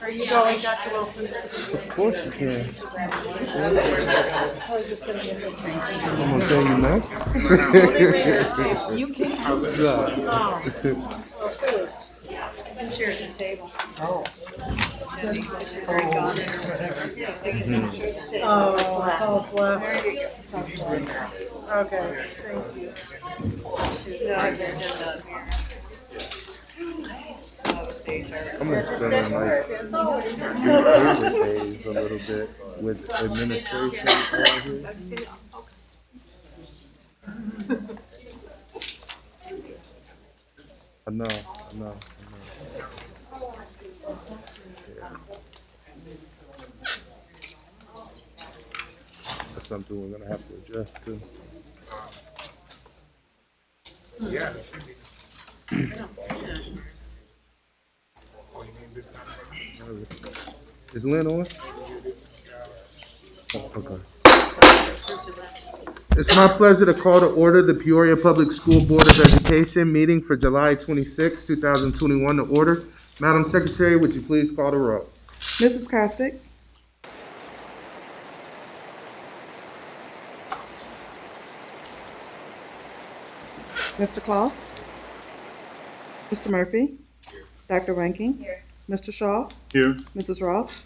Are you going, Dr. Wilson? Of course you can. I'm gonna tell you next. You can. Yeah. You share the table. Oh. Oh, it's left. Okay, thank you. I'm gonna spend like COVID days a little bit with administration over here. I know. Yeah. That's something we're gonna have to adjust to. Yeah. Is Lynn on? Oh, okay. It's my pleasure to call to order the Peoria Public School Board of Education meeting for July 26, 2021 to order. Madam Secretary, would you please call the roll? Mrs. Costick? Mr. Kloss? Mr. Murphy? Dr. Ranking? Mr. Shaw? Here. Mrs. Ross?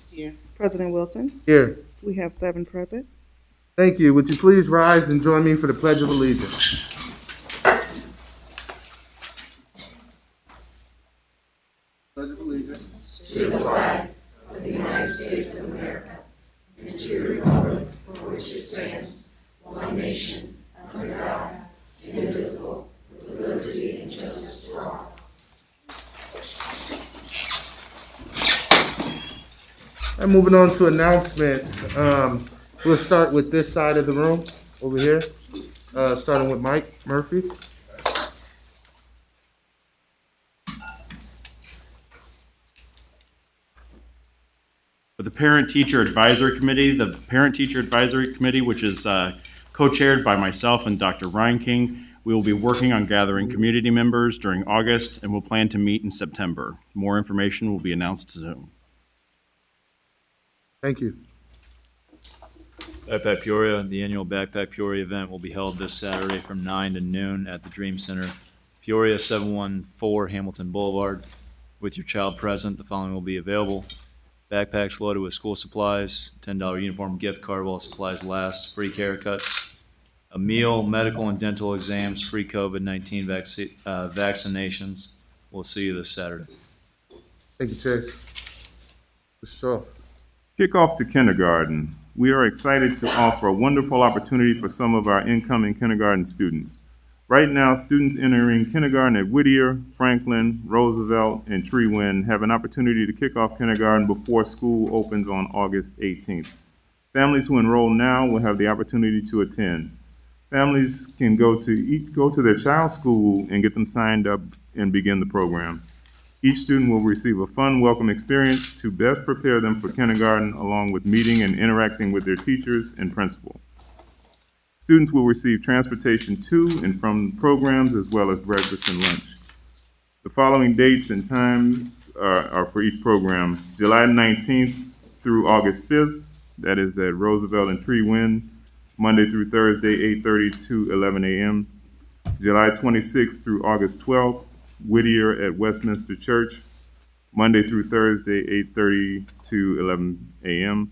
President Wilson? Here. We have 7 present. Thank you. Would you please rise and join me for the Pledge of Allegiance? Pledge of Allegiance to the flag of the United States of America and to the republic for which it stands, one nation, under God, indivisible, with liberty and justice for all. And moving on to announcements, we'll start with this side of the room over here, starting with Mike Murphy. For the Parent-Teacher Advisory Committee, which is co-chaired by myself and Dr. Reinking, we will be working on gathering community members during August and will plan to meet in September. More information will be announced soon. Thank you. Backpack Peoria, the annual Backpack Peoria event will be held this Saturday from 9 to noon at the Dream Center, Peoria, 714 Hamilton Boulevard. With your child present, the following will be available: backpacks loaded with school supplies, $10 uniform gift card while supplies last, free haircuts, a meal, medical and dental exams, free COVID-19 vaccinations. We'll see you this Saturday. Thank you, Chase. For sure. Kickoff to kindergarten. We are excited to offer a wonderful opportunity for some of our incoming kindergarten students. Right now, students entering kindergarten at Whittier, Franklin, Roosevelt, and Treewind have an opportunity to kick off kindergarten before school opens on August 18th. Families who enroll now will have the opportunity to attend. Families can go to their child's school and get them signed up and begin the program. Each student will receive a fun, welcome experience to best prepare them for kindergarten, along with meeting and interacting with their teachers and principal. Students will receive transportation to and from programs, as well as breakfast and lunch. The following dates and times are for each program: July 19th through August 5th, that is at Roosevelt and Treewind, Monday through Thursday, 8:30 to 11 a.m. July 26th through August 12th, Whittier at Westminster Church, Monday through Thursday, 8:30 to 11 a.m.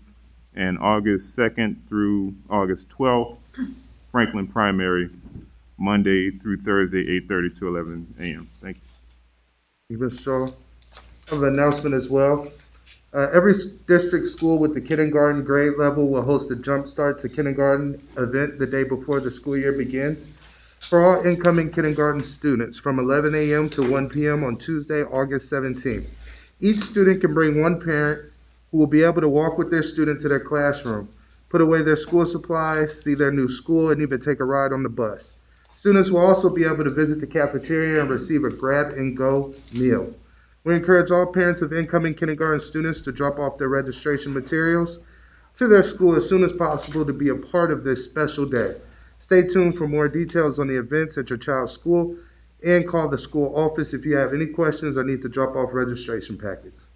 And August 2nd through August 12th, Franklin Primary, Monday through Thursday, 8:30 to 11 a.m. Thank you. Thank you, Mr. Shaw. I have an announcement as well. Every district school with the kindergarten grade level will host a Jump Start to Kindergarten event the day before the school year begins for all incoming kindergarten students from 11 a.m. to 1 p.m. on Tuesday, August 17th. Each student can bring one parent who will be able to walk with their student to their classroom, put away their school supplies, see their new school, and even take a ride on the bus. Students will also be able to visit the cafeteria and receive a grab-and-go meal. We encourage all parents of incoming kindergarten students to drop off their registration materials to their school as soon as possible to be a part of this special day. Stay tuned for more details on the events at your child's school and call the school office if you have any questions or need to drop off registration packets.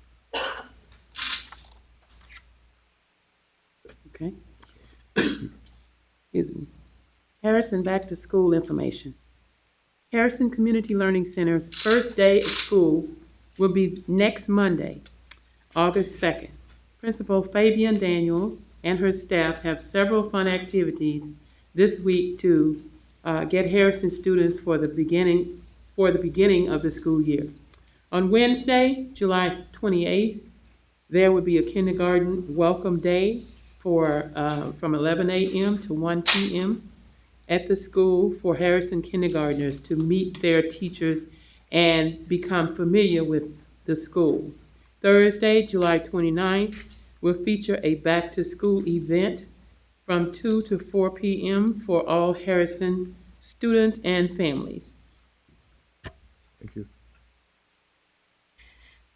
Okay. Excuse me. Harrison Back to School information. Harrison Community Learning Center's first day of school will be next Monday, August 2nd. Principal Fabian Daniels and her staff have several fun activities this week to get Harrison students for the beginning of the school year. On Wednesday, July 28th, there will be a kindergarten welcome day from 11 a.m. to 1 p.m. at the school for Harrison kindergartners to meet their teachers and become familiar with the school. Thursday, July 29th, will feature a back-to-school event from 2 to 4 p.m. for all Harrison students and families. Thank you.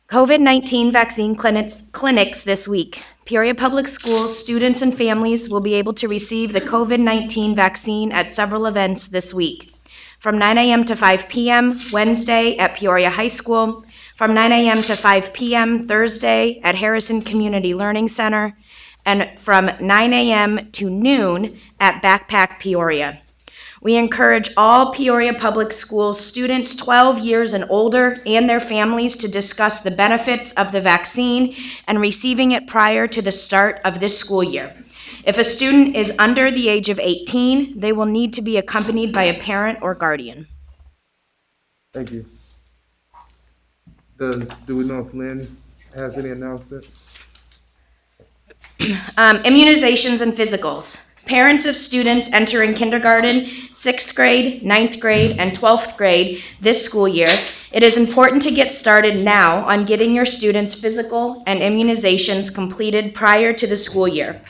COVID-19 vaccine clinics this week. Peoria Public Schools students and families will be able to receive the COVID-19 vaccine at several events this week. From 9 a.m. to 5 p.m. Wednesday at Peoria High School, from 9 a.m. to 5 p.m. Thursday at Harrison Community Learning Center, and from 9 a.m. to noon at Backpack Peoria. We encourage all Peoria Public Schools students 12 years and older and their families to discuss the benefits of the vaccine and receiving it prior to the start of this school year. If a student is under the age of 18, they will need to be accompanied by a parent or guardian. Thank you. Do we know if Lynn has any announcements? Immunizations and physicals. Parents of students entering kindergarten, 6th grade, 9th grade, and 12th grade this school year, it is important to get started now on getting your students' physical and immunizations completed prior to the school year.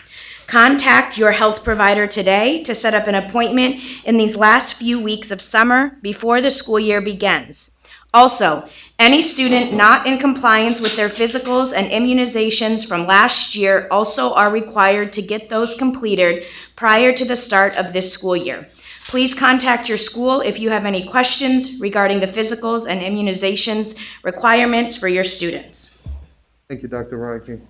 Contact your health provider today to set up an appointment in these last few weeks of summer before the school year begins. Also, any student not in compliance with their physicals and immunizations from last year also are required to get those completed prior to the start of this school year. Please contact your school if you have any questions regarding the physicals and immunizations requirements for your students. Thank you, Dr. Reinking.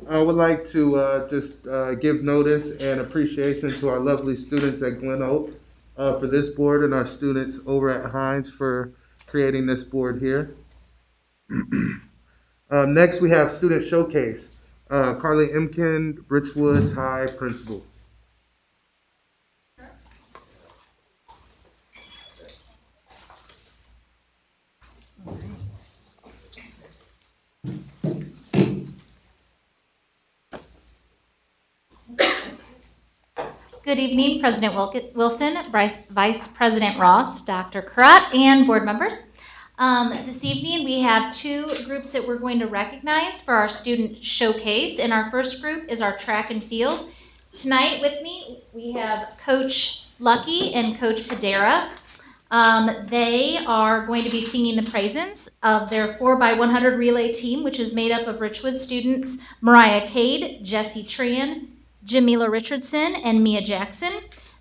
I would like to just give notice and appreciation to our lovely students at Glen Oak for this board and our students over at Hines for creating this board here. Next, we have Student Showcase. Carly Imkin, Richwoods High Principal. Good evening, President Wilson, Vice President Ross, Dr. Karat, and board members. This evening, we have two groups that we're going to recognize for our student showcase. And our first group is our track and field. Tonight with me, we have Coach Lucky and Coach Padera. They are going to be singing the praises of their 4x100 relay team, which is made up of Richwood students Mariah Cade, Jesse Tran, Jamila Richardson, and Mia Jackson.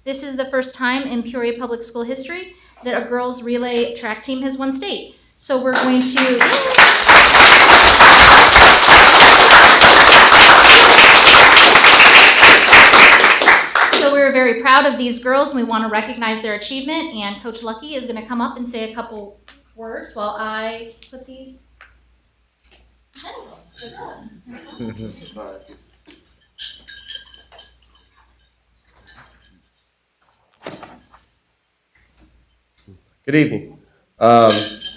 This is the first time in Peoria Public School history that a girls relay track team has won state. So we're going to... So we're very proud of these girls, and we want to recognize their achievement, and Coach Lucky is going to come up and say a couple words while I put these... Good evening.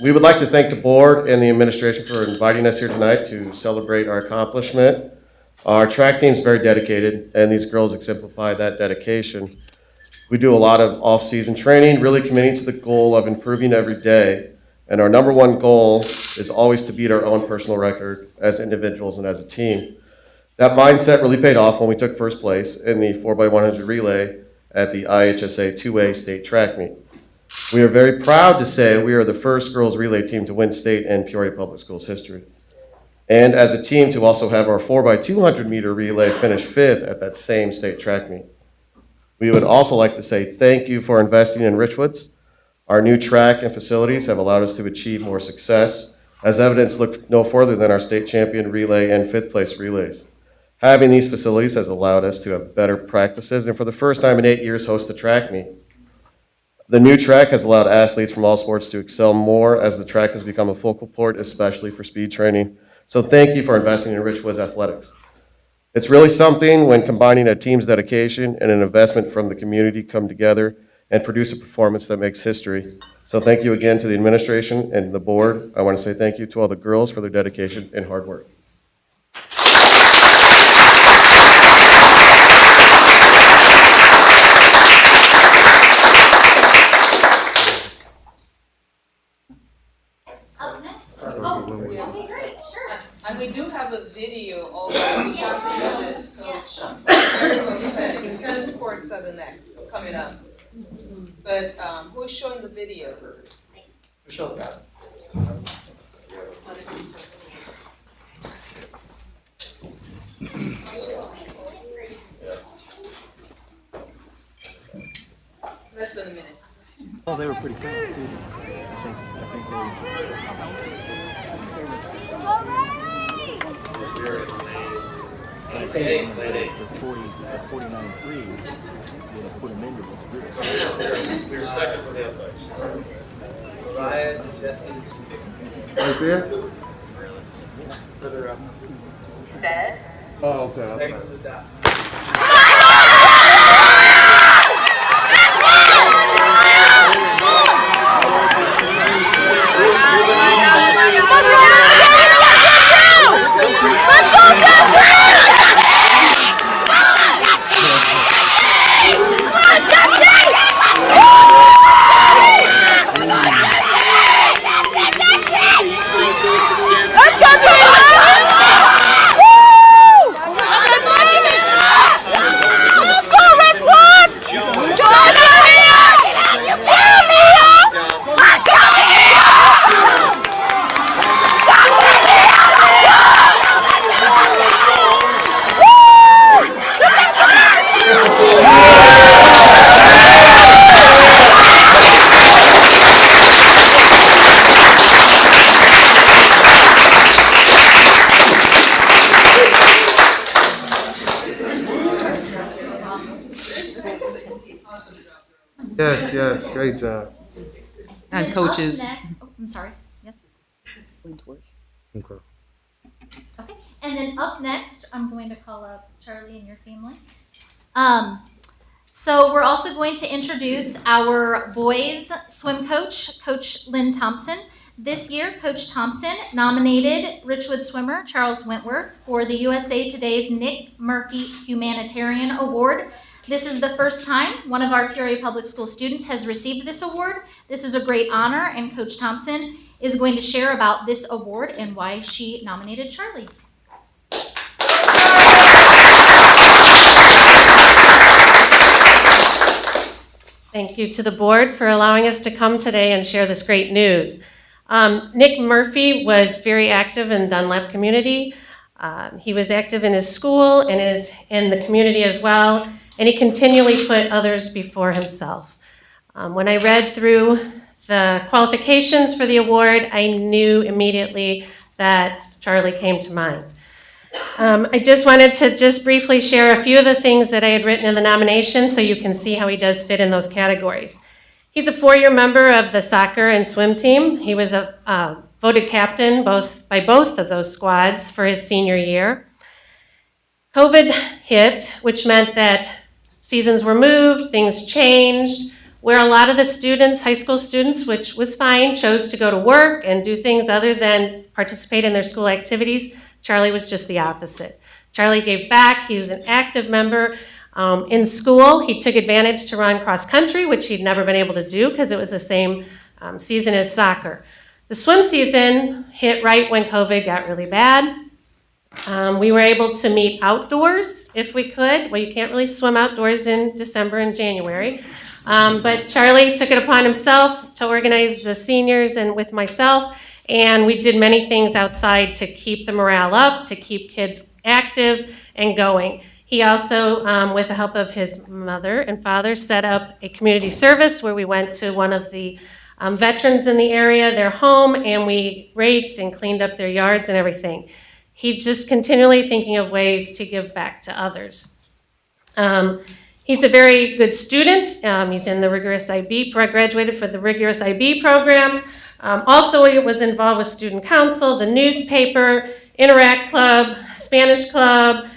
We would like to thank the board and the administration for inviting us here tonight to celebrate our accomplishment. Our track team is very dedicated, and these girls exemplify that dedication. We do a lot of off-season training, really committing to the goal of improving every day. And our number one goal is always to beat our own personal record as individuals and as a team. That mindset really paid off when we took first place in the 4x100 relay at the IHSA 2A state track meet. We are very proud to say we are the first girls relay team to win state and Peoria Public Schools history. And as a team to also have our 4x200 meter relay finish 5th at that same state track meet. We would also like to say thank you for investing in Richwoods. Our new track and facilities have allowed us to achieve more success. As evidence, look no further than our state champion relay and 5th place relays. Having these facilities has allowed us to have better practices and for the first time in 8 years host a track meet. The new track has allowed athletes from all sports to excel more as the track has become a focal point, especially for speed training. So thank you for investing in Richwoods athletics. It's really something when combining a team's dedication and an investment from the community come together and produce a performance that makes history. So thank you again to the administration and the board. I want to say thank you to all the girls for their dedication and hard work. Up next. Oh, okay, great, sure. And we do have a video also. We have the events coach. Everyone said the tennis courts are the next coming up. But who's showing the video? Michelle's got it. Less than a minute. Well, they were pretty fast too. I think they 49-3. You know, put them into this. We were second from the outside. Right there? Said. Oh, okay. Outside. Yes, great job. And And coaches. up next- oh, I'm sorry, yes. Okay. Okay, and then up next, I'm going to call up Charlie and your family. So we're also going to introduce our boys swim coach, Coach Lynn Thompson. This year, Coach Thompson nominated Richwood swimmer Charles Wentworth for the USA Today's Nick Murphy Humanitarian Award. This is the first time one of our Peoria Public School students has received this award. This is a great honor, and Coach Thompson is going to share about this award and why she nominated Charlie. Thank you to the board for allowing us to come today and share this great news. Nick Murphy was very active in Dunlap community. He was active in his school and in the community as well, and he continually put others before himself. When I read through the qualifications for the award, I knew immediately that Charlie came to mind. I just wanted to just briefly share a few of the things that I had written in the nomination so you can see how he does fit in those categories. He's a 4-year member of the soccer and swim team. He was voted captain by both of those squads for his senior year. COVID hit, which meant that seasons were moved, things changed, where a lot of the students, high school students, which was fine, chose to go to work and do things other than participate in their school activities. Charlie was just the opposite. Charlie gave back. He was an active member in school. He took advantage to run cross country, which he'd never been able to do because it was the same season as soccer. The swim season hit right when COVID got really bad. We were able to meet outdoors if we could. Well, you can't really swim outdoors in December and January. But Charlie took it upon himself to organize the seniors and with myself, and we did many things outside to keep the morale up, to keep kids active and going. He also, with the help of his mother and father, set up a community service where we went to one of the veterans in the area, their home, and we raked and cleaned up their yards and everything. He's just continually thinking of ways to give back to others. He's a very good student. He's in the rigorous IB, graduated for the rigorous IB program. Also, he was involved with student council, the newspaper, Interact Club, Spanish Club,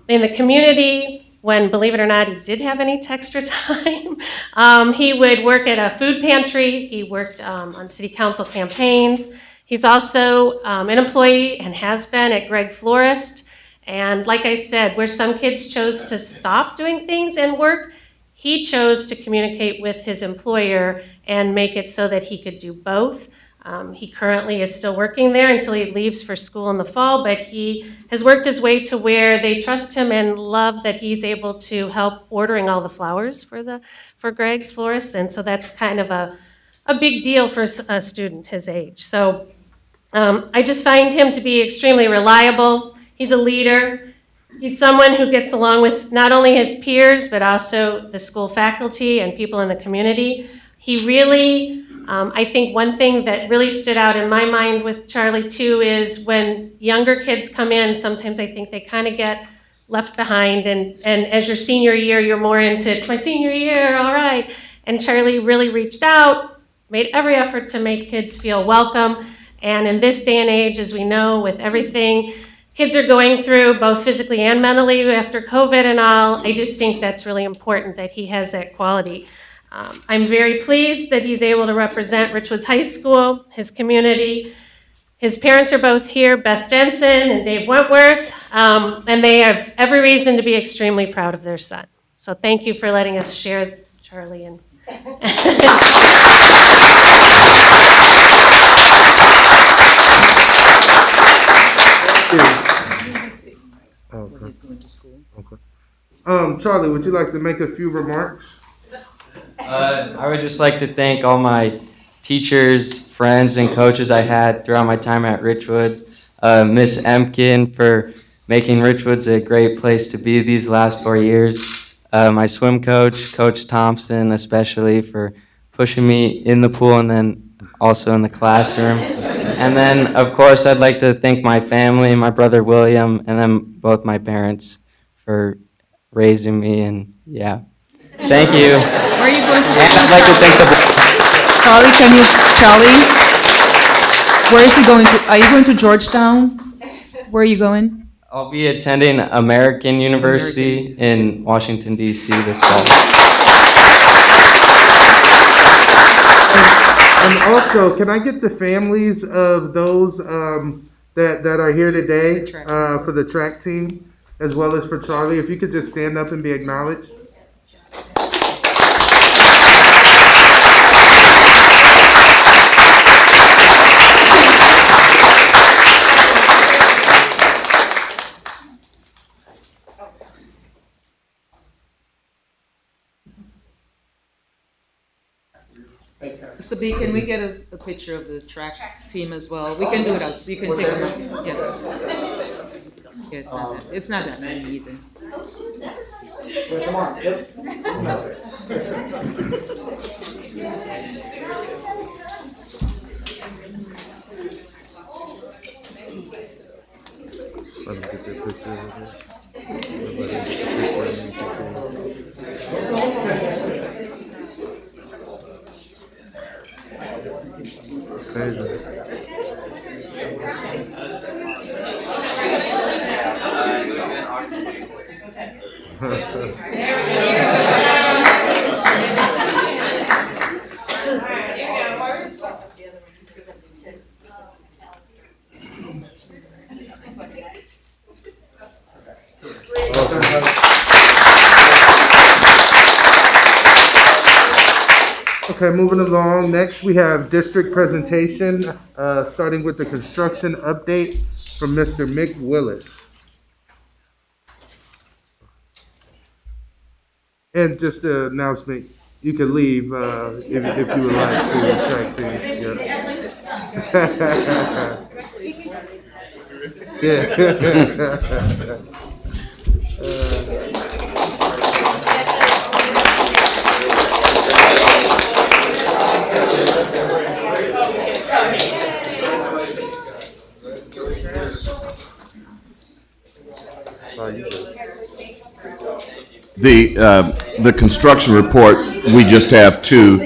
in the community. When, believe it or not, he did have any extra time. He would work at a food pantry. He worked on city council campaigns. He's also an employee and has been at Greg Florist. And like I said, where some kids chose to stop doing things and work, he chose to communicate with his employer and make it so that he could do both. He currently is still working there until he leaves for school in the fall, but he has worked his way to where they trust him and love that he's able to help ordering all the flowers for Greg's Florist, and so that's kind of a big deal for a student his age. So I just find him to be extremely reliable. He's a leader. He's someone who gets along with not only his peers, but also the school faculty and people in the community. He really, I think one thing that really stood out in my mind with Charlie too is when younger kids come in, sometimes I think they kind of get left behind, and as your senior year, you're more into, it's my senior year, all right. And Charlie really reached out, made every effort to make kids feel welcome. And in this day and age, as we know, with everything kids are going through, both physically and mentally after COVID and all, I just think that's really important that he has that quality. I'm very pleased that he's able to represent Richwoods High School, his community. His parents are both here, Beth Jensen and Dave Wentworth, and they have every reason to be extremely proud of their son. So thank you for letting us share Charlie. And Okay. Charlie, would you like to make a few remarks? I would just like to thank all my teachers, friends, and coaches I had throughout my time at Richwoods. Miss Emkin for making Richwoods a great place to be these last 4 years. My swim coach, Coach Thompson, especially for pushing me in the pool and then also in the classroom. And then, of course, I'd like to thank my family, my brother William, and then both my parents for raising me, and yeah. Thank you. Where are you going to school? And I'd like to thank the Charlie, where is he going to? Are you going to Georgetown? Where are you going? I'll be attending American University in Washington, D.C. this fall. And also, can I get the families of those that are here today for the track team, as well as for Charlie? If you could just stand up and be acknowledged. Sabi, can we get a picture of the track team as well? We can do it out, so you can take them out. Yeah. Yeah, it's not that many either. Come on. Yep. Let me get that picture of this. Okay, moving along. Next, we have district presentation, starting with the construction update from Mr. Mick Willis. And just an announcement, You can leave if you would like to tag team. Yeah. The construction report, we just have two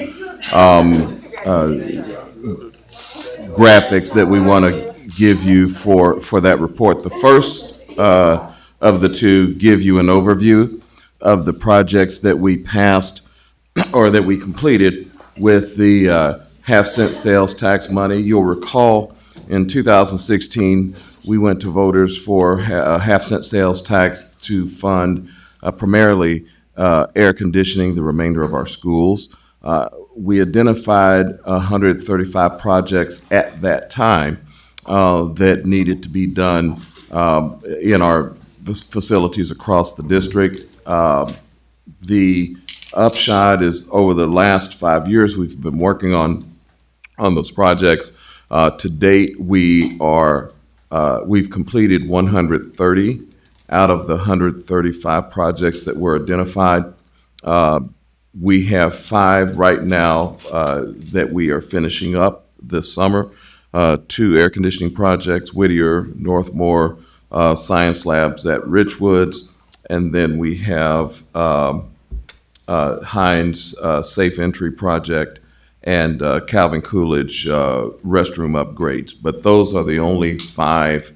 graphics that we want to give you for that report. The first of the two give you an overview of the projects that we passed or that we completed with the half-cent sales tax money. You'll recall in 2016, we went to voters for a half-cent sales tax to fund primarily air conditioning the remainder of our schools. We identified 135 projects at that time that needed to be done in our facilities across the district. The upshot is over the last 5 years, we've been working on those projects. To date, we've completed 130 out of the 135 projects that were identified. We have 5 right now that we are finishing up this summer. 2 air conditioning projects, Whittier, Northmore, science labs at Richwoods, and then we have Heinz Safe Entry Project and Calvin Coolidge restroom upgrades. But those are the only 5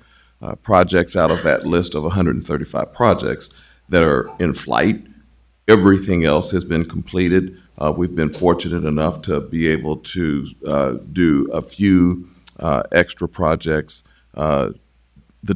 projects out of that list of 135 projects that are in flight. Everything else has been completed. We've been fortunate enough to be able to do a few extra projects. The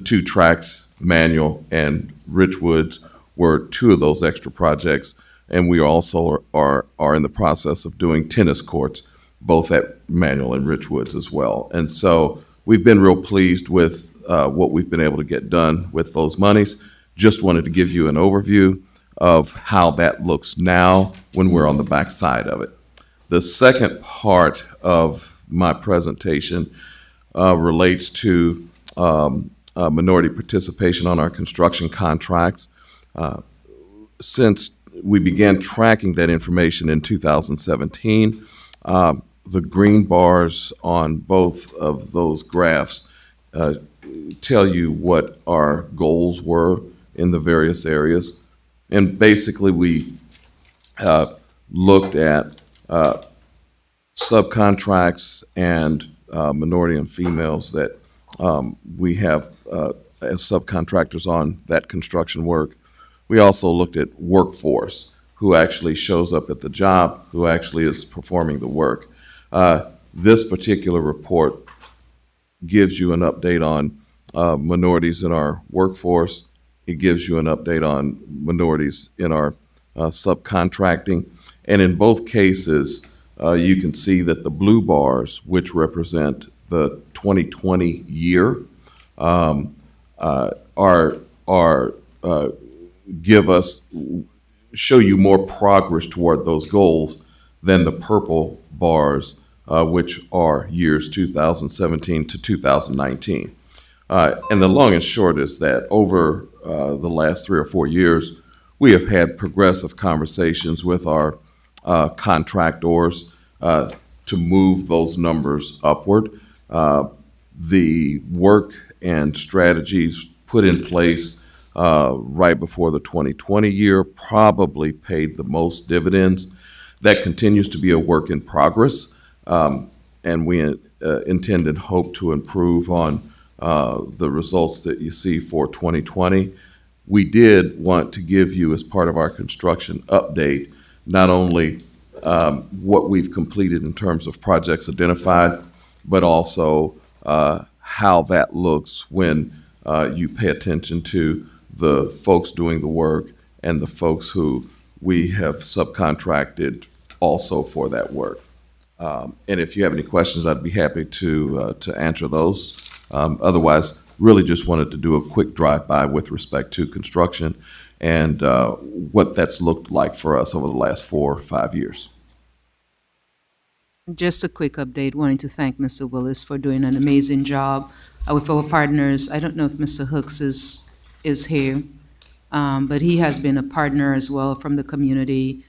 2 tracks, Manual and Richwoods, were 2 of those extra projects. And we also are in the process of doing tennis courts, both at Manual and Richwoods as well. And so we've been real pleased with what we've been able to get done with those monies. Just wanted to give you an overview of how that looks now when we're on the back side of it. The second part of my presentation relates to minority participation on our construction contracts. Since we began tracking that information in 2017, the green bars on both of those graphs tell you what our goals were in the various areas. And basically, we looked at subcontracts and minority and females that we have as subcontractors on that construction work. We also looked at workforce, who actually shows up at the job, who actually is performing the work. This particular report gives you an update on minorities in our workforce. It gives you an update on minorities in our subcontracting. And in both cases, you can see that the blue bars, which represent the 2020 year, show you more progress toward those goals than the purple bars, which are years 2017 to 2019. And the long and short is that over the last 3 or 4 years, we have had progressive conversations with our contractors to move those numbers upward. The work and strategies put in place right before the 2020 year probably paid the most dividends. That continues to be a work in progress, and we intend and hope to improve on the results that you see for 2020. We did want to give you, as part of our construction update, not only what we've completed in terms of projects identified, but also how that looks when you pay attention to the folks doing the work and the folks who we have subcontracted also for that work. And if you have any questions, I'd be happy to answer those. Otherwise, really just wanted to do a quick drive-by with respect to construction and what that's looked like for us over the last 4 or 5 years. Just a quick update, wanting to thank Mr. Willis for doing an amazing job with our partners. I don't know if Mr. Hooks is here, but he has been a partner as well from the community.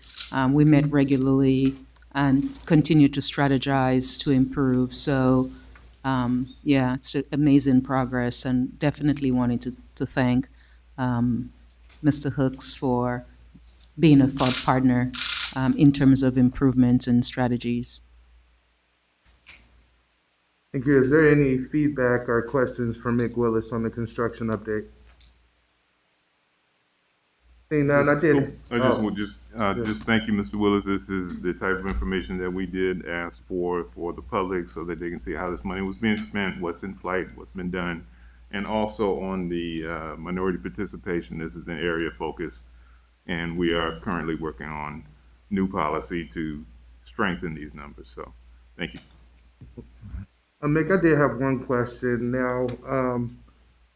We met regularly and continue to strategize to improve. So, yeah, it's amazing progress, and definitely wanting to thank Mr. Hooks for being a thought partner in terms of improvement and strategies. Thank you. Is there any feedback or questions for Mick Willis on the construction update? Seeing none, I did. Just thank you, Mr. Willis. This is the type of information that we did ask for the public so that they can see how this money was being spent, what's in flight, what's been done. And also on the minority participation, this is an area of focus. And we are currently working on new policy to strengthen these numbers. So thank you. Mick, I did have one question. Now,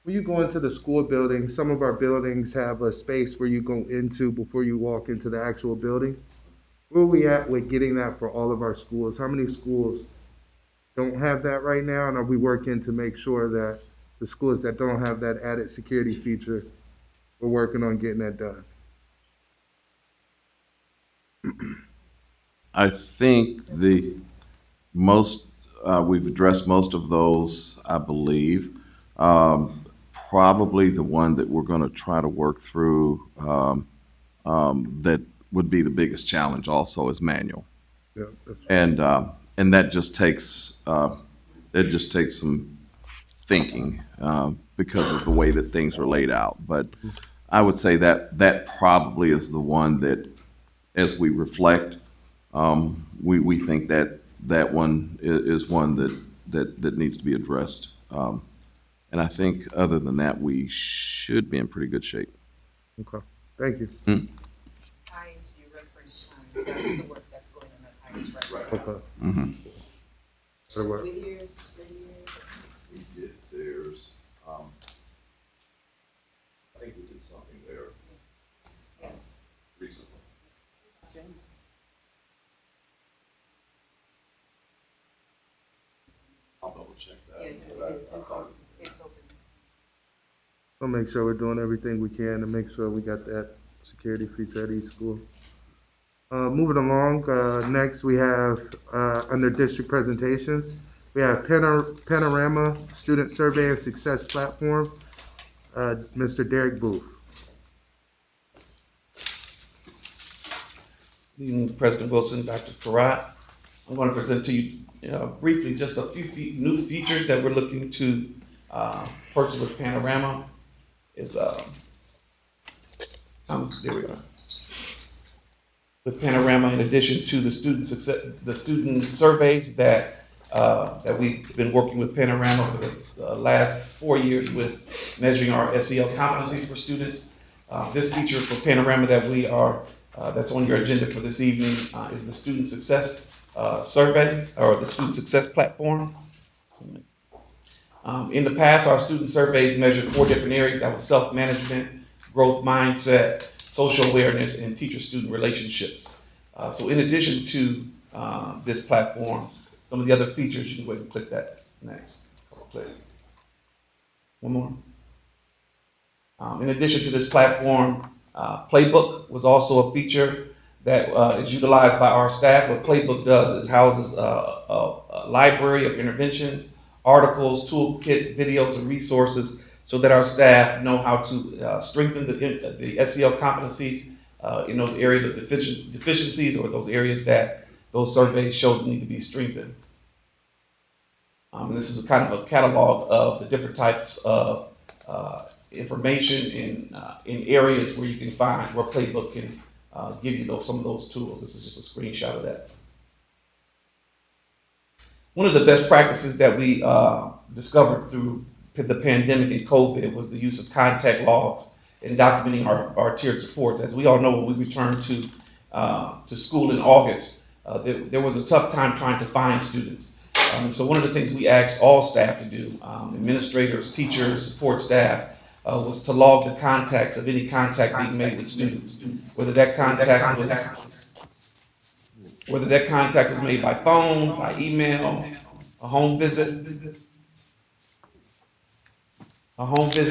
when you go into the school building, some of our buildings have a space where you go into before you walk into the actual building. Where are we at with getting that for all of our schools? How many schools don't have that right now? And are we working to make sure that the schools that don't have that added security feature, we're working on getting that done? I think we've addressed most of those, I believe. Probably the one that we're going to try to work through that would be the biggest challenge also is manual. Yeah, and that just takes some thinking because of the way that things are laid out. But I would say that probably is the one that, as we reflect, we think that one is one that needs to be addressed. And I think other than that, we should be in pretty good shape. Okay, thank you. ISU reference times, that's the work that's going on at ISU right now. Okay. Mm-hmm. That'll work. Whittier's. We did theirs. I think we did something there Yes. recently. I'll double check that. It's open. We'll make sure we're doing everything we can to make sure we got that security feature at each school. Moving along, next we have, under district presentations, we have Panorama Student Survey and Success Platform, Mr. Derek Booth. Good evening, President Wilson, Dr. Karat. I'm going to present to you briefly just a few new features that we're looking to purchase with Panorama. There we are. With Panorama, in addition to the student surveys that we've been working with Panorama for the last 4 years with measuring our SEL competencies for students. This feature for Panorama that that's on your agenda for this evening is the Student Success Survey, or the Student Success Platform. In the past, our student surveys measured 4 different areas. That was self-management, growth mindset, social awareness, and teacher-student relationships. So in addition to this platform, some of the other features, you can go ahead and click that next. Please. One more. In addition to this platform, Playbook was also a feature that is utilized by our staff. What Playbook does is houses a library of interventions, articles, toolkits, videos, and resources so that our staff know how to strengthen the SEL competencies in those areas of deficiencies or those areas that those surveys show need to be strengthened. And this is a kind of a catalog of the different types of information in areas where you can find, where Playbook can give you some of those tools. This is just a screenshot of that. One of the best practices that we discovered through the pandemic and COVID was the use of contact logs and documenting our tiered supports. As we all know, when we returned to school in August, there was a tough time trying to find students. So one of the things we asked all staff to do, administrators, teachers, support staff, was to log the contacts of any contact being made with students, whether that contact was made by phone, by email, a home visit,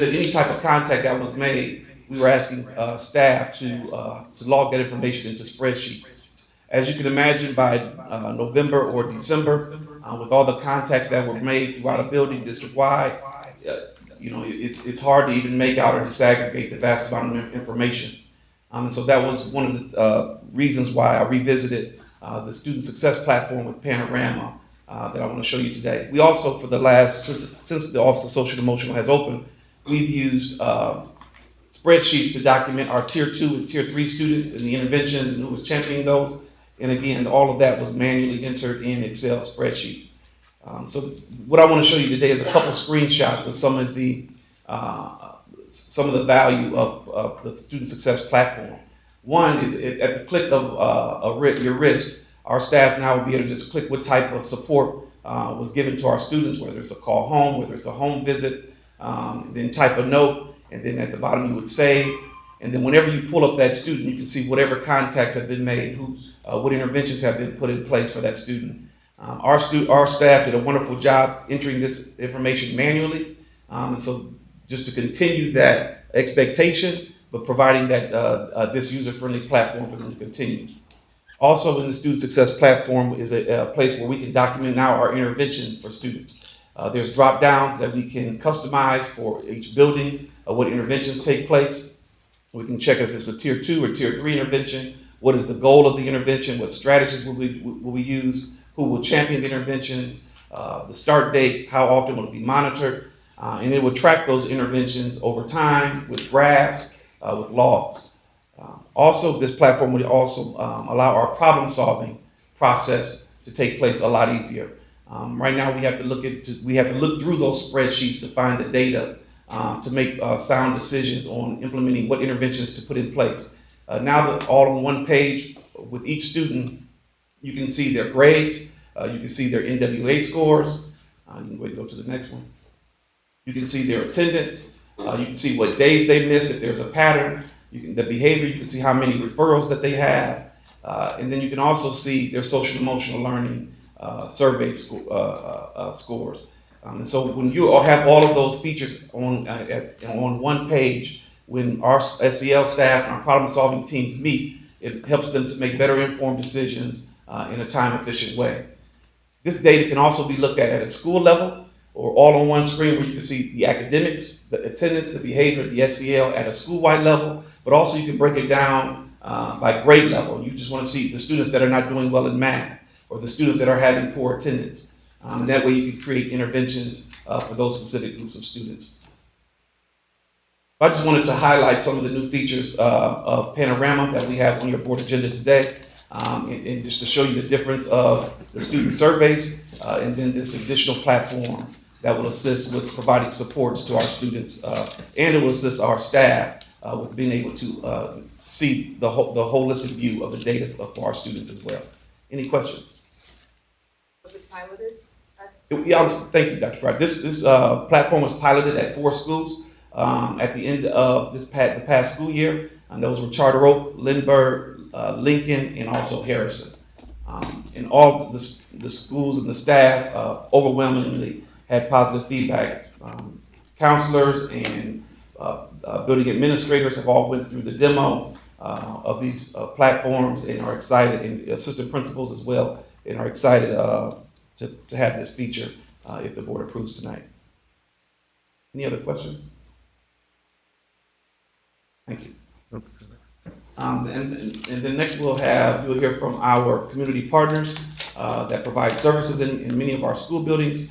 any type of contact that was made. We were asking staff to log that information into spreadsheets. As you can imagine, by November or December, with all the contacts that were made throughout a building district-wide, it's hard to even make out or disaggregate the vast amount of information. And so that was one of the reasons why I revisited the Student Success Platform with Panorama that I want to show you today. We also, for the last, since the Office of Social and Emotional has opened, we've used spreadsheets to document our Tier 2 and Tier 3 students and the interventions and who was championing those. And again, all of that was manually entered in Excel spreadsheets. So what I want to show you today is a couple screenshots of some of the value of the Student Success Platform. One is at the click of your wrist, our staff now will be able to just click what type of support was given to our students, whether it's a call home, whether it's a home visit, then type a note, and then at the bottom you would save. And then whenever you pull up that student, you can see whatever contacts have been made, what interventions have been put in place for that student. Our staff did a wonderful job entering this information manually. And so just to continue that expectation, but providing that this user-friendly platform for them to continue. Also in the Student Success Platform is a place where we can document now our interventions for students. There's drop downs that we can customize for each building, what interventions take place. We can check if it's a Tier 2 or Tier 3 intervention, what is the goal of the intervention, what strategies will we use, who will champion the interventions, the start date, how often will it be monitored, and it will track those interventions over time with graphs, with logs. Also, this platform would also allow our problem-solving process to take place a lot easier. Right now, we have to look through those spreadsheets to find the data to make sound decisions on implementing what interventions to put in place. Now that all on one page with each student, you can see their grades, you can see their NWA scores. You can go ahead and go to the next one. You can see their attendance. You can see what days they missed, if there's a pattern. The behavior, you can see how many referrals that they have. And then you can also see their social emotional learning survey scores. And so when you have all of those features on one page, when our SEL staff and our problem-solving teams meet, it helps them to make better informed decisions in a time-efficient way. This data can also be looked at a school level or all on one screen where you can see the academics, the attendance, the behavior, the SEL at a school-wide level, but also you can break it down by grade level. You just want to see the students that are not doing well in math or the students that are having poor attendance. And that way you can create interventions for those specific groups of students. I just wanted to highlight some of the new features of Panorama that we have on your board agenda today, and just to show you the difference of the student surveys and then this additional platform that will assist with providing supports to our students, and it will assist our staff with being able to see the holistic view of the data for our students as well. Any questions? Was it piloted? Yeah, thank you, Dr. Pratt. This platform was piloted at 4 schools at the end of the past school year, and those were Charter Oak, Lindbergh, Lincoln, and also Harrison. And all the schools and the staff overwhelmingly had positive feedback. Counselors and building administrators have all went through the demo of these platforms and are excited, and assistant principals as well, and are excited to have this feature if the board approves tonight. Any other questions? Thank you. And then next you'll hear from our community partners that provide services in many of our school buildings.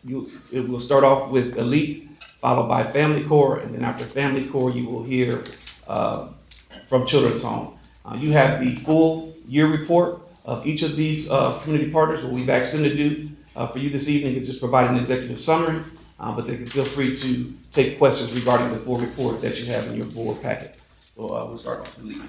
It will start off with Elite, followed by Family Core, and then after Family Core you will hear from Children's Home. You have the full year report of each of these community partners. What we've asked them to do for you this evening is just provide an executive summary, but they can feel free to take questions regarding the full report that you have in your board packet. So we'll start off with Elite.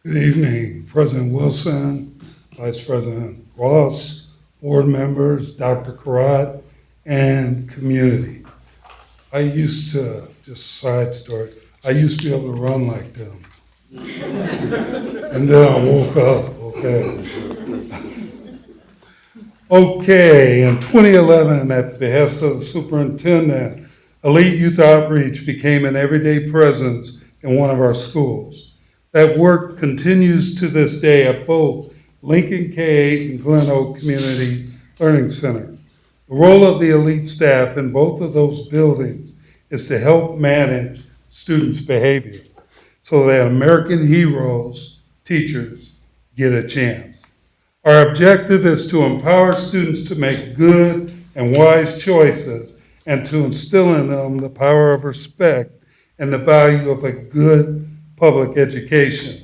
Good evening, President Wilson, Vice President Ross, board members, Dr. Karat, and community. I used to, just side story, I used to be able to run like them. And then I woke up, okay. Okay, in 2011, at the behest of the superintendent, Elite Youth Outreach became an everyday presence in one of our schools. That work continues to this day at both Lincoln K-8 and Glen Oak Community Learning Center. The role of the Elite staff in both of those buildings is to help manage students' behavior so that American heroes, teachers, get a chance. Our objective is to empower students to make good and wise choices and to instill in them the power of respect and the value of a good public education.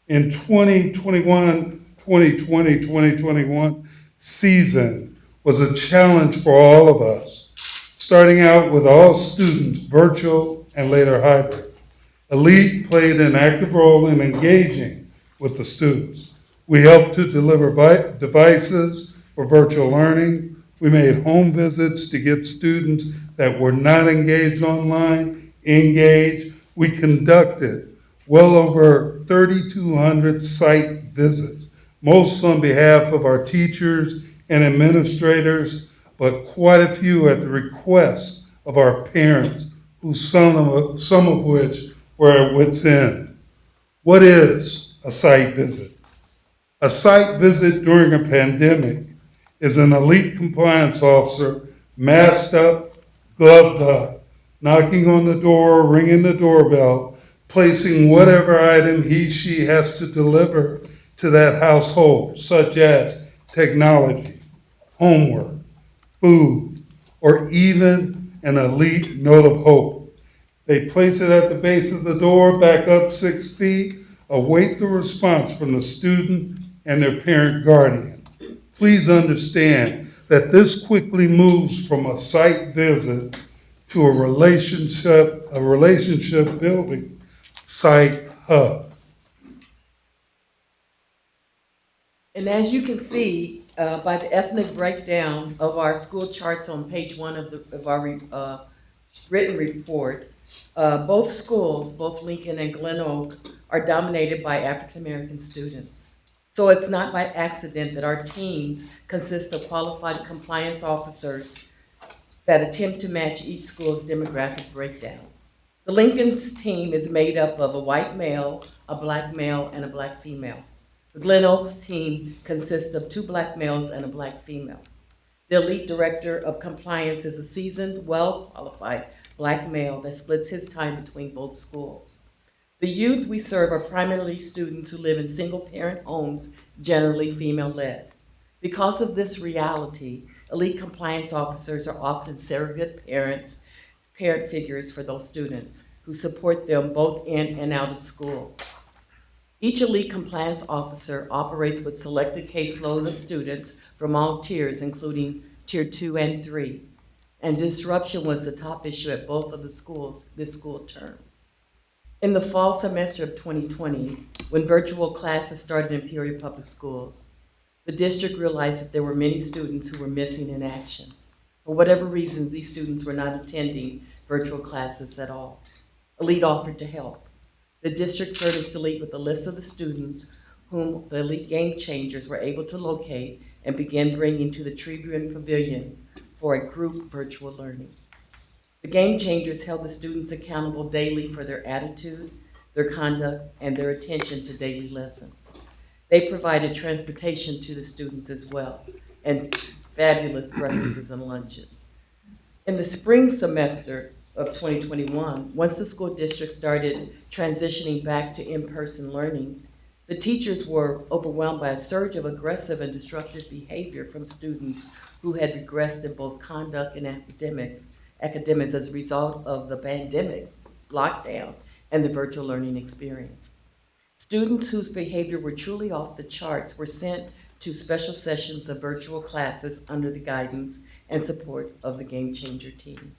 In 2021 season was a challenge for all of us, starting out with all students virtual and later hybrid. Elite played an active role in engaging with the students. We helped to deliver devices for virtual learning. We made home visits to get students that were not engaged online engaged. We conducted well over 3,200 site visits, most on behalf of our teachers and administrators, but quite a few at the request of our parents, who some of which were at wit's end. What is a site visit? A site visit during a pandemic is an Elite compliance officer masked up, gloved up, knocking on the door, ringing the doorbell, placing whatever item she has to deliver to that household, such as technology, homework, food, or even an Elite note of hope. They place it at the base of the door, back up 6 feet, await the response from the student and their parent guardian. Please understand that this quickly moves from a site visit to a relationship building site hub. And as you can see by the ethnic breakdown of our school charts on page 1 of our written report, both schools, both Lincoln and Glen Oak, are dominated by African American students. So it's not by accident that our teams consist of qualified compliance officers that attempt to match each school's demographic breakdown. The Lincoln's team is made up of a white male, a black male, and a black female. The Glen Oaks team consists of 2 black males and a black female. The Elite Director of Compliance is a seasoned, well-qualified black male that splits his time between both schools. The youth we serve are primarily students who live in single-parent homes, generally female-led. Because of this reality, Elite compliance officers are often surrogate parent figures for those students who support them both in and out of school. Each Elite compliance officer operates with selected caseload of students from all tiers, including Tier 2 and 3. And disruption was the top issue at both of the schools this school term. In the fall semester of 2020, when virtual classes started in Peoria Public Schools, the district realized that there were many students who were missing in action. For whatever reasons, these students were not attending virtual classes at all. Elite offered to help. The district furnished Elite with a list of the students whom the Elite Game Changers were able to locate and began bringing to the Tribune Pavilion for a group virtual learning. The Game Changers held the students accountable daily for their attitude, their conduct, and their attention to daily lessons. They provided transportation to the students as well, and fabulous breakfasts and lunches. In the spring semester of 2021, once the school district started transitioning back to in-person learning, the teachers were overwhelmed by a surge of aggressive and disruptive behavior from students who had regressed in both conduct and academics as a result of the pandemic, lockdown, and the virtual learning experience. Students whose behavior were truly off the charts were sent to special sessions of virtual classes under the guidance and support of the Game Changer team.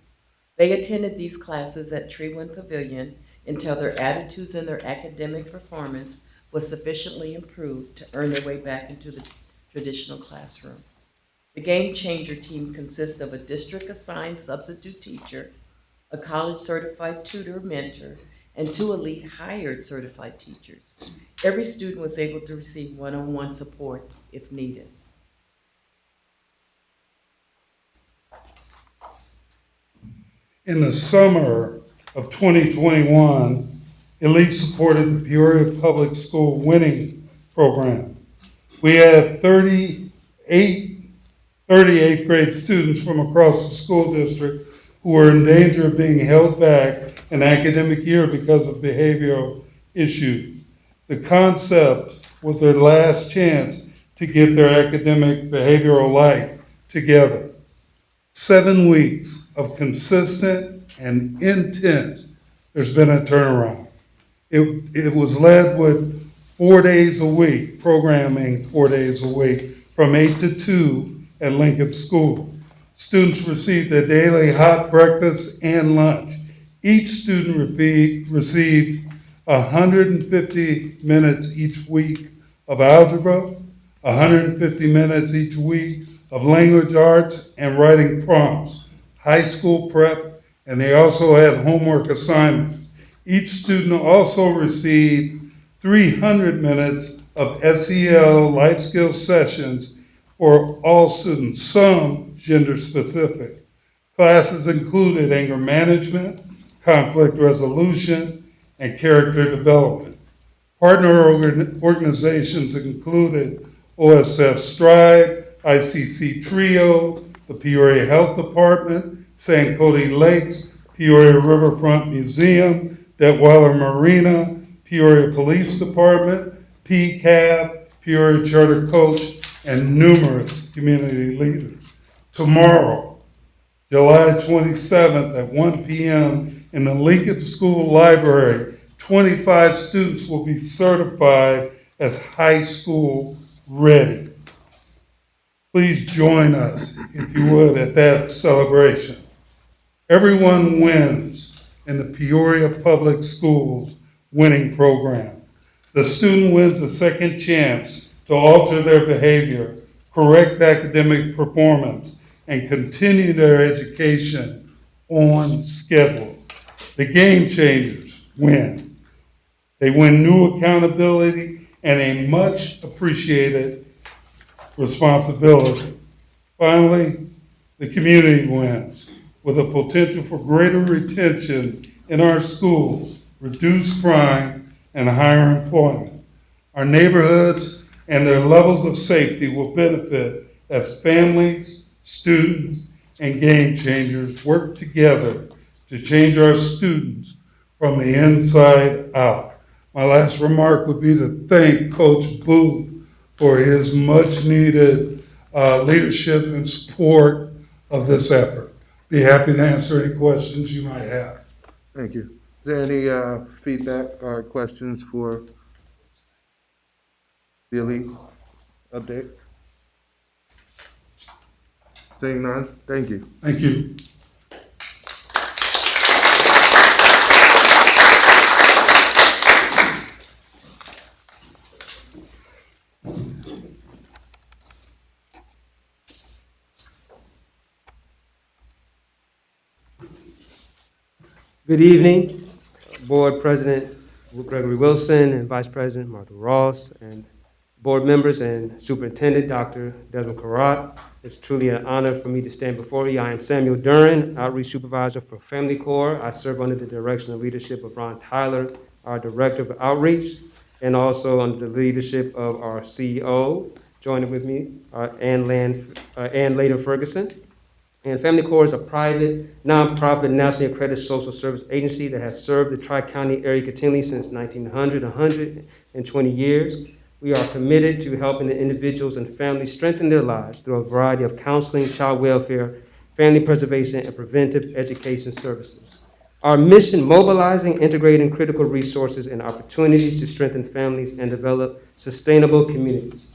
They attended these classes at Tribune Pavilion until their attitudes and their academic performance was sufficiently improved to earn their way back into the traditional classroom. The Game Changer team consists of a district-assigned substitute teacher, a college-certified tutor mentor, and 2 elite hired certified teachers. Every student was able to receive one-on-one support if needed. In the summer of 2021, Elite supported the Peoria Public School Winning Program. We had 38th grade students from across the school district who were in danger of being held back an academic year because of behavioral issues. The concept was their last chance to get their academic behavioral life together. 7 weeks of consistent and intense, there's been a turnaround. It was led with 4 days a week, programming 4 days a week, from 8 to 2 at Lincoln School. Students received a daily hot breakfast and lunch. Each student received 150 minutes each week of algebra, 150 minutes each week of language arts and writing prompts, high school prep, and they also had homework assignments. Each student also received 300 minutes of SEL life skills sessions for all students, some gender specific. Classes included anger management, conflict resolution, and character development. Partner organizations included OSF Stride, ICC Trio, the Peoria Health Department, San Cody Lakes, Peoria Riverfront Museum, Detweiler Marina, Peoria Police Department, PCAV, Peoria Charter Coach, and numerous community leaders. Tomorrow, July 27th at 1 p.m. in the Lincoln School Library, 25 students will be certified as high school ready. Please join us, if you would, at that celebration. Everyone wins in the Peoria Public Schools Winning Program. The student wins a second chance to alter their behavior, correct academic performance, and continue their education on schedule. The Game Changers win. They win new accountability and a much appreciated responsibility. Finally, the community wins with a potential for greater retention in our schools, reduced crime, and higher employment. Our neighborhoods and their levels of safety will benefit as families, students, and game changers work together to change our students from the inside out. My last remark would be to thank Coach Booth for his much-needed leadership and support of this effort. Be happy to answer any questions you might have. Thank you. Is there any feedback or questions for the Elite update? Seeing none, thank you. Thank you. Good evening, Board President Gregory Wilson and Vice President Martha Ross and board members and Superintendent Dr. Desmond Karat. It's truly an honor for me to stand before you. I am Samuel Duran, Outreach Supervisor for Family Corps. I serve under the direction and leadership of Ron Tyler, our Director of Outreach, and also under the leadership of our CEO, joining with me, Ann Lader Ferguson. And Family Corps is a private, nonprofit, nationally accredited social service agency that has served the Tri-County area continually since 1900, 120 years. We are committed to helping the individuals and families strengthen their lives through a variety of counseling, child welfare, family preservation, and preventive education services. Our mission, mobilizing, integrating critical resources and opportunities to strengthen families and develop sustainable communities.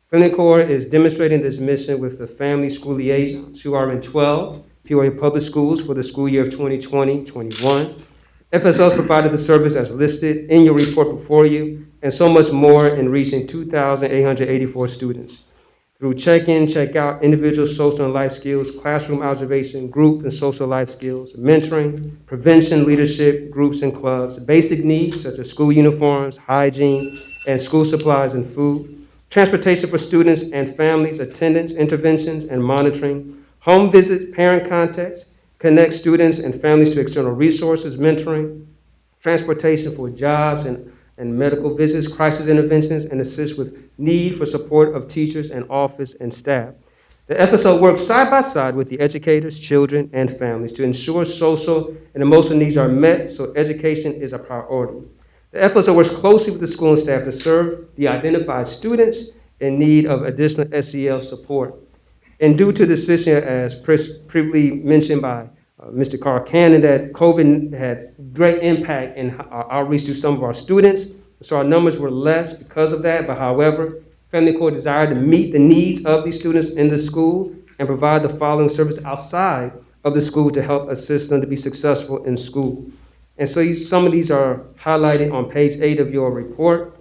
Family Corps is demonstrating this mission with the family school liaisons who are in 12 Peoria Public Schools for the school year of 2020-21. FSLs provided the service as listed in your report before you, and so much more in reaching 2,884 students. Through check-in, check-out, individual social and life skills, classroom observation, group and social life skills, mentoring, prevention, leadership, groups and clubs, basic needs such as school uniforms, hygiene, and school supplies and food, transportation for students and families, attendance, interventions, and monitoring, home visits, parent contacts, connect students and families to external resources, mentoring, transportation for jobs and medical visits, crisis interventions, and assist with need for support of teachers and office and staff. The FSL works side by side with the educators, children, and families to ensure social and emotional needs are met so education is a priority. The FSL works closely with the school and staff to serve the identified students in need of additional SEL support. And due to the decision, as previously mentioned by Mr. Carl Cannon, that COVID had great impact in our outreach to some of our students. So our numbers were less because of that. But however, Family Court desired to meet the needs of these students in the school and provide the following service outside of the school to help assist them to be successful in school. And so some of these are highlighted on page 8 of your report,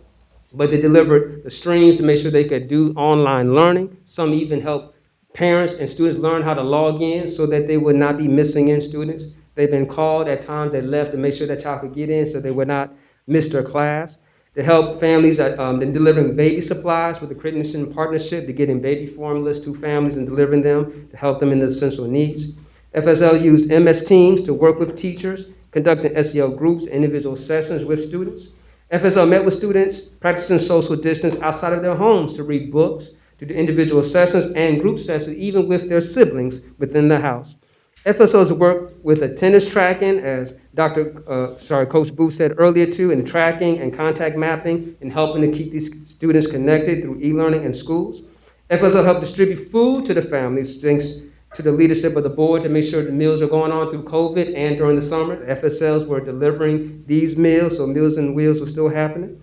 but they delivered the streams to make sure they could do online learning. Some even helped parents and students learn how to log in so that they would not be missing in students. They've been called at times, they left to make sure that child could get in so they would not miss their class. To help families in delivering baby supplies with the Christian Partnership to getting baby formulas to families and delivering them to help them in the essential needs. FSL used MS Teams to work with teachers, conducting SEL groups and individual sessions with students. FSL met with students practicing social distance outside of their homes to read books, to do individual sessions and group sessions, even with their siblings within the house. FSL's work with attendance tracking, as Coach Booth said earlier too, in tracking and contact mapping and helping to keep these students connected through e-learning in schools. FSL helped distribute food to the families thanks to the leadership of the board to make sure the meals are going on through COVID and during the summer. The FSLs were delivering these meals, so Meals on Wheels were still happening.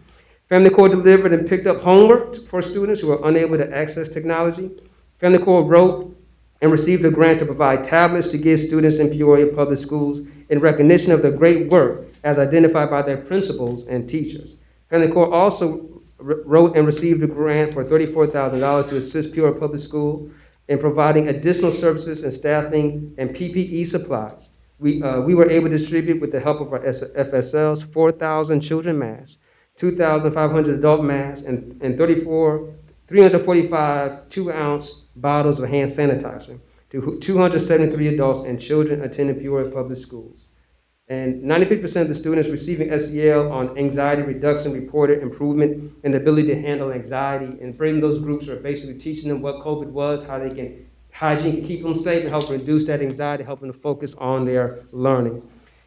Family Corps delivered and picked up homework for students who were unable to access technology. Family Corps wrote and received a grant to provide tablets to give students in Peoria Public Schools in recognition of their great work as identified by their principals and teachers. Family Corps also wrote and received a grant for $34,000 to assist Peoria Public School in providing additional services and staffing and PPE supplies. We were able to distribute, with the help of our FSLs, 4,000 children masks, 2,500 adult masks, and 345 2-ounce bottles of hand sanitizer to 273 adults and children attending Peoria Public Schools. And 93% of the students receiving SEL on anxiety reduction reported improvement in the ability to handle anxiety. And bringing those groups are basically teaching them what COVID was, how hygiene can keep them safe and help reduce that anxiety, helping them to focus on their learning.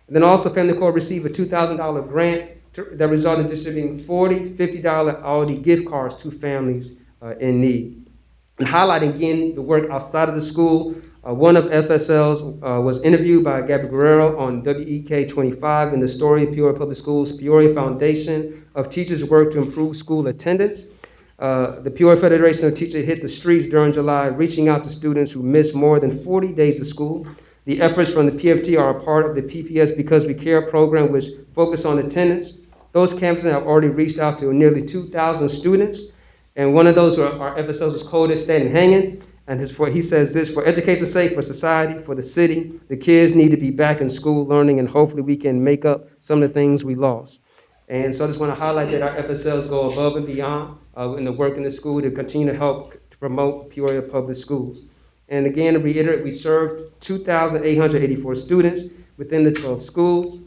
And then also Family Corps received a $2,000 grant that resulted in distributing 40 $50 Aldi gift cards to families in need. And highlighting again the work outside of the school, one of FSL's was interviewed by Gabby Guerrero on WEK 25 in the story of Peoria Public Schools, Peoria Foundation of Teachers' Work to Improve School Attendance. The Peoria Federation of Teachers hit the streets during July, reaching out to students who missed more than 40 days of school. The efforts from the PFT are a part of the PPS Because We Care program, which focus on attendance. Those campuses have already reached out to nearly 2,000 students. And one of those are our FSLs was quoted, Stanton Hanging, and he says this: for education's sake, for society, for the city, the kids need to be back in school learning, and hopefully we can make up some of the things we lost. And so I just want to highlight that our FSLs go above and beyond in the work in the school to continue to help to promote Peoria Public Schools. And again, to reiterate, we served 2,884 students within the 12 schools,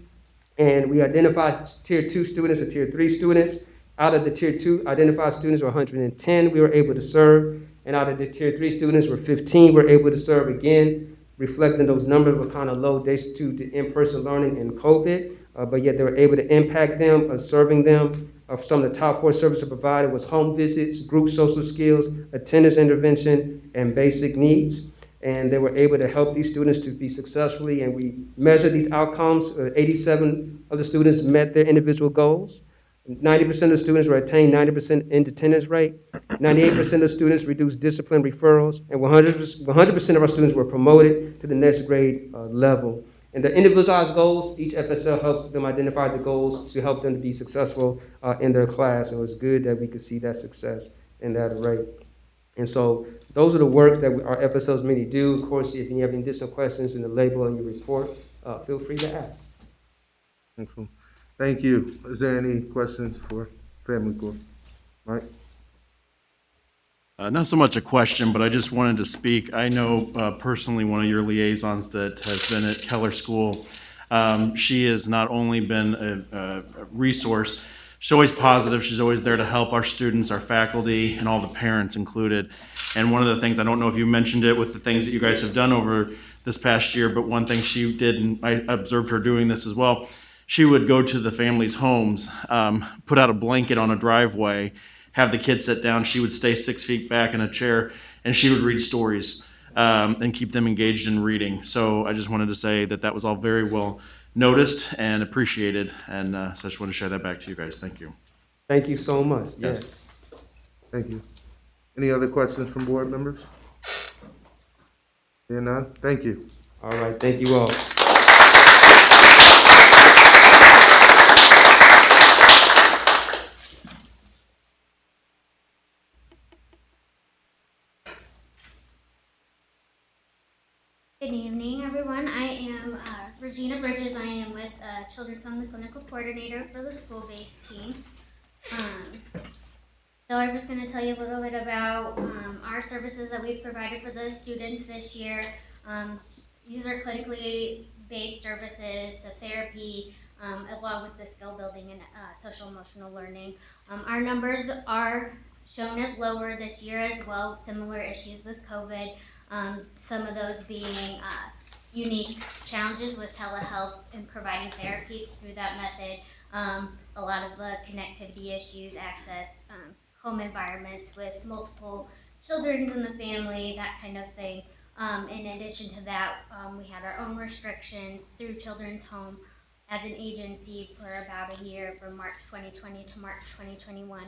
and we identified Tier 2 students and Tier 3 students. Out of the Tier 2 identified students were 110 we were able to serve, and out of the Tier 3 students were 15 we were able to serve, again, reflecting those numbers were kind of low due to the in-person learning and COVID, but yet they were able to impact them, serving them. Some of the top 4 services provided was home visits, group social skills, attendance intervention, and basic needs. And they were able to help these students to be successfully, and we measured these outcomes. 87 of the students met their individual goals. 90% of the students were attained 90% in attendance rate. 98% of students reduced discipline referrals, and 100% of our students were promoted to the next grade level. And the individualized goals, each FSL helps them identify the goals to help them to be successful in their class. And it was good that we could see that success in that rate. And so those are the works that our FSLs mainly do. Of course, if you have any additional questions in the label in your report, feel free to ask. Excellent. Thank you. Is there any questions for Family Corps? Mike? Not so much a question, but I just wanted to speak. I know personally one of your liaisons that has been at Keller School. She has not only been a resource, she's always positive. She's always there to help our students, our faculty, and all the parents included. And one of the things, I don't know if you mentioned it with the things that you guys have done over this past year, but one thing she did, and I observed her doing this as well, she would go to the families' homes, put out a blanket on a driveway, have the kids sit down. She would stay 6 feet back in a chair, and she would read stories and keep them engaged in reading. So I just wanted to say that that was all very well noticed and appreciated, and so I just want to share that back to you guys. Thank you. Thank you so much. Yes. Thank you. Any other questions from board members? Seeing none? Thank you. All right. Thank you all. Good evening, everyone. I am Regina Bridges. I am with Children's Home, the clinical coordinator for the school-based team. So I'm just going to tell you a little bit about our services that we've provided for the students this year. These are clinically based services, so therapy, along with the skill building and social emotional learning. Our numbers are shown as lower this year as well, similar issues with COVID. Some of those being unique challenges with telehealth and providing therapy through that method. A lot of the connectivity issues, access, home environments with multiple children in the family, that kind of thing. In addition to that, we had our own restrictions through Children's Home as an agency for about a year, from March 2020 to March 2021.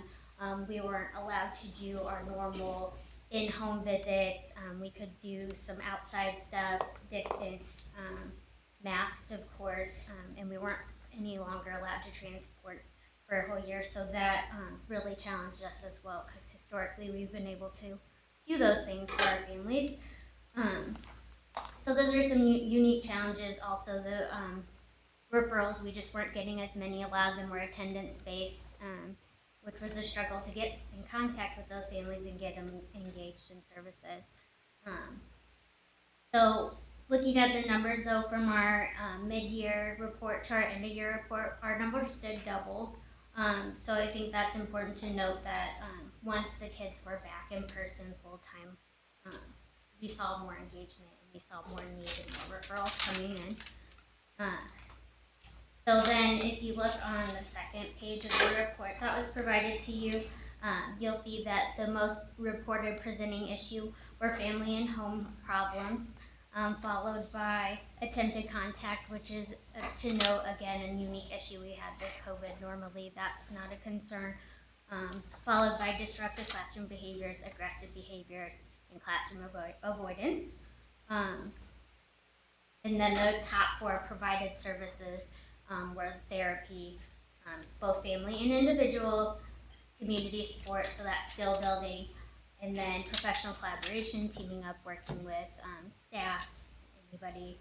We weren't allowed to do our normal in-home visits. We could do some outside stuff, distanced, masked, of course, and we weren't any longer allowed to transport for a whole year. So that really challenged us as well, because historically we've been able to do those things for our families. So those are some unique challenges. Also, the referrals, we just weren't getting as many. A lot of them were attendance-based, which was a struggle to get in contact with those families and get them engaged in services. So looking at the numbers, though, from our mid-year report to our end-of-year report, our numbers did double. So I think that's important to note that once the kids were back in person full-time, we saw more engagement and we saw more need and more referrals coming in. So then if you look on the second page of the report that was provided to you, you'll see that the most reported presenting issue were family and home problems, followed by attempted contact, which is, to note again, a unique issue we had with COVID. Normally that's not a concern. Followed by disruptive classroom behaviors, aggressive behaviors, and classroom avoidance. And then the top 4 provided services were therapy, both family and individual, community support, so that's skill building, and then professional collaboration, teaming up, working with staff, anybody,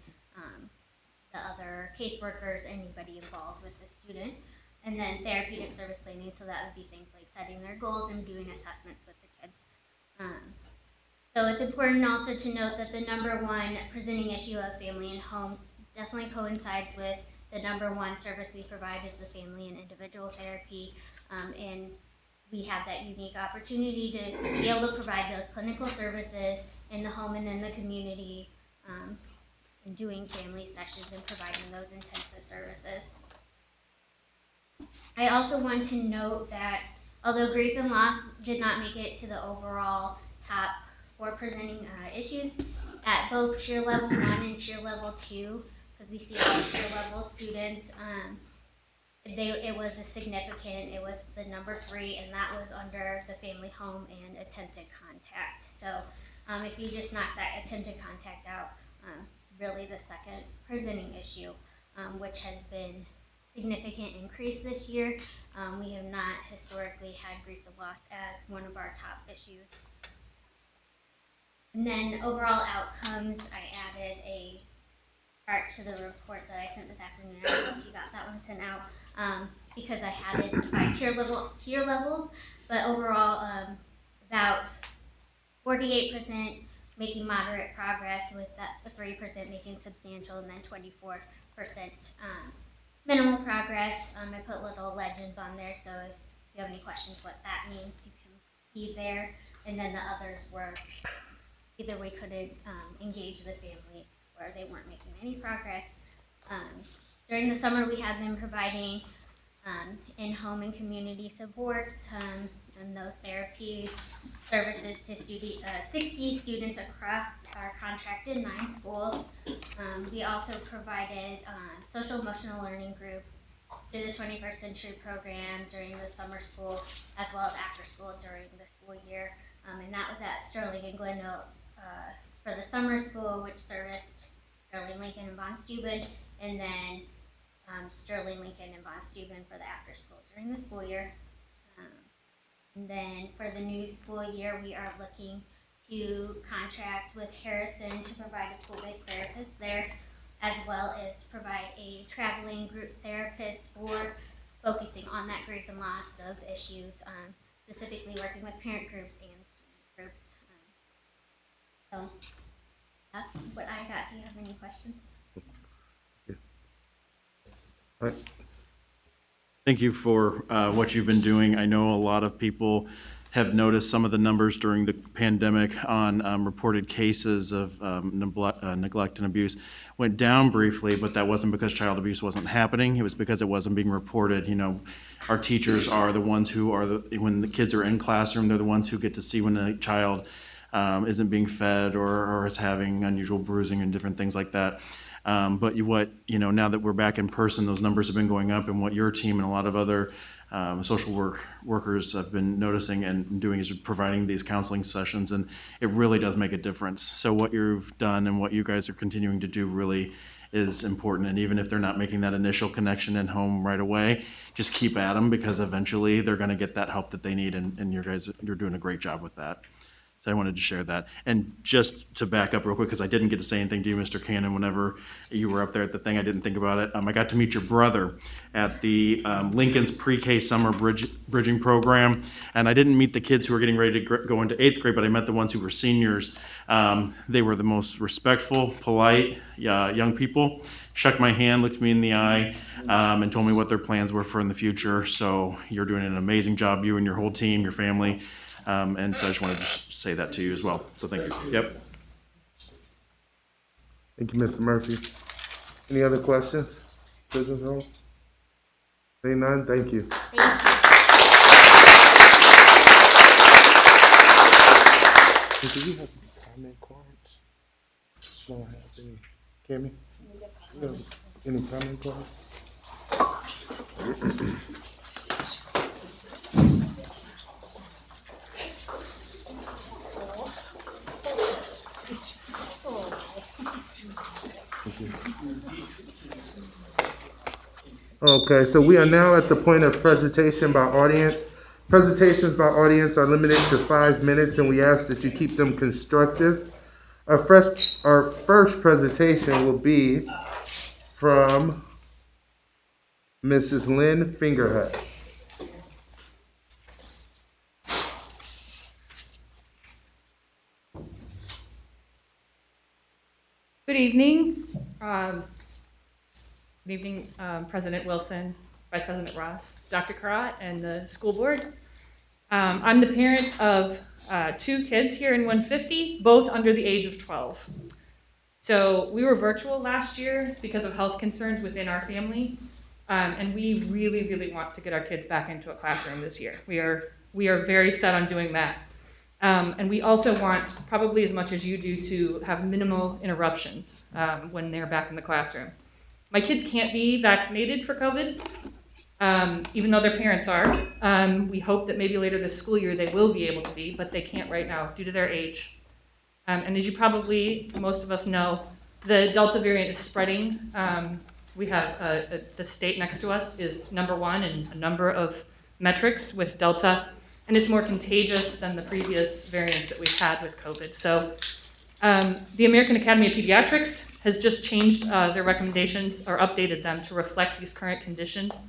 the other caseworkers, anybody involved with the student. And then therapeutic service planning, so that would be things like setting their goals and doing assessments with the kids. So it's important also to note that the number 1 presenting issue of family and home definitely coincides with the number 1 service we provide is the family and individual therapy. And we have that unique opportunity to be able to provide those clinical services in the home and in the community, and doing family sessions and providing those intensive services. I also want to note that although grief and loss did not make it to the overall top 4 presenting issues, at both tier level 1 and tier level 2, because we see all tier level students, it was it was the number 3, and that was under the family, home, and attempted contact. So if you just knock that attempted contact out, really the second presenting issue, which has been significant increase this year. We have not historically had grief and loss as one of our top issues. And then overall outcomes, I added a chart to the report that I sent this afternoon. I don't know if you got that one sent out, because I had it by tier levels, but overall, about 48% making moderate progress, with the 3% making substantial, and then 24% minimal progress. I put little legends on there, so if you have any questions what that means, you can see there. And then the others were either we couldn't engage the family or they weren't making any progress. During the summer, we have been providing in-home and community supports and those therapy services to 60 students across our contracted 9 schools. We also provided social emotional learning groups through the 21st Century program during the summer school, as well as after school during the school year. And that was at Sterling and Glen Oak for the summer school, which serviced Sterling, Lincoln, and Von Steuben, and then Sterling, Lincoln, and Von Steuben for the after school during the school year. And then for the new school year, we are looking to contract with Harrison to provide a school-based therapist there, as well as provide a traveling group therapist for focusing on that grief and loss, those issues, specifically working with parent groups and student groups. So that's what I got. Do you have any questions? Thank you for what you've been doing. I know a lot of people have noticed some of the numbers during the pandemic on reported cases of neglect and abuse went down briefly, but that wasn't because child abuse wasn't happening. It was because it wasn't being reported. You know, our teachers are the ones who are when the kids are in classroom, they're the ones who get to see when a child isn't being fed or is having unusual bruising and different things like that. But now that we're back in person, those numbers have been going up, and what your team and a lot of other social workers have been noticing and doing is providing these counseling sessions, and it really does make a difference. So what you've done and what you guys are continuing to do really is important, and even if they're not making that initial connection in home right away, just keep at them, because eventually they're going to get that help that they need, and you're doing a great job with that. So I wanted to share that. And just to back up real quick, because I didn't get to say anything to you, Mr. Cannon, whenever you were up there at the thing, I didn't think about it. I got to meet your brother at the Lincoln's Pre-K Summer Bridging Program, and I didn't meet the kids who were getting ready to go into 8th grade, but I met the ones who were seniors. They were the most respectful, polite young people, shook my hand, looked me in the eye, and told me what their plans were for in the future. So you're doing an amazing job, you and your whole team, your family. And so I just wanted to say that to you as well. So thank you. Yep. Thank you, Mr. Murphy. Any other questions? Citizens Hall? Seeing none, thank you. Do you have comment cards? No, I have any. Cammy? No. Any comment cards? Okay, so we are now at the point of presentation by audience. Presentations by audience are limited to 5 minutes, and we ask that you keep them constructive. Our first presentation will be from Mrs. Lynn Fingerhut. Good evening. Good evening, President Wilson, Vice President Ross, Dr. Karat, and the school board. I'm the parent of 2 kids here in 150, both under the age of 12. So we were virtual last year because of health concerns within our family, and we really, really want to get our kids back into a classroom this year. We are very set on doing that. And we also want, probably as much as you do, to have minimal interruptions when they're back in the classroom. My kids can't be vaccinated for COVID, even though their parents are. We hope that maybe later this school year they will be able to be, but they can't right now due to their age. And as you probably, most of us know, The Delta variant is spreading. We have the state next to us is #1 in a number of metrics with Delta, and it's more contagious than the previous variants that we've had with COVID. So the American Academy of Pediatrics has just changed their recommendations or updated them to reflect these current conditions.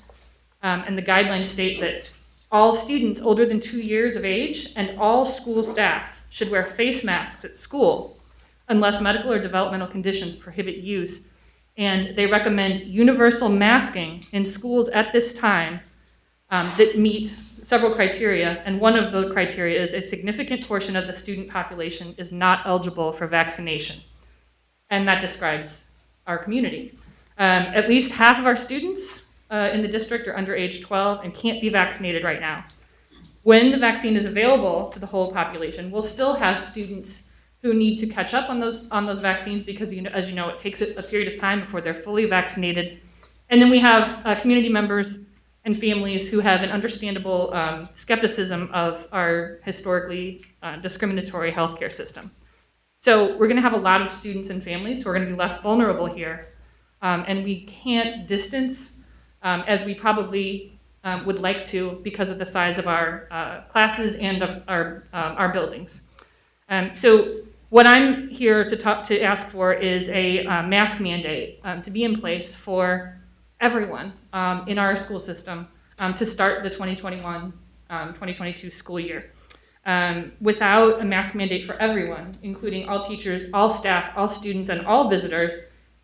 And the guidelines state that all students older than 2 years of age and all school staff should wear face masks at school unless medical or developmental conditions prohibit use. And they recommend universal masking in schools at this time that meet several criteria. And one of the criteria is a significant portion of the student population is not eligible for vaccination. And that describes our community. At least half of our students in the district are under age 12 and can't be vaccinated right now. When the vaccine is available to the whole population, we'll still have students who need to catch up on those vaccines because, as you know, it takes a period of time before they're fully vaccinated. And then we have community members and families who have an understandable skepticism of our historically discriminatory healthcare system. So we're going to have a lot of students and families who are going to be left vulnerable here, and we can't distance as we probably would like to because of the size of our classes and of our buildings. So what I'm here to ask for is a mask mandate to be in place for everyone in our school system to start the 2021-2022 school year. Without a mask mandate for everyone, including all teachers, all staff, all students, and all visitors,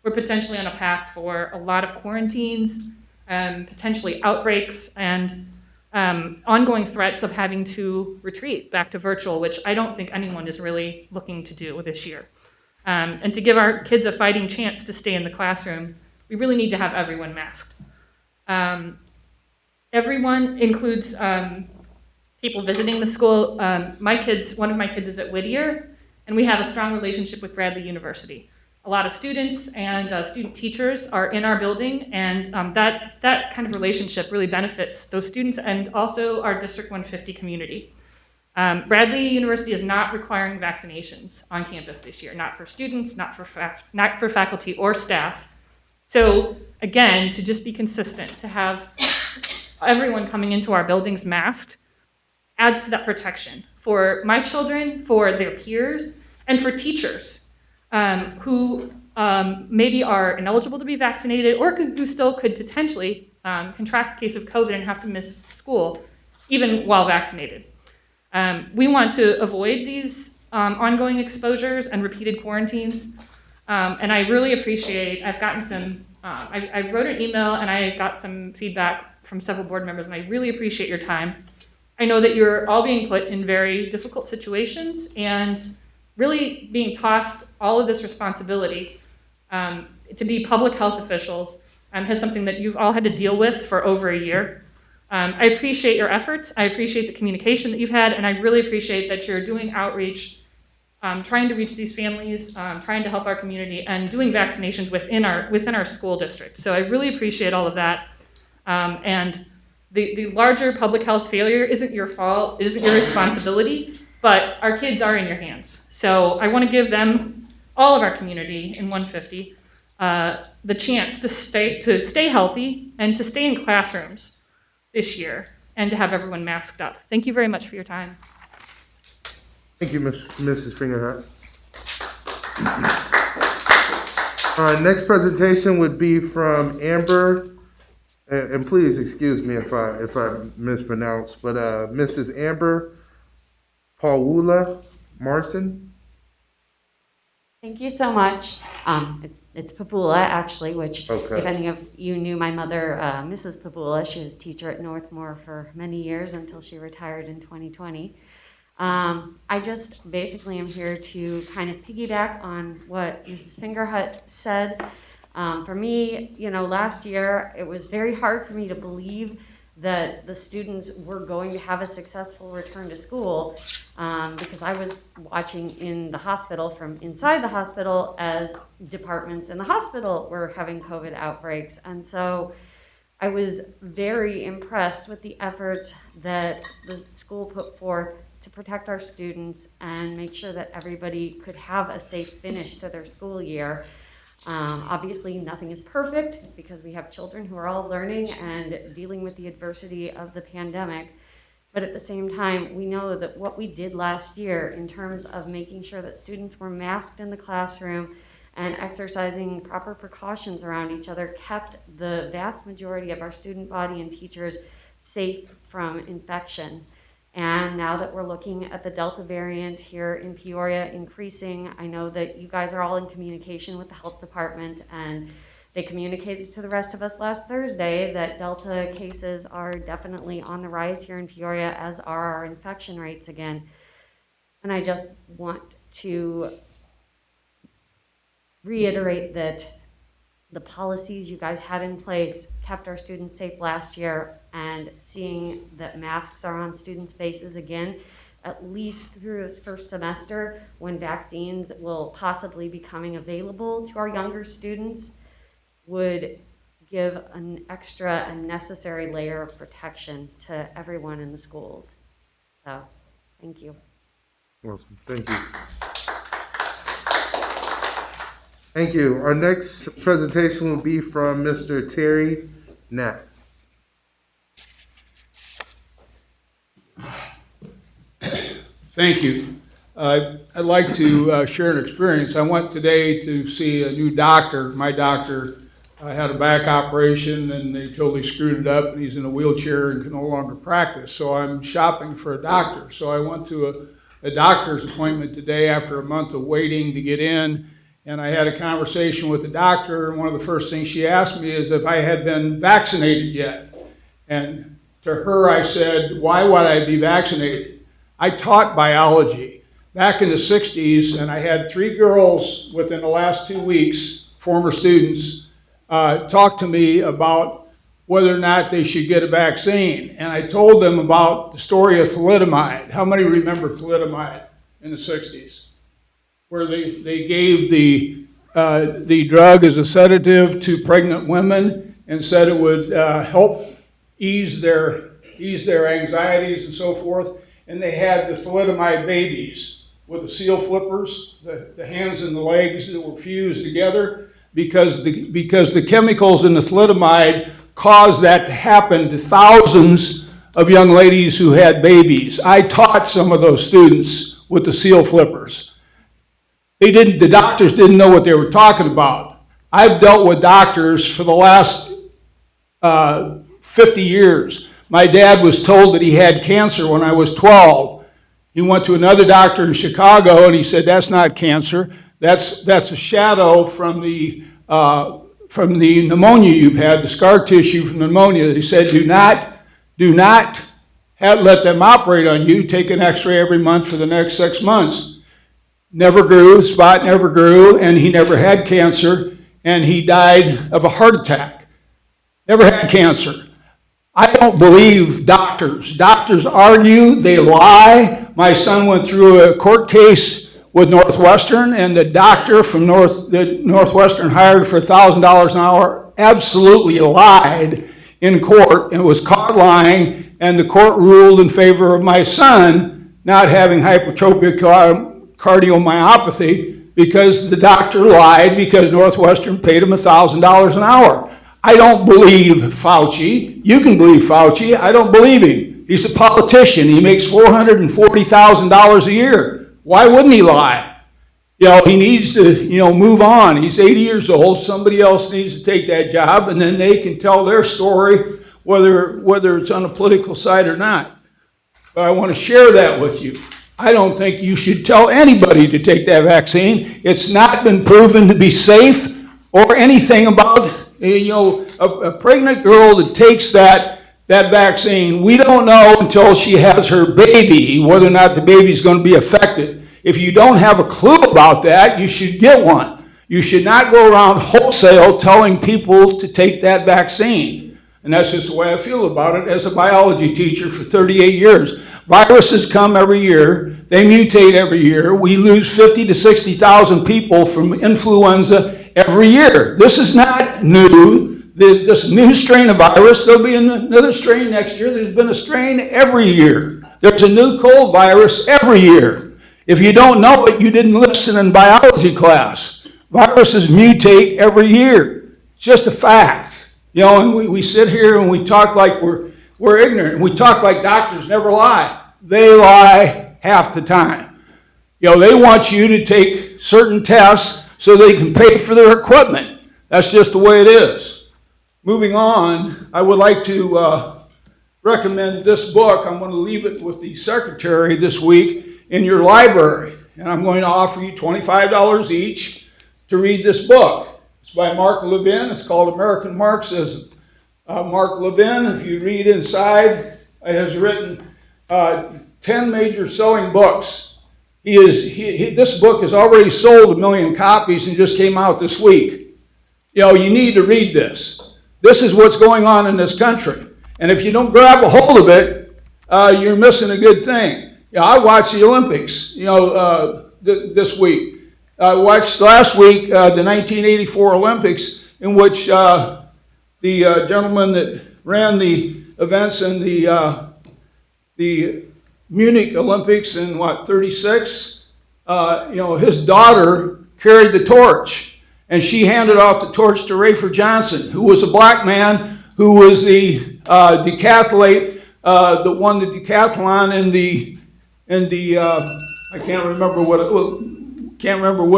we're potentially on a path for a lot of quarantines, potentially outbreaks, and ongoing threats of having to retreat back to virtual, which I don't think anyone is really looking to do this year. And to give our kids a fighting chance to stay in the classroom, we really need to have everyone masked. Everyone includes people visiting the school. One of my kids is at Whittier, and we have a strong relationship with Bradley University. A lot of students and student teachers are in our building, and that kind of relationship really benefits those students and also our District 150 community. Bradley University is not requiring vaccinations on campus this year, not for students, not for faculty or staff. So again, to just be consistent, to have everyone coming into our buildings masked adds to that protection for my children, for their peers, and for teachers who maybe are ineligible to be vaccinated or who still could potentially contract a case of COVID and have to miss school, even while vaccinated. We want to avoid these ongoing exposures and repeated quarantines. And I really appreciate, I've gotten some, I wrote an email and I got some feedback from several board members, and I really appreciate your time. I know that you're all being put in very difficult situations and really being tossed all of this responsibility to be public health officials has something that you've all had to deal with for over a year. I appreciate your efforts. I appreciate the communication that you've had, and I really appreciate that you're doing outreach, trying to reach these families, trying to help our community, and doing vaccinations within our school district. So I really appreciate all of that. And the larger public health failure isn't your fault, it isn't your responsibility, but our kids are in your hands. So I want to give them, all of our community in 150, the chance to stay healthy and to stay in classrooms this year and to have everyone masked up. Thank you very much for your time. Thank you, Mrs. Fingerhut. Next presentation would be from Amber, and please excuse me if I mispronounce, but Mrs. Amber Paula Marson. Thank you so much. It's Papula, actually, which if any of you knew my mother, Mrs. Papula, she was a teacher at Northmore for many years until she retired in 2020. I just basically am here to kind of piggyback on what Mrs. Fingerhut said. For me, last year, it was very hard for me to believe that the students were going to have a successful return to school because I was watching in the hospital from inside the hospital as departments in the hospital were having COVID outbreaks. And so I was very impressed with the efforts that the school put forth to protect our students and make sure that everybody could have a safe finish to their school year. Obviously, nothing is perfect because we have children who are all learning and dealing with the adversity of the pandemic. But at the same time, we know that what we did last year in terms of making sure that students were masked in the classroom and exercising proper precautions around each other kept the vast majority of our student body and teachers safe from infection. And now that we're looking at the Delta variant here in Peoria increasing, I know that you guys are all in communication with the health department, and they communicated to the rest of us last Thursday that Delta cases are definitely on the rise here in Peoria, as are our infection rates again. And I just want to reiterate that the policies you guys had in place kept our students safe last year, and seeing that masks are on students' faces again, at least through this first semester when vaccines will possibly be coming available to our younger students, would give an extra and necessary layer of protection to everyone in the schools. So, thank you. Awesome. Thank you. Thank you. Our next presentation will be from Mr. Terry Knapp. Thank you. I'd like to share an experience. I went today to see a new doctor. My doctor had a back operation and they totally screwed it up, and he's in a wheelchair and can no longer practice. So I'm shopping for a doctor. So I went to a doctor's appointment today after a month of waiting to get in. And I had a conversation with the doctor, and one of the first things she asked me is if I had been vaccinated yet. And to her I said, why would I be vaccinated? I taught biology back in the 60s, and I had 3 girls within the last 2 weeks, former students, talk to me about whether or not they should get a vaccine. And I told them about the story of thalidomide. How many remember thalidomide in the 60s? Where they gave the drug as a sedative to pregnant women and said it would help ease their anxieties and so forth. And they had the thalidomide babies with the seal flippers, the hands and the legs that were fused together, because the chemicals in the thalidomide caused that to happen to thousands of young ladies who had babies. I taught some of those students with the seal flippers. The doctors didn't know what they were talking about. I've dealt with doctors for the last 50 years. My dad was told that he had cancer when I was 12. He went to another doctor in Chicago and he said, that's not cancer. That's a shadow from the pneumonia you've had, the scar tissue from pneumonia. They said, do not let them operate on you. Take an x-ray every month for the next 6 months. Never grew, the spot never grew, and he never had cancer, and he died of a heart attack. Never had cancer. I don't believe doctors. Doctors argue, they lie. My son went through a court case with Northwestern, and the doctor from Northwestern hired for $1,000 an hour absolutely lied in court and was caught lying, and the court ruled in favor of my son not having hypertrophic cardiomyopathy because the doctor lied because Northwestern paid him $1,000 an hour. I don't believe Fauci. You can believe Fauci. I don't believe him. He's a politician. He makes $440,000 a year. Why wouldn't he lie? He needs to, move on. He's 80 years old. Somebody else needs to take that job, and then they can tell their story, whether it's on a political side or not. But I want to share that with you. I don't think you should tell anybody to take that vaccine. It's not been proven to be safe or anything about, a pregnant girl that takes that vaccine. We don't know until she has her baby whether or not the baby's going to be affected. If you don't have a clue about that, you should get one. You should not go around wholesale telling people to take that vaccine. And that's just the way I feel about it as a biology teacher for 38 years. Viruses come every year. They mutate every year. We lose 50 to 60,000 people from influenza every year. This is not new. This new strain of virus, there'll be another strain next year. There's been a strain every year. There's a new cold virus every year. If you don't know it, you didn't listen in biology class. Viruses mutate every year. It's just a fact. You know, and we sit here and we talk like we're ignorant. And we talk like doctors never lie. They lie half the time. You know, they want you to take certain tests so they can pay for their equipment. That's just the way it is. Moving on, I would like to recommend this book. I'm going to leave it with the secretary this week in your library. And I'm going to offer you $25 each to read this book. It's by Mark Levin. It's called American Marxism. Mark Levin, if you read inside, has written 10 major selling books. This book has already sold 1 million copies and just came out this week. You know, you need to read this. This is what's going on in this country. And if you don't grab a hold of it, you're missing a good thing. You know, I watched the Olympics, this week. I watched last week the 1984 Olympics, in which the gentleman that ran the events in the Munich Olympics in 36, his daughter carried the torch, and she handed off the torch to Rafer Johnson, who was a black man who was the decathlete that won the decathlon in the I can't remember what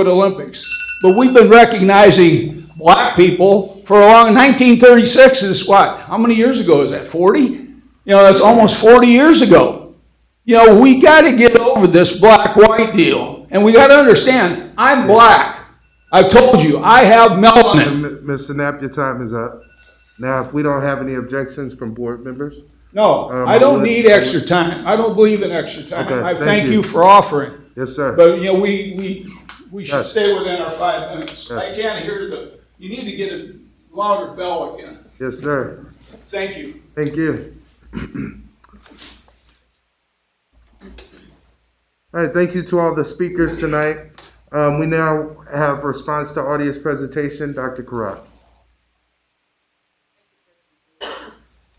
Olympics. But we've been recognizing black people for a long. 1936 is what? How many years ago is that? 40? You know, that's almost 40 years ago. You know, we got to get over this black-white deal, and we got to understand. I'm black. I've told you, I have melanin. Mr. Knapp, your time is up. Now, if we don't have any objections from board members. No, I don't need extra time. I don't believe in extra time. Okay, I thank you for offering. Yes, sir. But, you know, we should Yes. stay within our 5 minutes. Yes. I can't hear you need to get a louder bell again. Yes, sir. Thank you. Thank you. All right, thank you to all the speakers tonight. We now have response to audience presentation, Dr. Karat.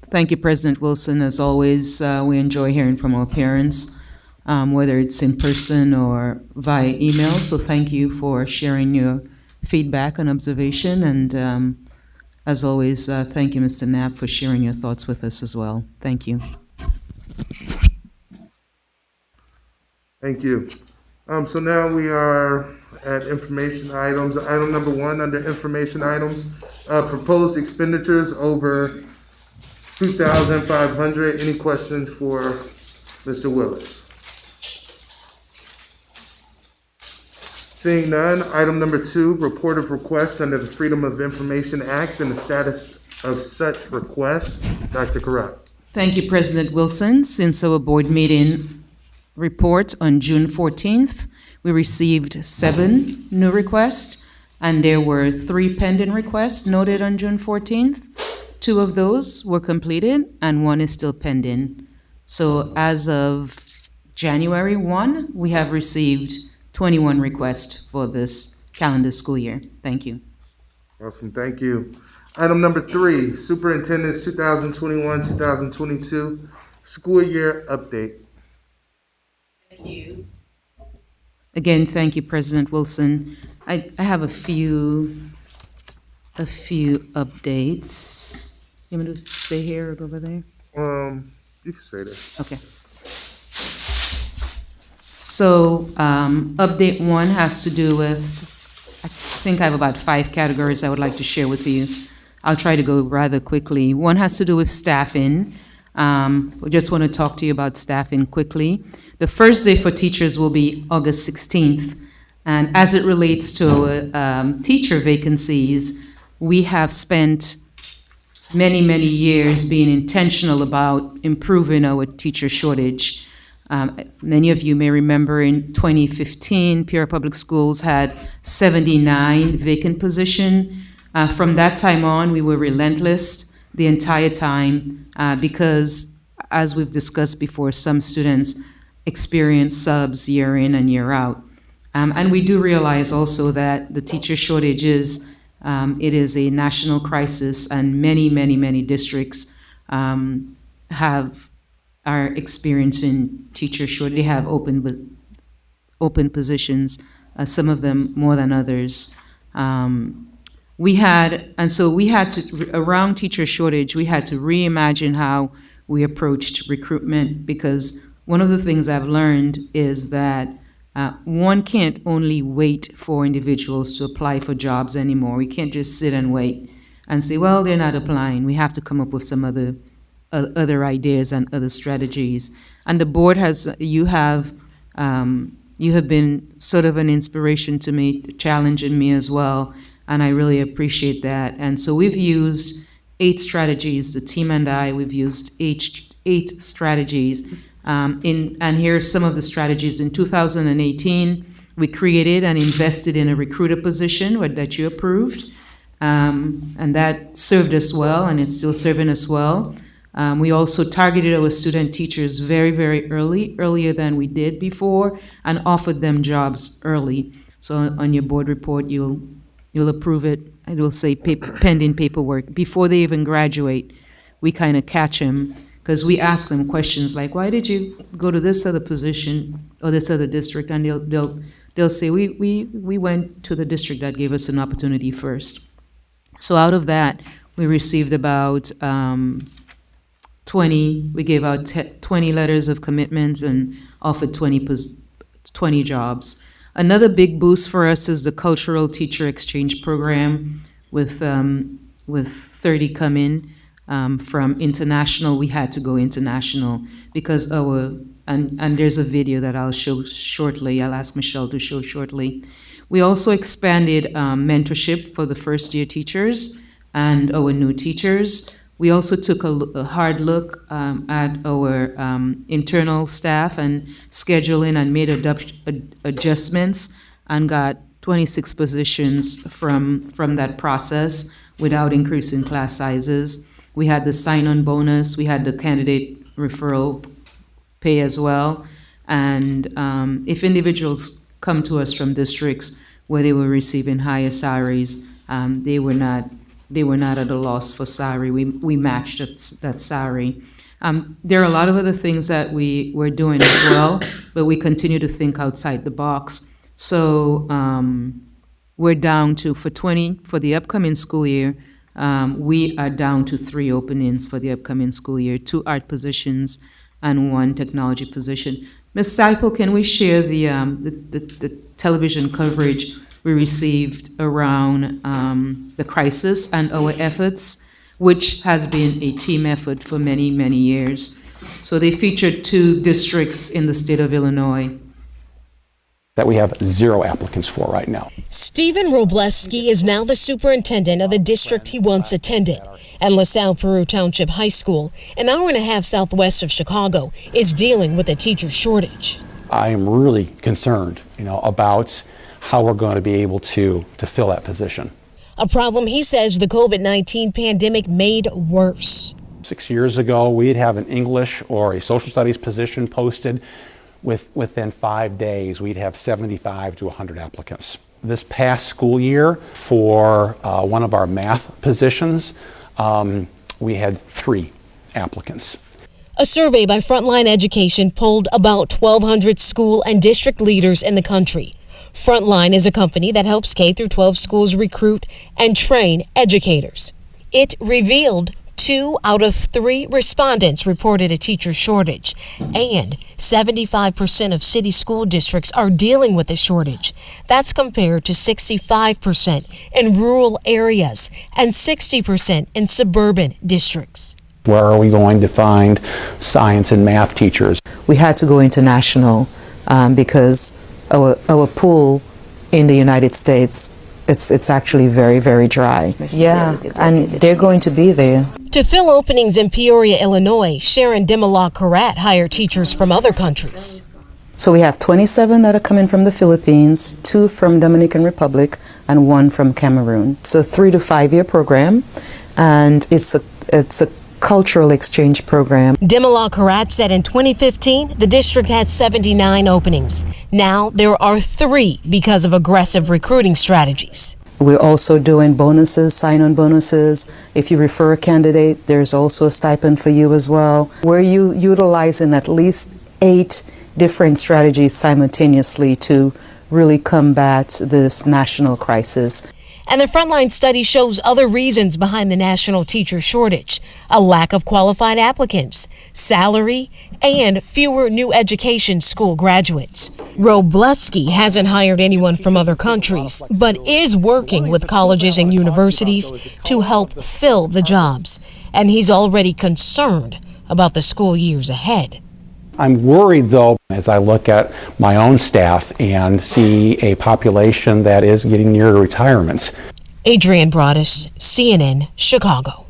Thank you, President Wilson. As always, we enjoy hearing from our parents, whether it's in person or via email. So thank you for sharing your feedback and observation. And as always, thank you, Mr. Knapp, for sharing your thoughts with us as well. Thank you. Thank you. So now we are at information items. Item number 1 under information items, proposed expenditures over $2,500. Any questions for Mr. Willis? Seeing none, item number 2, report of requests under the Freedom of Information Act and the status of such requests. Dr. Karat. Thank you, President Wilson. Since our board meeting report on June 14th, we received 7 new requests, and there were 3 pending requests noted on June 14th. 2 of those were completed, and 1 is still pending. So as of January 1, we have received 21 requests for this calendar school year. Thank you. Awesome, thank you. Item number 3, Superintendent's 2021-2022 school year update. Thank you. Again, thank you, President Wilson. I have a few updates. You want me to stay here or go over there? You can stay there. Okay. So, update 1 has to do with, I think I have about 5 categories I would like to share with you. I'll try to go rather quickly. 1 has to do with staffing. We just want to talk to you about staffing quickly. The first day for teachers will be August 16th. And as it relates to teacher vacancies, we have spent many, many years being intentional about improving our teacher shortage. Many of you may remember in 2015, Peoria Public Schools had 79 vacant positions. From that time on, we were relentless the entire time because, as we've discussed before, some students experience subs year in and year out. And we do realize also that the teacher shortage is it is a national crisis, and many, many, many districts are experiencing teacher shortage. They have open positions, some of them more than others. We had to, around teacher shortage, we had to reimagine how we approached recruitment, because one of the things I've learned is that one can't only wait for individuals to apply for jobs anymore. We can't just sit and wait and say, well, they're not applying. We have to come up with some other ideas and other strategies. And the board you have been sort of an inspiration to me, challenging me as well, and I really appreciate that. And so we've used 8 strategies, the team and I, we've used 8 strategies. And here are some of the strategies. In 2018, we created and invested in a recruiter position that you approved, and that served us well, and it's still serving us well. We also targeted our student teachers very, very earlier than we did before, and offered them jobs early. So on your board report, you'll approve it. It will say pending paperwork. Before they even graduate, we kind of catch them, because we ask them questions like, why did you go to this other position or this other district? And they'll say, we went to the district that gave us an opportunity first. So out of that, we received about 20, we gave out 20 letters of commitments and offered 20 jobs. Another big boost for us is the cultural teacher exchange program with 30 coming from international. We had to go international because and there's a video that I'll show shortly. I'll ask Michelle to show shortly. We also expanded mentorship for the first year teachers and our new teachers. We also took a hard look at our internal staff and scheduling, and made adjustments, and got 26 positions from that process without increasing class sizes. We had the sign-on bonus, we had the candidate referral pay as well. And if individuals come to us from districts where they were receiving higher salaries, they were not at a loss for salary. We matched that salary. There are a lot of other things that we were doing as well, but we continue to think outside the box. So we're down to, for the upcoming school year, we are down to 3 openings for the upcoming school year, 2 art positions and 1 technology position. Ms. Seipel, can we share the television coverage we received around the crisis and our efforts, which has been a team effort for many, many years? So they featured 2 districts in the state of Illinois that we have 0 applicants for right now. Stephen Robleski is now the superintendent of the district he once attended. And LaSalle Peru Township High School, an hour and a half southwest of Chicago, is dealing with a teacher shortage. I am really concerned, about how we're going to be able to fill that position. A problem he says the COVID-19 pandemic made worse. 6 years ago, we'd have an English or a social studies position posted. Within 5 days, we'd have 75 to 100 applicants. This past school year, for one of our math positions, we had 3 applicants. A survey by Frontline Education polled about 1,200 school and district leaders in the country. Frontline is a company that helps K-12 schools recruit and train educators. It revealed 2 out of 3 respondents reported a teacher shortage, and 75% of city school districts are dealing with a shortage. That's compared to 65% in rural areas and 60% in suburban districts. Where are we going to find science and math teachers? We had to go international because our pool in the United States, it's actually very, very dry. Yeah, and they're going to be there. To fill openings in Peoria, Illinois, Sharon Demala-Karat hired teachers from other countries. So we have 27 that are coming from the Philippines, 2 from Dominican Republic, and 1 from Cameroon. It's a 3 to 5 year program, and it's a cultural exchange program. Demala-Karat said in 2015, the district had 79 openings. Now there are 3 because of aggressive recruiting strategies. We're also doing bonuses, sign-on bonuses. If you refer a candidate, there's also a stipend for you as well. We're utilizing at least 8 different strategies simultaneously to really combat this national crisis. And the Frontline study shows other reasons behind the national teacher shortage: a lack of qualified applicants, salary, and fewer new education school graduates. Robleski hasn't hired anyone from other countries, but is working with colleges and universities to help fill the jobs. And he's already concerned about the school years ahead. I'm worried, though, as I look at my own staff and see a population that is getting near retirements. Adrienne Broaddus, CNN, Chicago.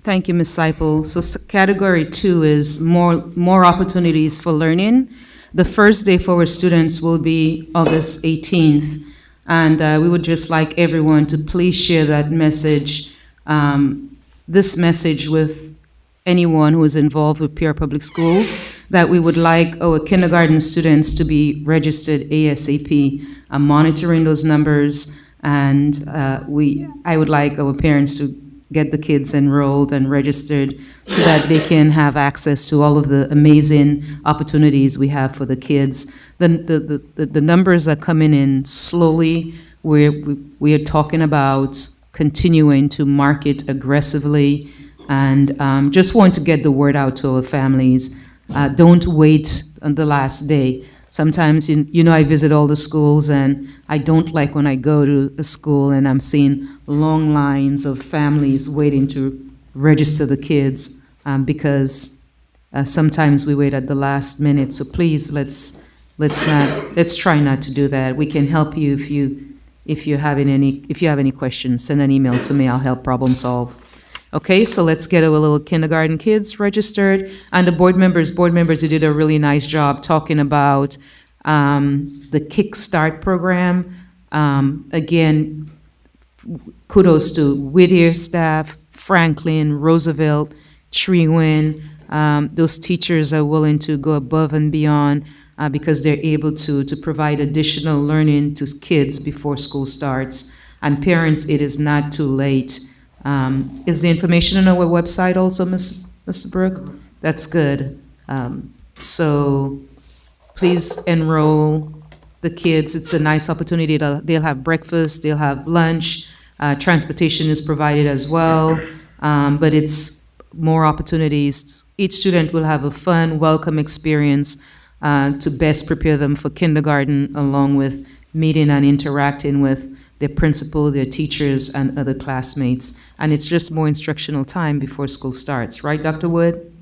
Thank you, Ms. Seipel. So category 2 is more opportunities for learning. The first day for our students will be August 18th. And we would just like everyone to please share that message, this message with anyone who is involved with Peoria Public Schools, that we would like our kindergarten students to be registered ASAP. I'm monitoring those numbers, and I would like our parents to get the kids enrolled and registered so that they can have access to all of the amazing opportunities we have for the kids. The numbers are coming in slowly. We are talking about continuing to market aggressively, and just want to get the word out to our families. Don't wait on the last day. Sometimes, I visit all the schools, and I don't like when I go to a school and I'm seeing long lines of families waiting to register the kids, because sometimes we wait at the last minute. So please, let's try not to do that. We can help you if you have any questions. Send an email to me. I'll help problem solve. Okay, so let's get our little kindergarten kids registered. And the board members, you did a really nice job talking about the Kickstart program. Again, kudos to Whittier staff, Franklin, Roosevelt, Trewin. Those teachers are willing to go above and beyond because they're able to provide additional learning to kids before school starts. And parents, it is not too late. Is the information on our website also, Mr. Brooke? That's good. So please enroll the kids. It's a nice opportunity. They'll have breakfast, they'll have lunch, transportation is provided as well, but it's more opportunities. Each student will have a fun, welcome experience to best prepare them for kindergarten, along with meeting and interacting with their principal, their teachers, and other classmates. And it's just more instructional time before school starts, right, Dr. Wood?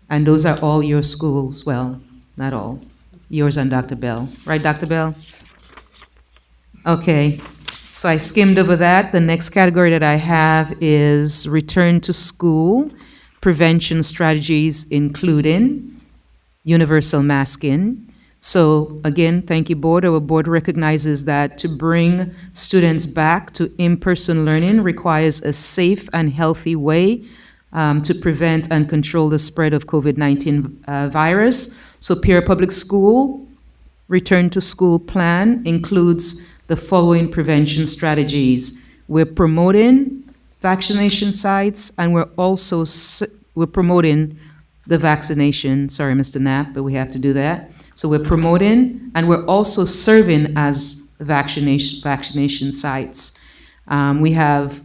And those are all your schools, well, not all, yours and Dr. Bell. Right, Dr. Bell? Okay, so I skimmed over that. The next category that I have is return to school prevention strategies, including universal masking. So again, thank you, board. Our board recognizes that to bring students back to in-person learning requires a safe and healthy way to prevent and control the spread of COVID-19 virus. So Peoria Public School return to school plan includes the following prevention strategies. We're promoting vaccination sites, and we're promoting the vaccination. Sorry, Mr. Knapp, but we have to do that. So we're promoting, and we're also serving as vaccination sites. We have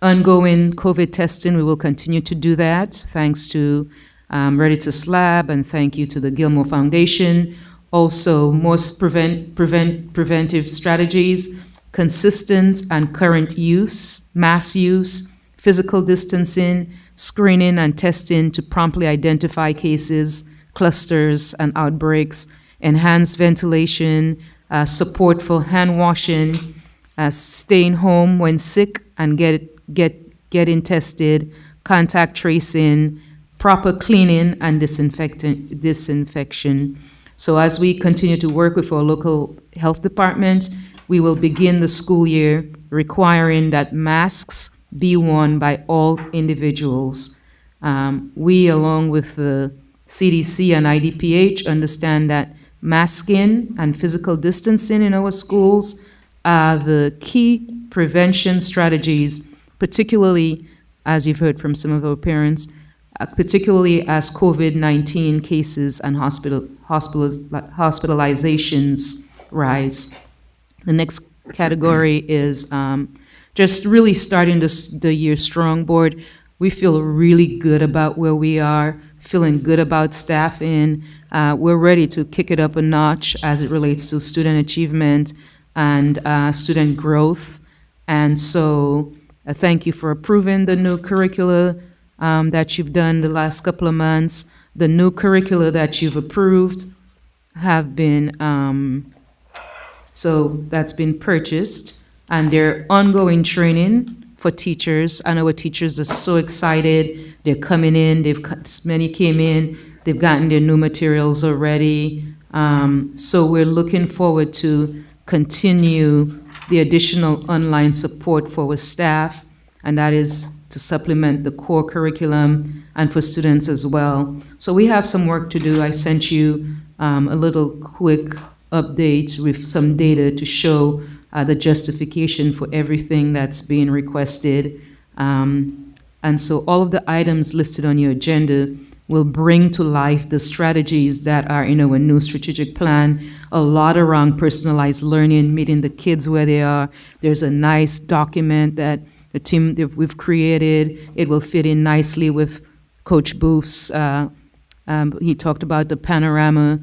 ongoing COVID testing. We will continue to do that, thanks to Ready to Slab, and thank you to the Gilmore Foundation. Also, most preventive strategies, consistent and current use, mass use, physical distancing, screening and testing to promptly identify cases, clusters, and outbreaks, enhanced ventilation, support for hand washing, staying home when sick and getting tested, contact tracing, proper cleaning and disinfection. So as we continue to work with our local health department, we will begin the school year requiring that masks be worn by all individuals. We, along with the CDC and IDPH, understand that masking and physical distancing in our schools are the key prevention strategies, particularly, as you've heard from some of our parents, particularly as COVID-19 cases and hospitalizations rise. The next category is just really starting the year strong, board. We feel really good about where we are, feeling good about staffing. We're ready to kick it up a notch as it relates to student achievement and student growth. And so thank you for approving the new curricula that you've done the last couple of months. The new curricula that you've approved have been, so that's been purchased, and they're ongoing training for teachers. I know our teachers are so excited. They're coming in, many came in, they've gotten their new materials already. So we're looking forward to continue the additional online support for our staff, and that is to supplement the core curriculum and for students as well. So we have some work to do. I sent you a little quick update with some data to show the justification for everything that's being requested. And so all of the items listed on your agenda will bring to life the strategies that are in our new strategic plan. A lot around personalized learning, meeting the kids where they are. There's a nice document that the team that we've created. It will fit in nicely with Coach Booth's. He talked about the panorama.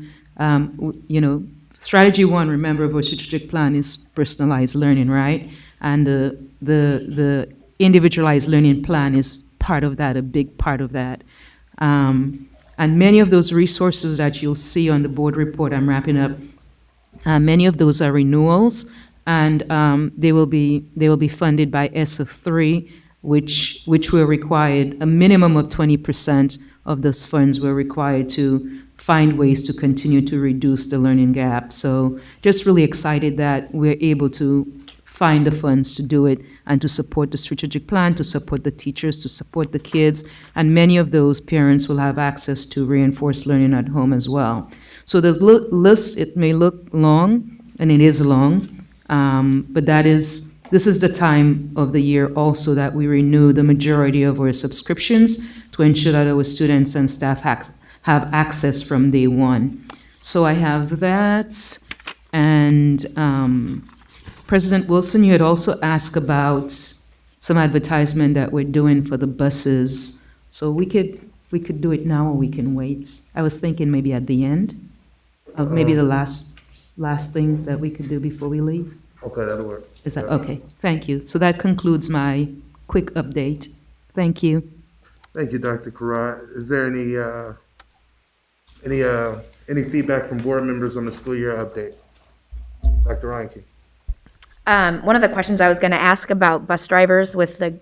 Strategy one, remember, of our strategic plan is personalized learning, right? And the individualized learning plan is part of that, a big part of that. And many of those resources that you'll see on the board report, I'm wrapping up, many of those are renewals, and they will be funded by SF3, which were required, a minimum of 20% of those funds were required to find ways to continue to reduce the learning gap. So just really excited that we're able to find the funds to do it and to support the strategic plan, to support the teachers, to support the kids, and many of those parents will have access to reinforced learning at home as well. So the list, it may look long, and it is long, but this is the time of the year also that we renew the majority of our subscriptions to ensure that our students and staff have access from day one. So I have that, and President Wilson, you had also asked about some advertisement that we're doing for the buses. So we could do it now, or we can wait. I was thinking maybe at the end of maybe the last thing that we could do before we leave. Okay, that'll work. Is that okay? Thank you. So that concludes my quick update. Thank you. Thank you, Dr. Karat. Is there any feedback from board members on the school year update? Dr. Reinke. One of the questions I was going to ask about bus drivers with the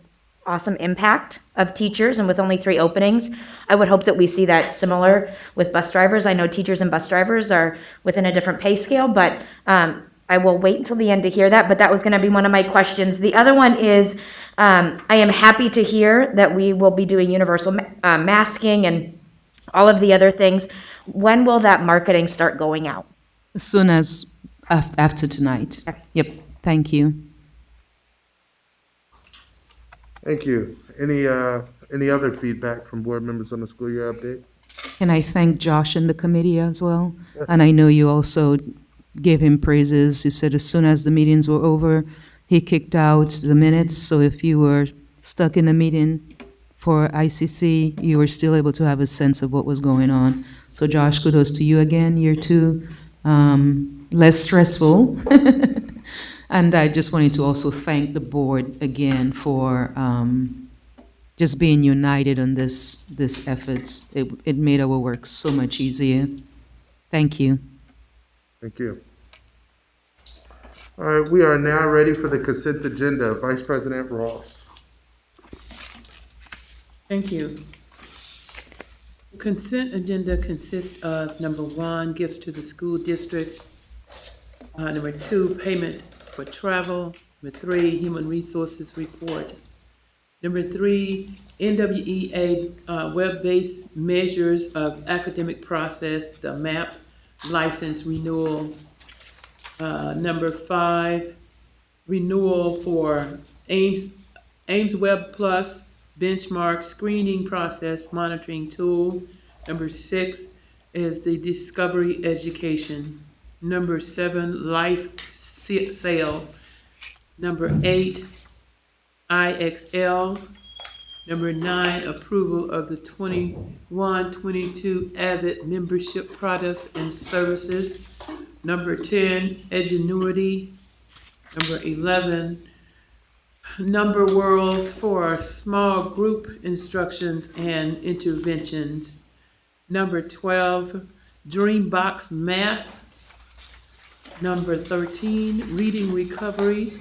awesome impact of teachers and with only 3 openings, I would hope that we see that similar with bus drivers. I know teachers and bus drivers are within a different pay scale, but I will wait until the end to hear that, but that was going to be one of my questions. The other one is, I am happy to hear that we will be doing universal masking and all of the other things. When will that marketing start going out? As soon as after tonight. Okay. Yep, thank you. Thank you. Any other feedback from board members on the school year update? And I thank Josh and the committee as well. And I know you also gave him praises. You said as soon as the meetings were over, he kicked out the minutes. So if you were stuck in a meeting for ICC, you were still able to have a sense of what was going on. So Josh, kudos to you again, year 2, less stressful. And I just wanted to also thank the board again for just being united on this effort. It made our work so much easier. Thank you. Thank you. All right, we are now ready for the consent agenda. Vice President Ross. Thank you. The consent agenda consists of number 1, gifts to the school district. Number 2, payment for travel. Number 3, human resources report. Number 3, NWEA web-based measures of academic process, the MAP license renewal. Number 5, renewal for Ames Web Plus benchmark screening process monitoring tool. Number 6 is the discovery education. Number 7, life sale Number 8, IXL. Number 9, approval of the 21-22 Avid membership products and services. Number 10, Edgenuity. Number 11, Number Worlds for small group instructions and interventions. Number 12, Dreambox Math. Number 13, Reading Recovery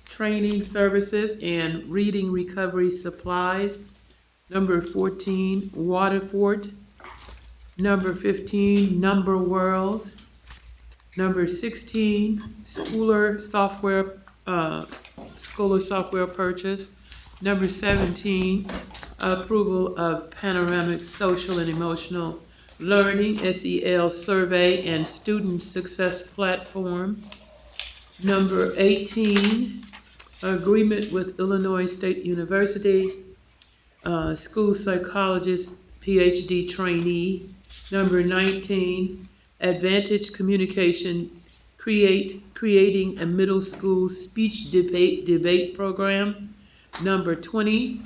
Training Services and Reading Recovery Supplies. Number 14, Waterford. Number 15, Number Worlds. Number 16, Schooler software purchase. Number 17, approval of Panoramic Social and Emotional Learning, SEL Survey and Student Success Platform. Number 18, agreement with Illinois State University, school psychologist, PhD trainee. Number 19, Advantage Communication, creating a middle school speech debate program. Number 20,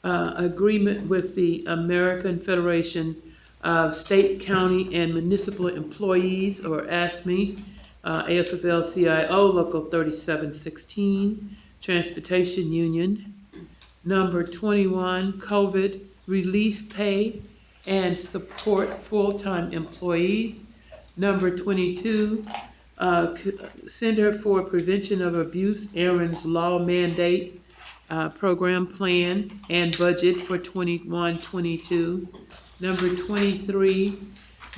agreement with the American Federation of State, County, and Municipal Employees, or AFSCME, AFL-CIO, Local 3716, Transportation Union. Number 21, COVID relief pay and support full-time employees. Number 22, Center for Prevention of Abuse, Aaron's Law Mandate Program Plan and Budget for 21-22. Number 23,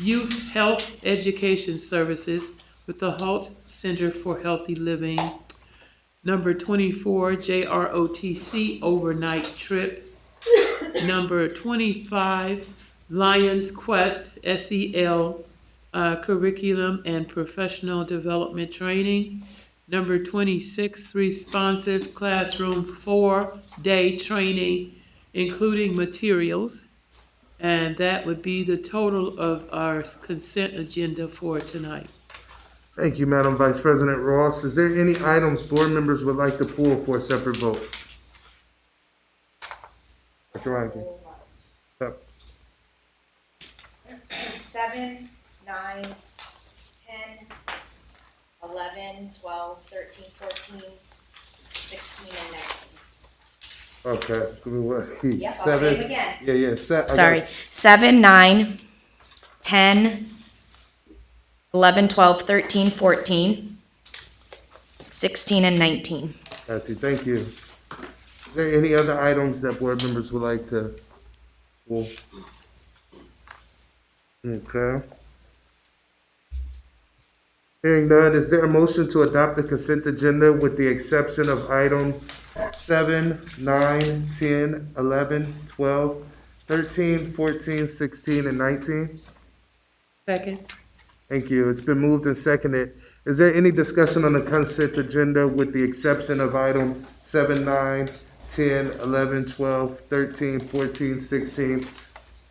Youth Health Education Services with the Halt Center for Healthy Living. Number 24, JROTC Overnight Trip. Number 25, Lions Quest SEL Curriculum and Professional Development Training. Number 26, Responsive Classroom 4-day training, including materials. And that would be the total of our consent agenda for tonight. Thank you, Madam Vice President Ross. Is there any items board members would like to pull for a separate vote? Dr. Reinke. Yep. 7, 9, 10, 11, 12, 13, 14, 16, and 19. Okay. Give me what? Yep, I'll say 7. them again. Yeah. Sorry. 7, 9, 10, 11, 12, 13, 14, 16, and 19. Thank you. Is there any other items that board members would like to pull? Okay. Hearing none, is there a motion to adopt the consent agenda with the exception of item 7, 9, 10, 11, 12, 13, 14, 16, and 19? Second. Thank you. It's been moved and seconded. Is there any discussion on the consent agenda with the exception of item 7, 9, 10, 11, 12, 13, 14, 16,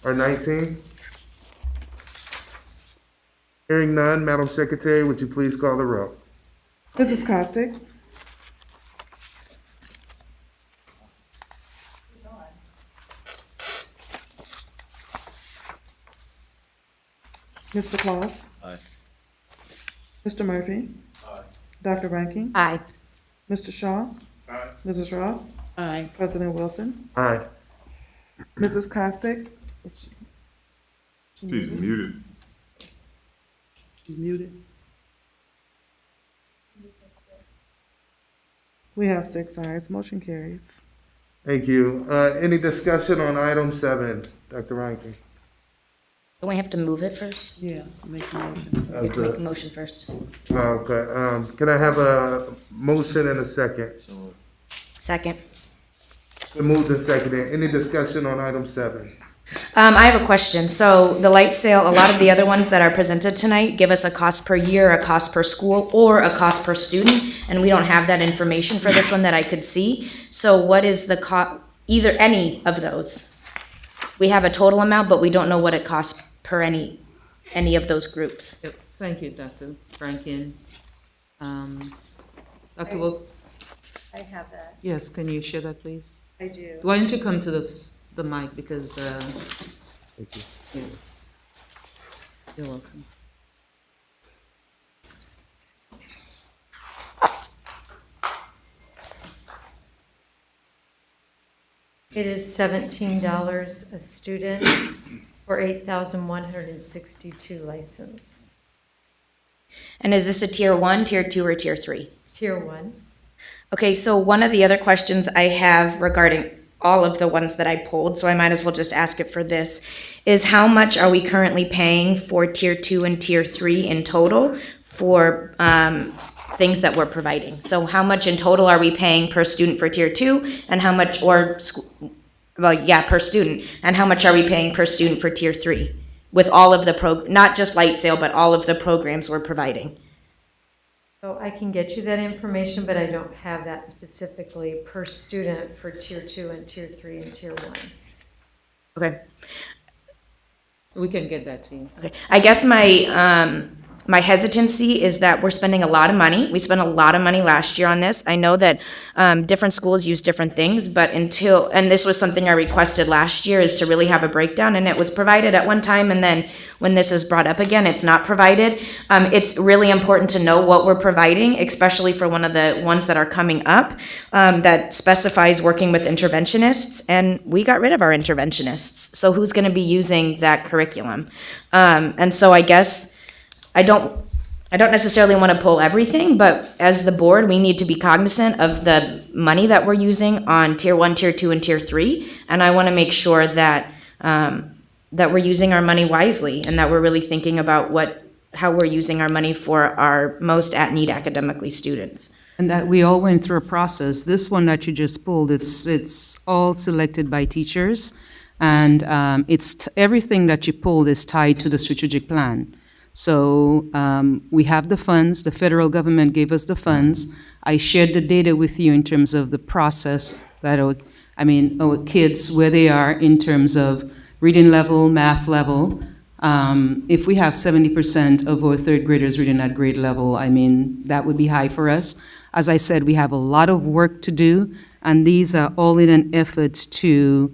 or 19? Hearing none, Madam Secretary, would you please call the roll? Mrs. Costick? Mr. Claus? Aye. Mr. Murphy? Aye. Dr. Rankin? Aye. Mr. Shaw? Aye. Mrs. Ross? Aye. President Wilson? Aye. Mrs. Costick? She's muted. She's muted. We have 6 ayes. Motion carries. Thank you. Any discussion on item 7, Dr. Rankin? Don't we have to move it first? Yeah, make a motion. We have to make a motion first. Okay. Can I have a motion and a second? Second. Been moved and seconded. Any discussion on item 7? I have a question. So the light sale, a lot of the other ones that are presented tonight give us a cost per year, a cost per school, or a cost per student, and we don't have that information for this one that I could see. So what is the either any of those? We have a total amount, but we don't know what it costs per any of those groups. Yep. Thank you, Dr. Franken. Dr. Wolf? I have that. Yes, can you share that, please? I do. Why don't you come to the mic because, Thank you. yeah. You're welcome. It is $17 a student for 8,162 license. And is this a tier 1, tier 2, or tier 3? Tier 1. Okay, so one of the other questions I have regarding all of the ones that I pulled, so I might as well just ask it for this, is how much are we currently paying for tier 2 and tier 3 in total for things that we're providing? So how much in total are we paying per student for tier 2, and how much, per student, and how much are we paying per student for tier 3? With all of the not just Light Sail, but all of the programs we're providing. So I can get you that information, but I don't have that specifically per student for tier 2 and tier 3 and tier 1. Okay. We can get that to you. Okay. I guess my hesitancy is that we're spending a lot of money. We spent a lot of money last year on this. I know that different schools use different things, but and this was something I requested last year, is to really have a breakdown, and it was provided at one time, and then when this is brought up again, it's not provided. It's really important to know what we're providing, especially for one of the ones that are coming up that specifies working with interventionists, and we got rid of our interventionists. So who's going to be using that curriculum? And so I guess I don't necessarily want to pull everything, but as the board, we need to be cognizant of the money that we're using on tier 1, tier 2, and tier 3. And I want to make sure that that we're using our money wisely, and that we're really thinking about how we're using our money for our most at-need academically students. And that we all went through a process. This one that you just pulled, it's all selected by teachers, and everything that you pulled is tied to the strategic plan. So we have the funds, the federal government gave us the funds. I shared the data with you in terms of the process our kids, where they are in terms of reading level, math level. If we have 70% of our third graders reading at grade level, that would be high for us. As I said, we have a lot of work to do, and these are all in an effort to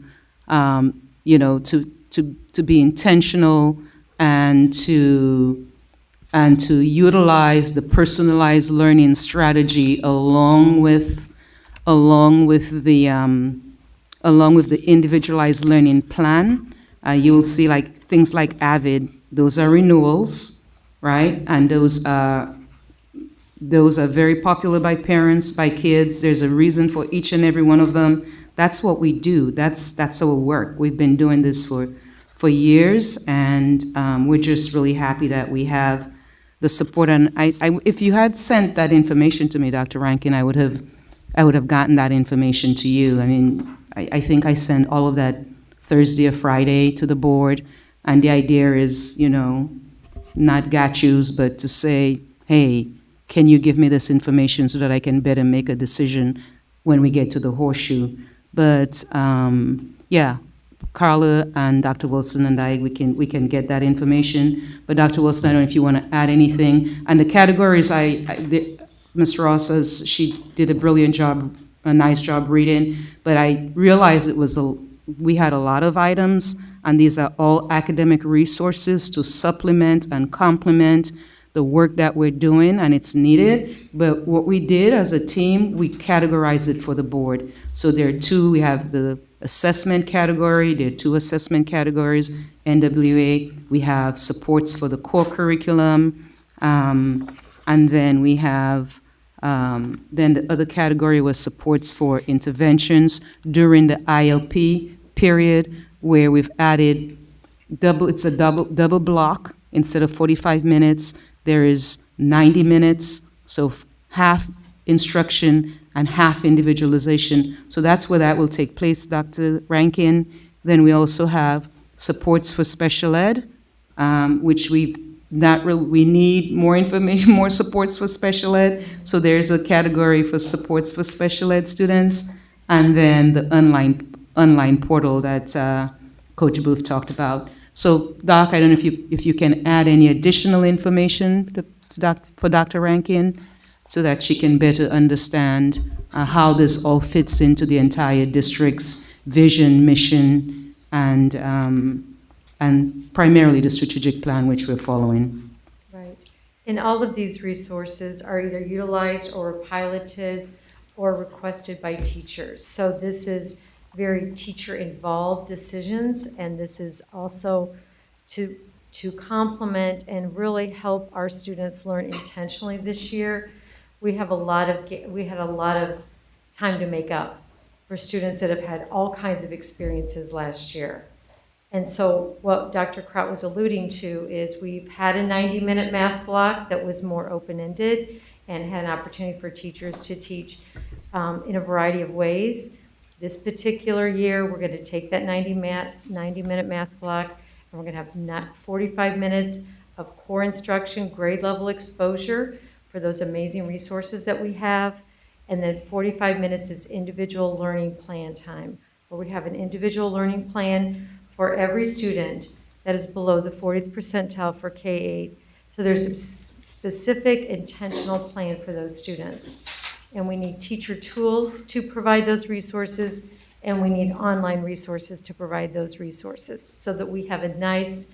be intentional and to utilize the personalized learning strategy along with the individualized learning plan. You'll see things like AVID, those are renewals, right? And those are very popular by parents, by kids. There's a reason for each and every one of them. That's what we do. That's our work. We've been doing this for years, and we're just really happy that we have the support. And if you had sent that information to me, Dr. Rankin, I would have gotten that information to you. I think I sent all of that Thursday or Friday to the board, and the idea is, not got yous, but to say, hey, can you give me this information so that I can better make a decision when we get to the horseshoe? But Carla and Dr. Wilson and I, we can get that information. But Dr. Wilson, I don't know if you want to add anything. And the categories, Ms. Ross says she did a brilliant job, a nice job reading, but I realized we had a lot of items, and these are all academic resources to supplement and complement the work that we're doing, and it's needed. But what we did as a team, we categorized it for the board. So there are two. We have the assessment category. There are two assessment categories, NWA. We have supports for the core curriculum, and then we have then the other category was supports for interventions during the ILP period, where we've added it's a double block. Instead of 45 minutes, there is 90 minutes, so half instruction and half individualization. So that's where that will take place, Dr. Rankin. Then we also have supports for special ed, which we need more information, more supports for special ed. So there's a category for supports for special ed students, and then the online portal that Coach Booth talked about. So, Doc, I don't know if you can add any additional information for Dr. Rankin. so that she can better understand how this all fits into the entire district's vision, mission, and primarily the strategic plan which we're following. Right. And all of these resources are either utilized or piloted or requested by teachers. So this is very teacher-involved decisions, and this is also to complement and really help our students learn intentionally this year. We had a lot of time to make up for students that have had all kinds of experiences last year. And so what Dr. Kraut was alluding to is we've had a 90-minute math block that was more open-ended and had an opportunity for teachers to teach in a variety of ways. This particular year, we're going to take that 90-minute math block, and we're going to have 45 minutes of core instruction, grade level exposure for those amazing resources that we have, and then 45 minutes is individual learning plan time, where we have an individual learning plan for every student that is below the 40th percentile for K-8. So there's a specific intentional plan for those students. And we need teacher tools to provide those resources, and we need online resources to provide those resources so that we have a nice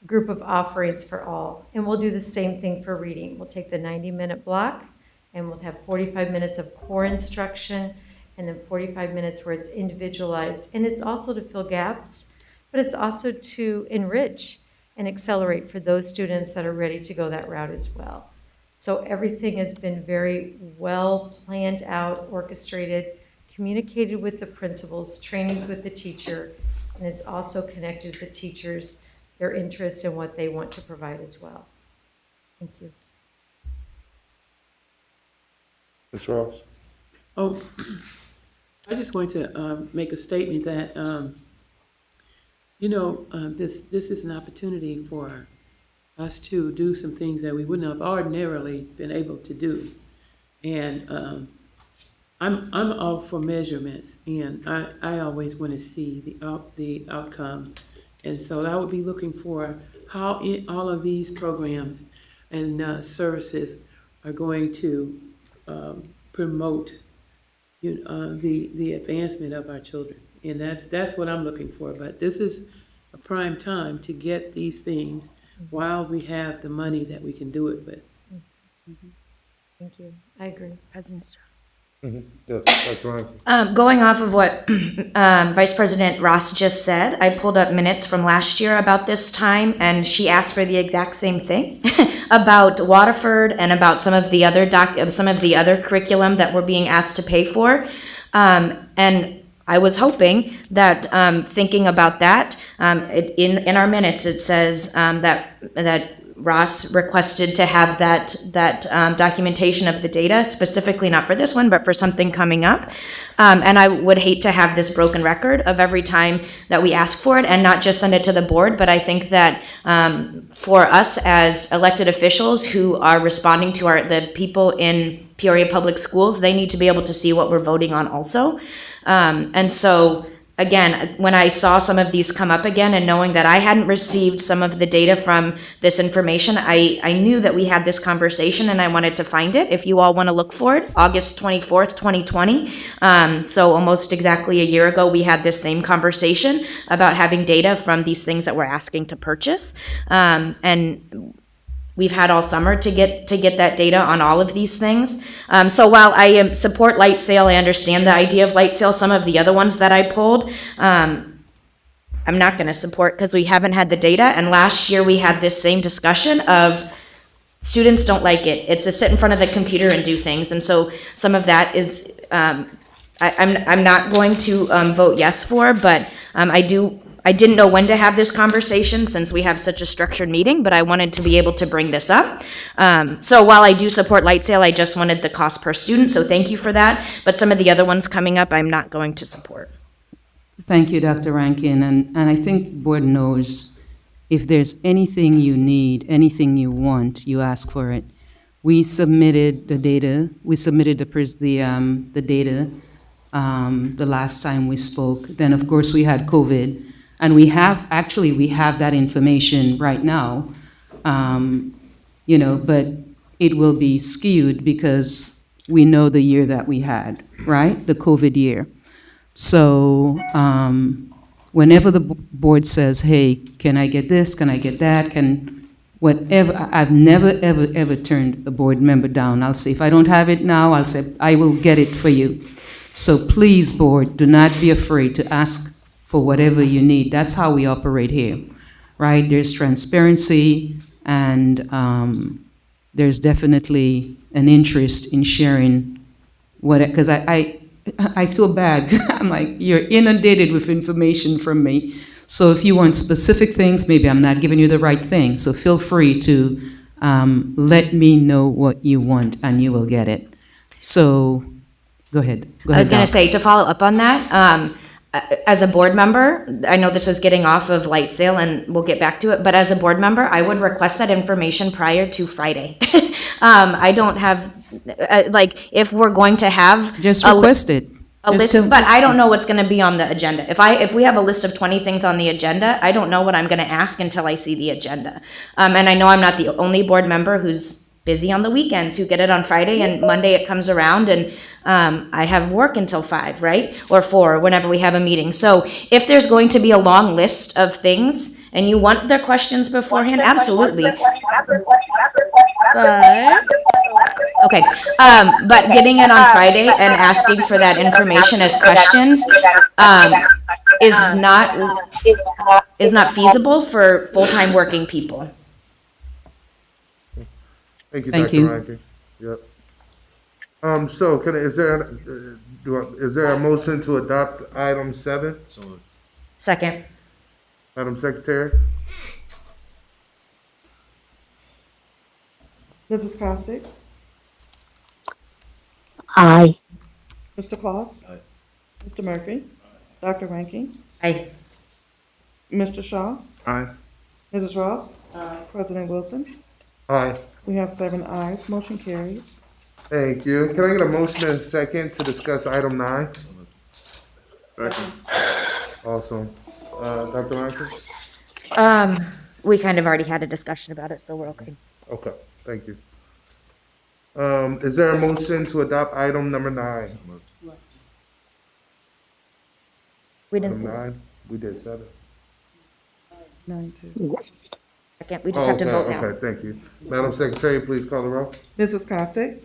group of offerings for all. And we'll do the same thing for reading. We'll take the 90-minute block, and we'll have 45 minutes of core instruction, and then 45 minutes where it's individualized. And it's also to fill gaps, but it's also to enrich and accelerate for those students that are ready to go that route as well. So everything has been very well planned out, orchestrated, communicated with the principals, trainings with the teacher, and it's also connected with the teachers, their interests and what they want to provide as well. Thank you. Ms. Ross? Oh, I just want to make a statement that, this is an opportunity for us to do some things that we wouldn't have ordinarily been able to do. And I'm all for measurements, and I always want to see the outcome. And so I would be looking for how all of these programs and services are going to promote the advancement of our children. And that's what I'm looking for. But this is a prime time to get these things while we have the money that we can do it with. Mm-hmm. Thank you. I agree. President. Mm-hmm. Yes, Dr. Ryan. Going off of what Vice President Ross just said, I pulled up minutes from last year about this time, and she asked for the exact same thing about Waterford and about some of the other curriculum that we're being asked to pay for. And I was hoping that, thinking about that, in our minutes it says that Ross requested to have that documentation of the data, specifically not for this one, but for something coming up. And I would hate to have this broken record of every time that we ask for it and not just send it to the board. But I think that for us as elected officials who are responding to the people in Peoria Public Schools, they need to be able to see what we're voting on also. And so, again, when I saw some of these come up again and knowing that I hadn't received some of the data from this information, I knew that we had this conversation and I wanted to find it. If you all want to look for it, August 24th, 2020. So almost exactly a year ago, we had this same conversation about having data from these things that we're asking to purchase. And we've had all summer to get that data on all of these things. So while I support light sail, I understand the idea of light sail. Some of the other ones that I pulled, I'm not going to support because we haven't had the data. And last year we had this same discussion of students don't like it. It's to sit in front of the computer and do things. And so some of that is I'm not going to vote yes for, but I didn't know when to have this conversation since we have such a structured meeting, but I wanted to be able to bring this up. So while I do support light sail, I just wanted the cost per student, so thank you for that. But some of the other ones coming up, I'm not going to support. Thank you, Dr. Rankin. And I think the board knows if there's anything you need, anything you want, you ask for it. We submitted the data. We submitted the data the last time we spoke. Then, of course, we had COVID. And we have that information right now, but it will be skewed because we know the year that we had, right? The COVID year. So whenever the board says, hey, can I get this, can I get that, can whatever, I've never, ever, ever turned a board member down. I'll say, if I don't have it now, I'll say, I will get it for you. So please, board, do not be afraid to ask for whatever you need. That's how we operate here, right? There's transparency, and there's definitely an interest in sharing what, because I feel bad. I'm like, you're inundated with information from me. So if you want specific things, maybe I'm not giving you the right thing. So feel free to let me know what you want, and you will get it. So go ahead. I was going Doc. to say, to follow up on that, as a board member, I know this is getting off of light sale and we'll get back to it, but as a board member, I would request that information prior to Friday. I don't have, like, if we're going to have. Just a request it. A Just list, to- but I don't know what's going to be on the agenda. If we have a list of 20 things on the agenda, I don't know what I'm going to ask until I see the agenda. And I know I'm not the only board member who's busy on the weekends, who get it on Friday, and Monday it comes around, and I have work until 5, right? Or 4, whenever we have a meeting. So if there's going to be a long list of things and you want their questions beforehand, absolutely. Okay, but getting it on Friday and asking for that information as questions is not feasible for full-time working people. Thank you, Thank Dr. you. Reinke. Yep. So is there a motion to adopt item 7? Second. Madam Secretary? Mrs. Costick? Aye. Mr. Claus? Aye. Mr. Murphy? Dr. Rankin? Aye. Mr. Shaw? Aye. Mrs. Ross? President Wilson? Aye. We have 7 ayes, motion carries. Thank you. Can I get a motion and a second to discuss item 9? Second. Awesome. Dr. Reinke? We kind of already had a discussion about it, so we're okay. Okay, thank you. Is there a motion to adopt item number 9? We Item didn't, 9, we did 7. 9 2. second, we just have to vote now. Okay, thank you. Madam Secretary, please call the roll. Mrs. Costick?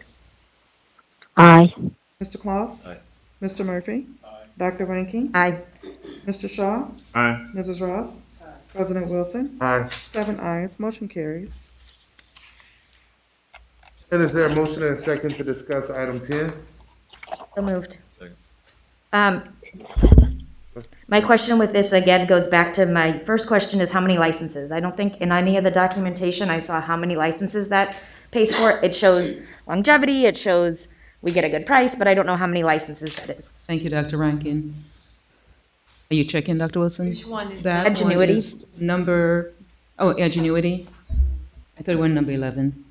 Aye. Mr. Claus? Aye. Mr. Murphy? Dr. Rankin? Aye. Mr. Shaw? Aye. Mrs. Ross? President Wilson? Aye. 7 ayes, motion carries. And is there a motion and a second to discuss item 10? So moved. Second. My question with this, again, goes back to my first question is how many licenses? I don't think in any of the documentation I saw how many licenses that pays for. It shows longevity, it shows we get a good price, but I don't know how many licenses that is. Thank you, Dr. Rankin. Are you checking, Dr. Wilson? Which one is That one Ingenuity? is number, Ingenuity? I thought it was number 11.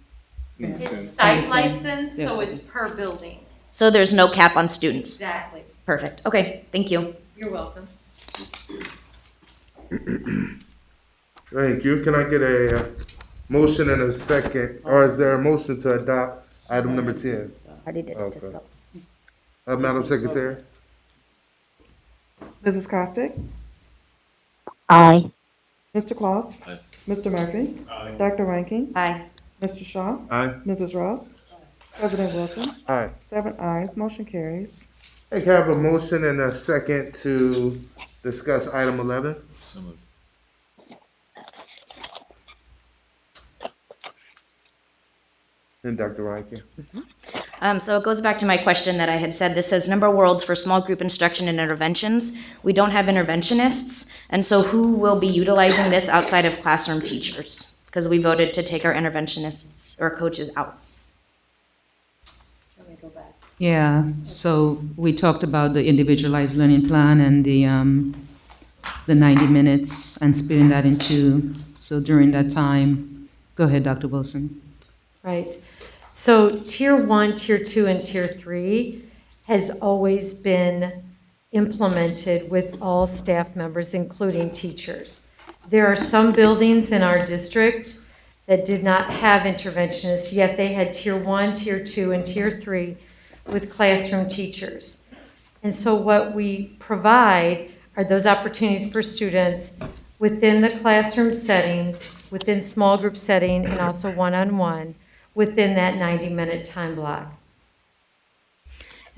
It's site Ten. license, Yes. so it's per building. So there's no cap on students. Exactly. Perfect. Okay, thank you. You're welcome. Thank you. Can I get a motion and a second, or is there a motion to adopt item number 10? Already did, just Okay. vote. Madam Secretary? Mrs. Costick? Aye. Mr. Claus? Aye. Mr. Murphy? Dr. Rankin? Aye. Mr. Shaw? Aye. Mrs. Ross? President Wilson? Aye. 7 ayes, motion carries. Hey, can I have a motion and a second to discuss item 11? So moved. And Dr. Reinke? So it goes back to my question that I had said. This says number worlds for small group instruction and interventions. We don't have interventionists, and so who will be utilizing this outside of classroom teachers? Because we voted to take our interventionists or coaches out. Yeah, so we talked about the individualized learning plan and the 90 minutes and splitting that in 2. So during that time, go ahead, Dr. Wilson. Right. So Tier 1, Tier 2, and Tier 3 has always been implemented with all staff members, including teachers. There are some buildings in our district that did not have interventionists, yet they had Tier 1, Tier 2, and Tier 3 with classroom teachers. And so what we provide are those opportunities for students within the classroom setting, within small group setting, and also one-on-one, within that 90-minute time block.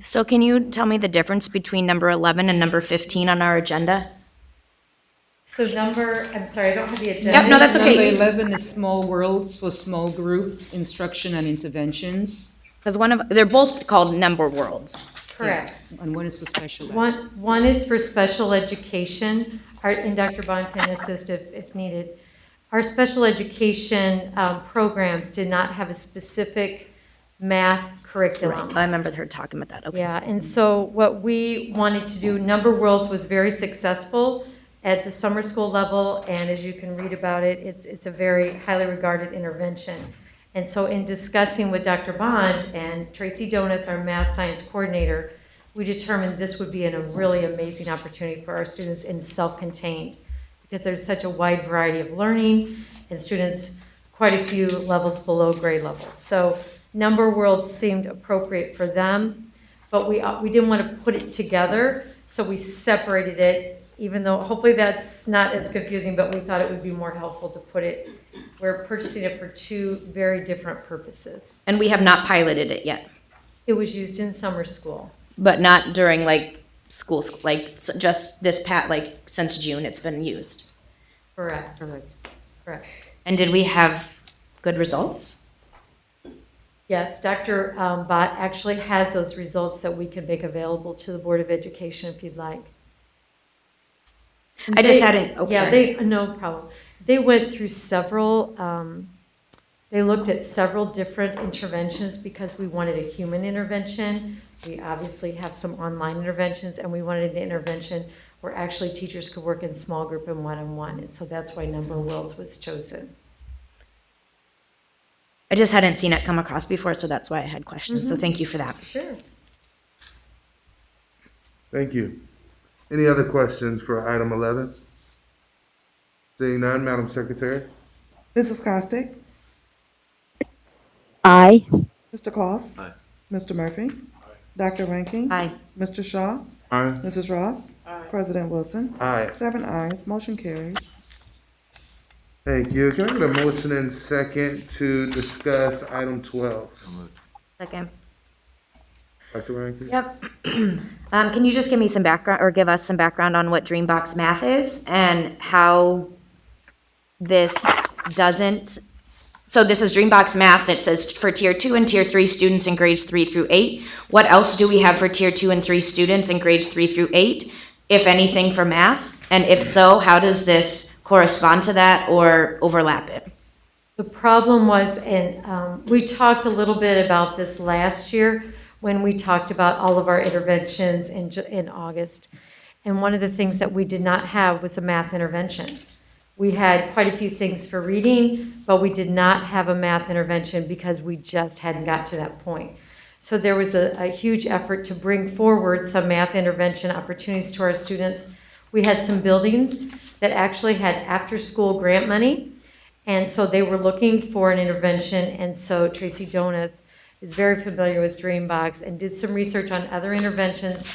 So can you tell me the difference between number 11 and number 15 on our agenda? So I'm sorry, I don't have the agenda. Yep, no, that's okay. Number 11 is small worlds for small group instruction and interventions. Because they're both called number worlds. Correct. Yeah, and one is for special ed. One is for special education, and Dr. Bond can assist if needed. Our special education programs did not have a specific math curriculum. Right. I remember her talking about that. Okay. Yeah, and so what we wanted to do, Number Worlds was very successful at the summer school level, and as you can read about it, it's a very highly regarded intervention. And so in discussing with Dr. Bond and Tracy Donath, our math science coordinator, we determined this would be a really amazing opportunity for our students in self-contained, because there's such a wide variety of learning, and students quite a few levels below grade levels. So Number Worlds seemed appropriate for them, but we didn't want to put it together, so we separated it, even though hopefully that's not as confusing, but we thought it would be more helpful to put it, we're purchasing it for two very different purposes. And we have not piloted it yet. It was used in summer school. But not during school, just this since June it's been used. Correct. Correct. And did we have good results? Yes, Dr. Bott actually has those results that we can make available to the Board of Education if you'd like. I just hadn't, no problem. They went through several, they looked at several different interventions because we wanted a human intervention. We obviously have some online interventions, and we wanted an intervention where actually teachers could work in small group and one-on-one. And so that's why Number Worlds was chosen. I just hadn't seen it come across before, so that's why I had questions. So thank you for that. Sure. Thank you. Any other questions for item 11? Seeing none, Madam Secretary? Mrs. Costick? Aye. Mr. Claus? Aye. Mr. Murphy? Dr. Rankin? Aye. Mr. Shaw? Aye. Mrs. Ross? President Wilson? Aye. 7 ayes, motion carries. Thank you. Can I get a motion and second to discuss item 12? Second. Dr. Rankin? Yep. Can you just give me some background, or give us some background on what Dreambox Math is and how this doesn't? So this is Dreambox Math that says for Tier 2 and Tier 3 students in grades 3 through 8. What else do we have for Tier 2 and 3 students in grades 3 through 8, if anything, for math? And if so, how does this correspond to that or overlap it? The problem was, and we talked a little bit about this last year when we talked about all of our interventions in August. And one of the things that we did not have was a math intervention. We had quite a few things for reading, but we did not have a math intervention because we just hadn't got to that point. So there was a huge effort to bring forward some math intervention opportunities to our students. We had some buildings that actually had after-school grant money, and so they were looking for an intervention, and so Tracy Donath is very familiar with Dreambox and did some research on other interventions,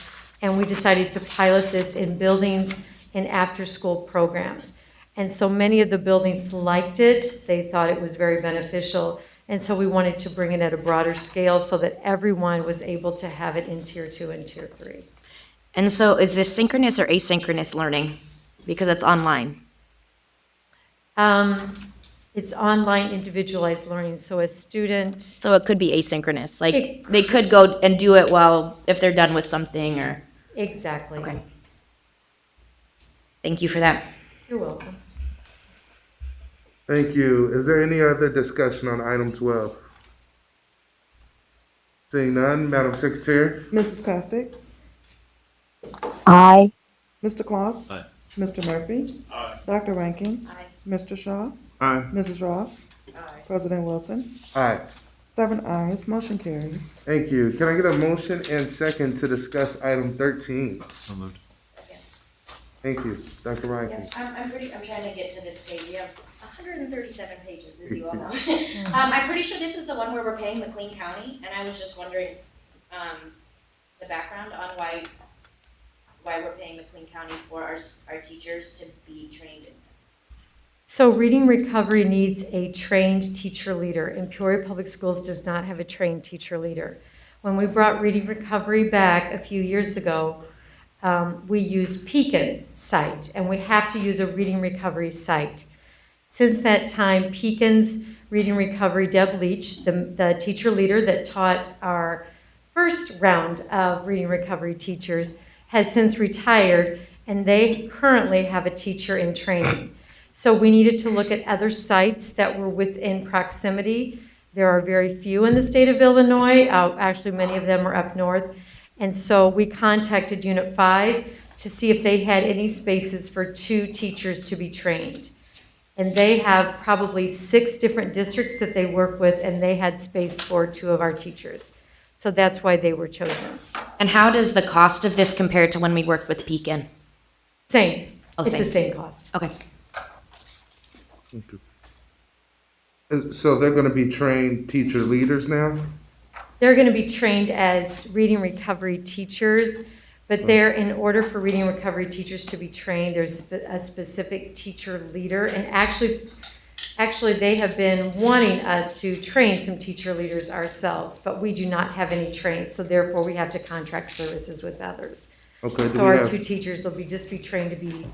and we decided to pilot this in buildings and after-school programs. And so many of the buildings liked it. They thought it was very beneficial, and so we wanted to bring it at a broader scale so that everyone was able to have it in Tier 2 and Tier 3. And so is this synchronous or asynchronous learning? Because it's online. It's online individualized learning, so a student... So it could be asynchronous, they could go and do it if they're done with something or... Exactly. Okay. Thank you for that. You're welcome. Thank you. Is there any other discussion on item 12? Seeing none, Madam Secretary? Mrs. Costick? Aye. Mr. Claus? Aye. Mr. Murphy? Dr. Rankin? Mr. Shaw? Aye. Mrs. Ross? President Wilson? Aye. 7 ayes, motion carries. Thank you. Can I get a motion and second to discuss item 13? So moved. Thank you. Dr. Rankin? I'm trying to get to this page. 137 pages, as you all know. I'm pretty sure this is the one where we're paying McLean County, and I was just wondering the background on why we're paying McLean County for our teachers to be trained in this. So Reading Recovery needs a trained teacher leader, and Peoria Public Schools does not have a trained teacher leader. When we brought Reading Recovery back a few years ago, we used Pekin site, and we have to use a Reading Recovery site. Since that time, Pekin's Reading Recovery, Deb Leach, the teacher leader that taught our first round of Reading Recovery teachers, has since retired, and they currently have a teacher in training. So we needed to look at other sites that were within proximity. There are very few in the state of Illinois. Actually, many of them are up north. And so we contacted Unit 5 to see if they had any spaces for 2 teachers to be trained. And they have probably 6 different districts that they work with, and they had space for 2 of our teachers. So that's why they were chosen. And how does the cost of this compare to when we worked with Pekin? Same. Oh, it's same. the same cost. Okay. So they're going to be trained teacher leaders now? They're going to be trained as Reading Recovery teachers, but in order for Reading Recovery teachers to be trained, there's a specific teacher leader. And actually they have been wanting us to train some teacher leaders ourselves, but we do not have any trained, so therefore we have to contract services with others. Okay. So our 2 teachers will just be trained to be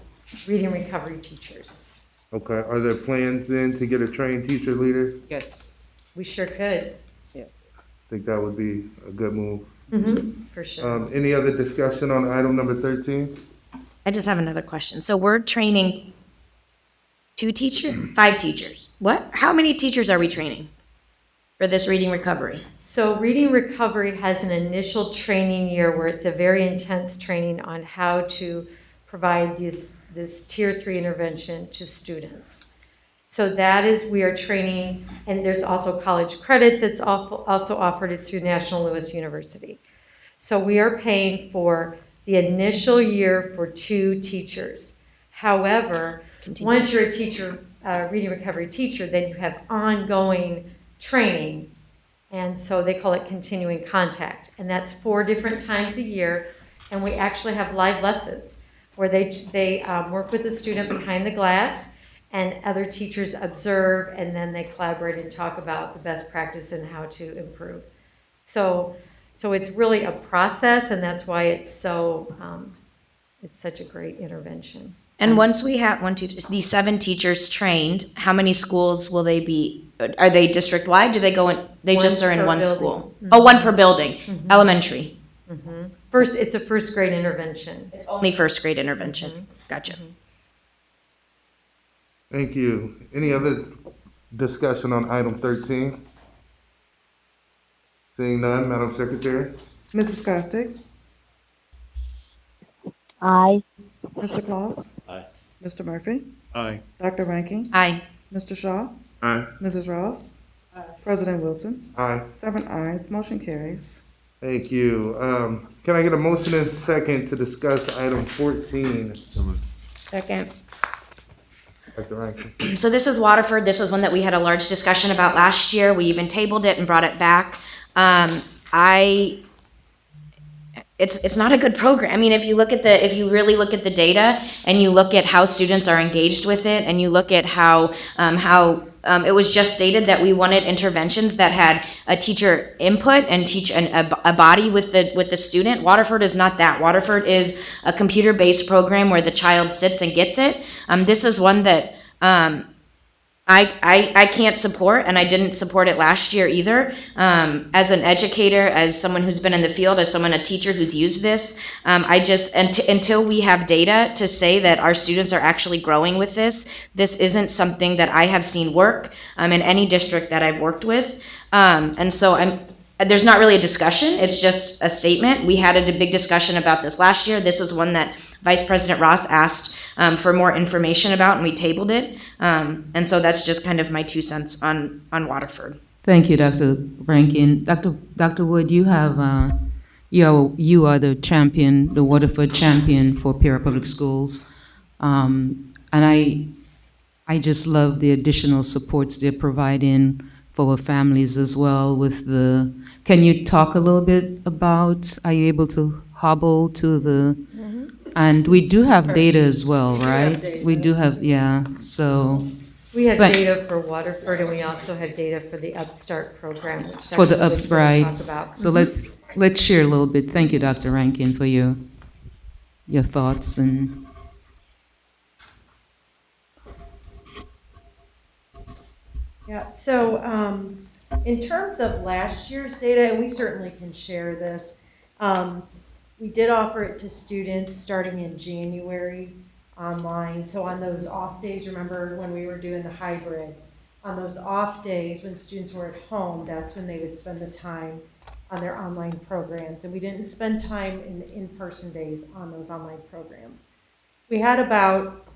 Reading Recovery teachers. Okay. Are there plans then to get a trained teacher leader? Yes. We sure could. Yes. I think that would be a good move. For sure. Any other discussion on item number 13? I just have another question. So we're training 5 teachers. What? How many teachers are we training for this Reading Recovery? So Reading Recovery has an initial training year where it's a very intense training on how to provide this Tier 3 intervention to students. So that is, we are training, and there's also college credit that's also offered. It's through National Louis University. So we are paying for the initial year for 2 teachers. However, once you're a teacher, Reading Recovery teacher, then you have ongoing training. And so they call it continuing contact. And that's 4 different times a year. And we actually have live lessons where they work with the student behind the glass, and other teachers observe, and then they collaborate and talk about the best practice and how to improve. So it's really a process, and that's why it's such a great intervention. And once we have these 7 teachers trained, how many schools will they be? Are they district-wide? Do they go in? They just are in one school. Oh, 1 per building. Elementary. It's a first grade intervention. It's only first grade intervention. Gotcha. Thank you. Any other discussion on item 13? Seeing none, Madam Secretary? Mrs. Costick? Aye. Mr. Claus? Aye. Mr. Murphy? Aye. Dr. Rankin? Aye. Mr. Shaw? Aye. Mrs. Ross? President Wilson? Aye. 7 ayes, motion carries. Thank you. Can I get a motion and second to discuss item 14? Second. Dr. Rankin. So this is Waterford. This was one that we had a large discussion about last year. We even tabled it and brought it back. It's not a good program. I mean, if you really look at the data and you look at how students are engaged with it, and you look at how it was just stated that we wanted interventions that had a teacher input and teach a body with the student. Waterford is not that. Waterford is a computer-based program where the child sits and gets it. This is one that I can't support, and I didn't support it last year either. As an educator, as someone who's been in the field, as a teacher who's used this, until we have data to say that our students are actually growing with this isn't something that I have seen work in any district that I've worked with. And so there's not really a discussion, it's just a statement. We had a big discussion about this last year. This is one that Vice President Ross asked for more information about, and we tabled it. And so that's just kind of my 2 cents on Waterford. Thank you, Dr. Rankin. Dr. Wood, you have you are the champion, the Waterford champion for Peoria Public Schools, and I just love the additional supports they're providing for our families as well with the, can you talk a little bit about, are you able to hobble to the, and we do have data as well, right? We do have, yeah, so. We have But- data for Waterford, and we also have data for the Upstart program, which For Dr. the Lewis is going to talk Upsprites. about. So let's share a little bit. Thank you, Dr. Rankin, for your thoughts and. Yeah, so in terms of last year's data, and we certainly can share this, we did offer it to students starting in January online. So on those off days, remember when we were doing the hybrid, on those off days when students were at home, that's when they would spend the time on their online programs. And we didn't spend time in the in-person days on those online programs. We had about,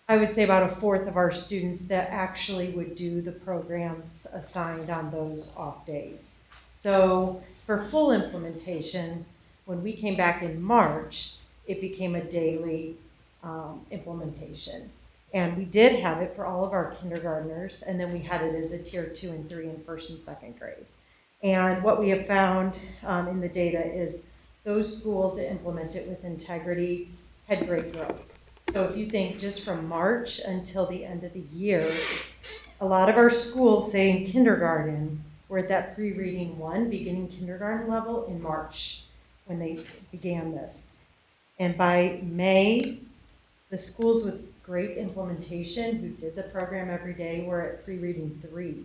I would say about a fourth of our students that actually would do the programs assigned on those off days. So for full implementation, when we came back in March, it became a daily implementation. And we did have it for all of our kindergartners, and then we had it as a tier 2 and 3 in first and second grade. And what we have found in the data is those schools that implement it with integrity had great growth. So if you think just from March until the end of the year, a lot of our schools, say in kindergarten, were at that pre-reading 1, beginning kindergarten level in March when they began this. And by May, the schools with great implementation who did the program every day were at pre-reading 3,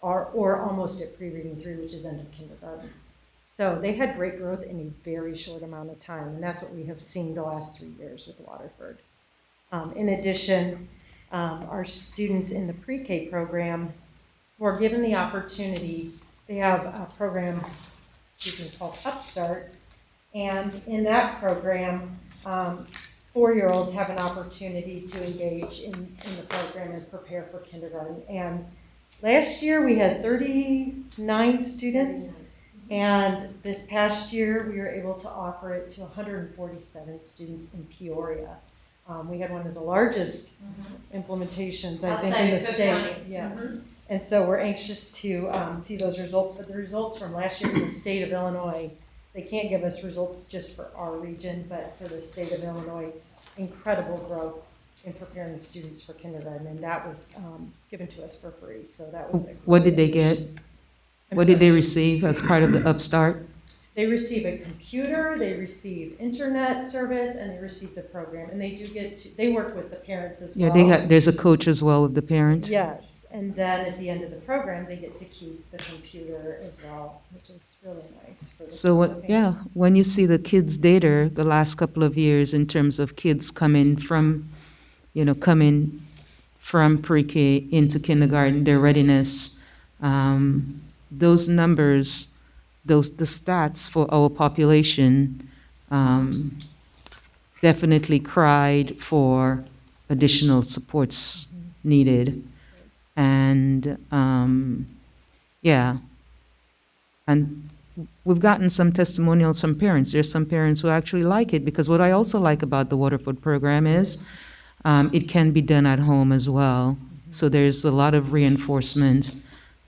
or almost at pre-reading 3, which is end of kindergarten. So they had great growth in a very short amount of time, and that's what we have seen the last 3 years with Waterford. In addition, our students in the pre-K program were given the opportunity, they have a program, called Upstart, and in that program, 4-year-olds have an opportunity to engage in the program and prepare for kindergarten. And last year we had 39 students, and this past year we were able to offer it to 147 students in Peoria. We had one of the largest implementations, I think, in the state. Yes. And so we're anxious to see those results, but the results from last year in the state of Illinois, they can't give us results just for our region, but for the state of Illinois, incredible growth in preparing students for kindergarten, and that was given to us for free, so that was a great What did they addition. get? What did they receive as part of the Upstart? They receive a computer, they receive internet service, and they receive the program, and they do get to, they work with the parents as well. Yeah, there's a coach as well with the parent. Yes, and then at the end of the program, they get to keep the computer as well, which is really nice for the So for the parents. when you see the kids' data the last couple of years in terms of kids coming from pre-K into kindergarten, their readiness, those numbers, the stats for our population definitely cried for additional supports needed. And and we've gotten some testimonials from parents. There's some parents who actually like it, because what I also like about the Waterford program is it can be done at home as well. So there's a lot of reinforcement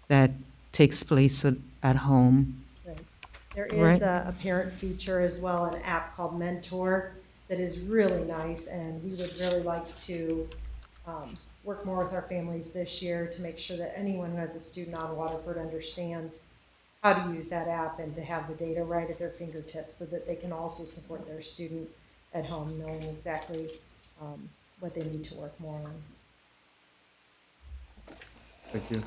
that takes place at home. There is Right. a parent feature as well, an app called Mentor that is really nice, and we would really like to work more with our families this year to make sure that anyone who has a student on Waterford understands how to use that app and to have the data right at their fingertips so that they can also support their student at home, knowing exactly what they need to work more on. Thank you.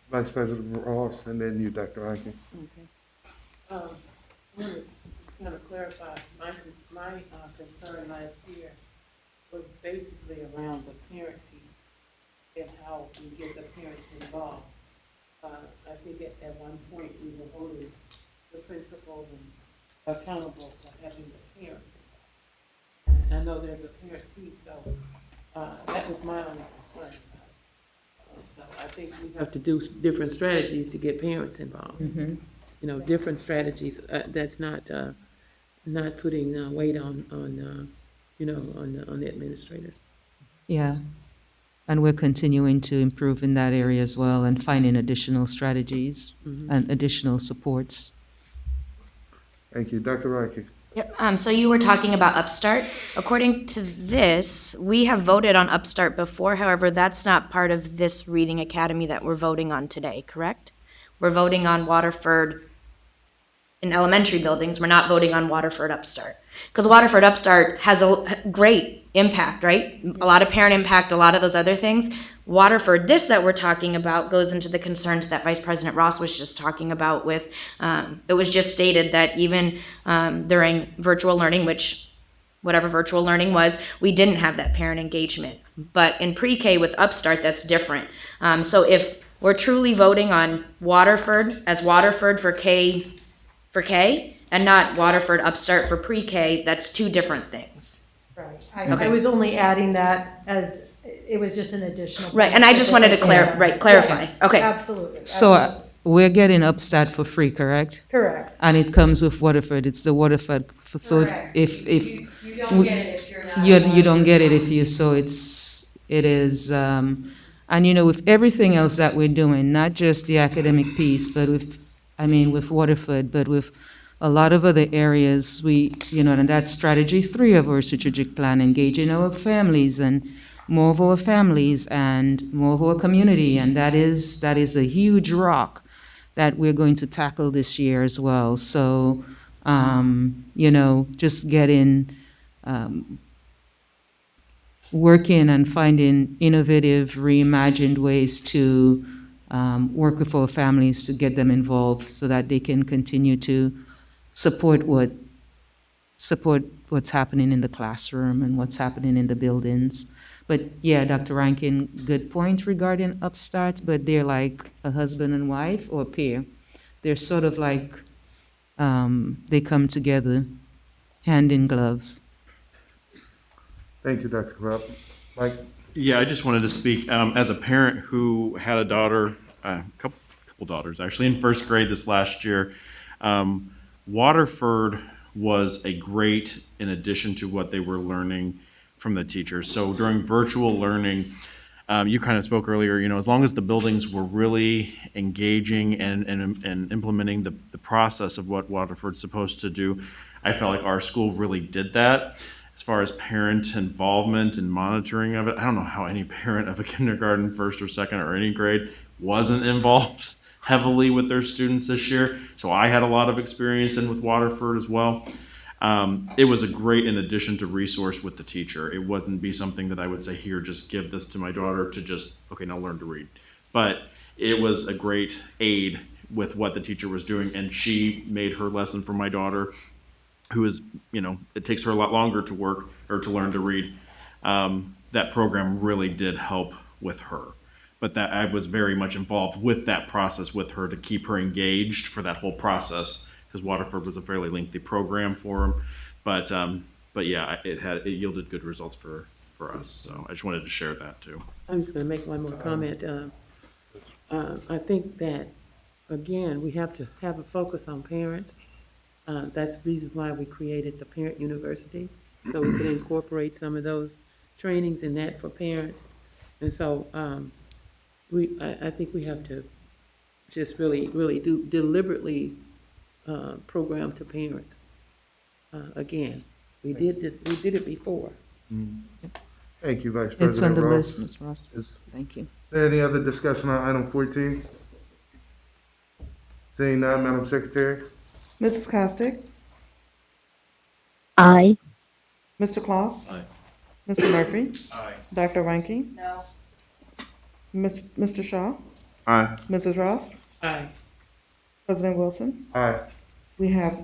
Vice President Ross, and then you, Dr. Rankin. Okay. I want to just kind of clarify, my concern last year was basically around the parent piece and how we get the parents involved. I think at one point we were holding the principals accountable for having the parents involved. And I know there's a parent piece, so that was my only concern. So I think we have to do different strategies to get parents involved. Mm-hmm. You know, different strategies. That's not putting weight on the administrators. Yeah. And we're continuing to improve in that area as well and finding additional strategies and additional supports. Thank you. Dr. Rodkey. Yep. So you were talking about Upstart. According to this, we have voted on Upstart before. However, that's not part of this Reading Academy that we're voting on today, correct? We're voting on Waterford in elementary buildings. We're not voting on Waterford Upstart. Because Waterford Upstart has a great impact, right? A lot of parent impact, a lot of those other things. Waterford, this that we're talking about, goes into the concerns that Vice President Ross was just talking about with, it was just stated that even during virtual learning, which whatever virtual learning was, we didn't have that parent engagement. But in pre-K with Upstart, that's different. So if we're truly voting on Waterford as Waterford for K and not Waterford Upstart for pre-K, that's two different things. Right. Okay. I was only adding that as, it was just an additional. Right, and I just wanted to clarify. Yes, Okay. Absolutely. So we're getting Upstart for free, correct? Correct. And it comes with Waterford. It's the Waterford. So if You don't get it if you're not. you don't get it if you, so it is, and you know, with everything else that we're doing, not just the academic piece, but with Waterford, but with a lot of other areas, and that's strategy 3 of our strategic plan, engaging our families and more of our families and more of our community, and that is a huge rock that we're going to tackle this year as well. So, just getting, working and finding innovative, reimagined ways to work with our families to get them involved so that they can continue to support what's happening in the classroom and what's happening in the buildings. But yeah, Dr. Rankin, good point regarding Upstart, but they're like a husband and wife or peer. They're sort of like, they come together hand in gloves. Thank you, Dr. Rob. Mike? Yeah, I just wanted to speak as a parent who had a daughter, a couple daughters actually, in first grade this last year. Waterford was a great in addition to what they were learning from the teachers. So during virtual learning, you kind of spoke earlier, as long as the buildings were really engaging and implementing the process of what Waterford's supposed to do, I felt like our school really did that. As far as parent involvement and monitoring of it, I don't know how any parent of a kindergarten, first or second or any grade wasn't involved heavily with their students this year. So I had a lot of experience with Waterford as well. It was a great in addition to resource with the teacher. It wouldn't be something that I would say, here, just give this to my daughter to just, okay, now learn to read. But it was a great aid with what the teacher was doing, and she made her lesson for my daughter, who is, it takes her a lot longer to work or to learn to read. That program really did help with her. But that I was very much involved with that process with her to keep her engaged for that whole process, because Waterford was a fairly lengthy program for him. But yeah, it yielded good results for us. So I just wanted to share that too. I'm just going to make one more comment. I think that, again, we have to have a focus on parents. That's the reason why we created the Parent University, so we can incorporate some of those trainings in that for parents. And so I think we have to just really do deliberately program to parents. Again, we did it before. Thank you, Vice President It's on the Ross. list, Ms. Ross. Thank you. Is there any other discussion on item 14? Seeing none, Madam Secretary? Mrs. Costick? Aye. Mr. Claus? Aye. Mr. Murphy? Aye. Dr. Rankin? No. Mr. Shaw? Aye. Mrs. Ross? Aye. President Wilson? Aye. We have